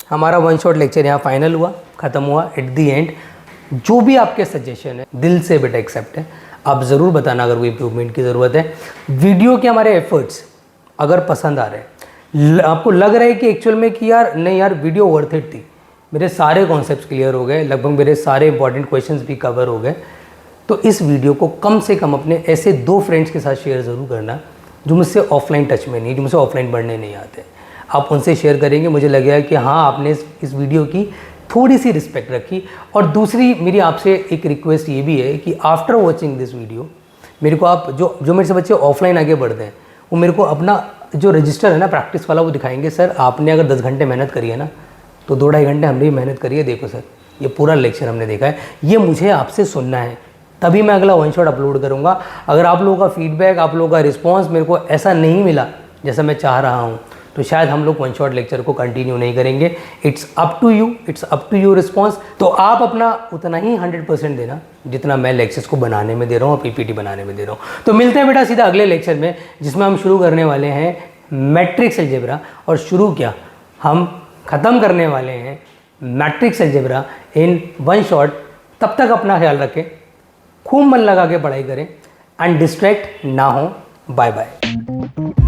[SPEAKER 1] हमारा वन शॉट लेक्चर यहाँ फाइनल हुआ, ख़त्म हुआ। एट दी एंड जो भी आपके सजेशन है दिल से बेटा एक्सेप्ट है, आप ज़रूर बताना अगर कोई इम्प्रूवमेंट की ज़रूरत है। वीडियो के हमारे एफर्ट्स अगर पसंद आ रहे हैं, आपको लग रहा है कि एक्चुअल में कि यार नहीं यार वीडियो वर्थ इट थी, मेरे सारे कॉन्सेप्ट्स क्लियर हो गए, लगभग मेरे सारे इंपॉर्टेंट क्वेश्चंस भी कवर हो गए, तो इस वीडियो को कम से कम अपने ऐसे 2 फ्रेंड्स के साथ शेयर ज़रूर करना जो मुझसे ऑफलाइन टच में नहीं, जो मुझसे ऑफलाइन पढ़ने नहीं आते। आप उनसे शेयर करेंगे, मुझे लगेगा कि हाँ आपने इस वीडियो की थोड़ी सी रिस्पेक्ट रखी। और दूसरी मेरी आपसे एक रिक्वेस्ट ये भी है कि आफ्टर वॉचिंग दिस वीडियो मेरे को आप जो मेरे से बच्चे ऑफलाइन आगे बढ़ते हैं वो मेरे को अपना जो रजिस्टर है ना प्रैक्टिस वाला वो दिखाएंगे। सर आपने अगर 10 घंटे मेहनत करी है ना, तो 2-2.5 घंटे हमने भी मेहनत करी है। देखो सर ये पूरा लेक्चर हमने देखा है, ये मुझे आपसे सुनना है, तभी मैं अगला वन शॉट अपलोड करूँगा। अगर आप लोगों का फीडबैक, आप लोगों का रिस्पॉन्स मेरे को ऐसा नहीं मिला जैसा मैं चाह रहा हूँ, तो शायद हम लोग वन शॉट लेक्चर को कंटिन्यू नहीं करेंगे। It's up to you, it's up to your response. तो आप अपना उतना ही 100% देना जितना मैं लेक्चर्स को बनाने में दे रहा हूँ, पीपीटी बनाने में दे रहा हूँ। तो मिलते हैं बेटा सीधा अगले लेक्चर में, जिसमें हम शुरू करने वाले हैं मैट्रिक्स अलजेब्रा। और शुरू क्या, हम ख़त्म करने वाले हैं matrix algebra in one shot. तब तक अपना ख्याल रखें, खूब मन लगा के पढ़ाई करें, एंड डिस्ट्रैक्ट ना हो। Bye bye.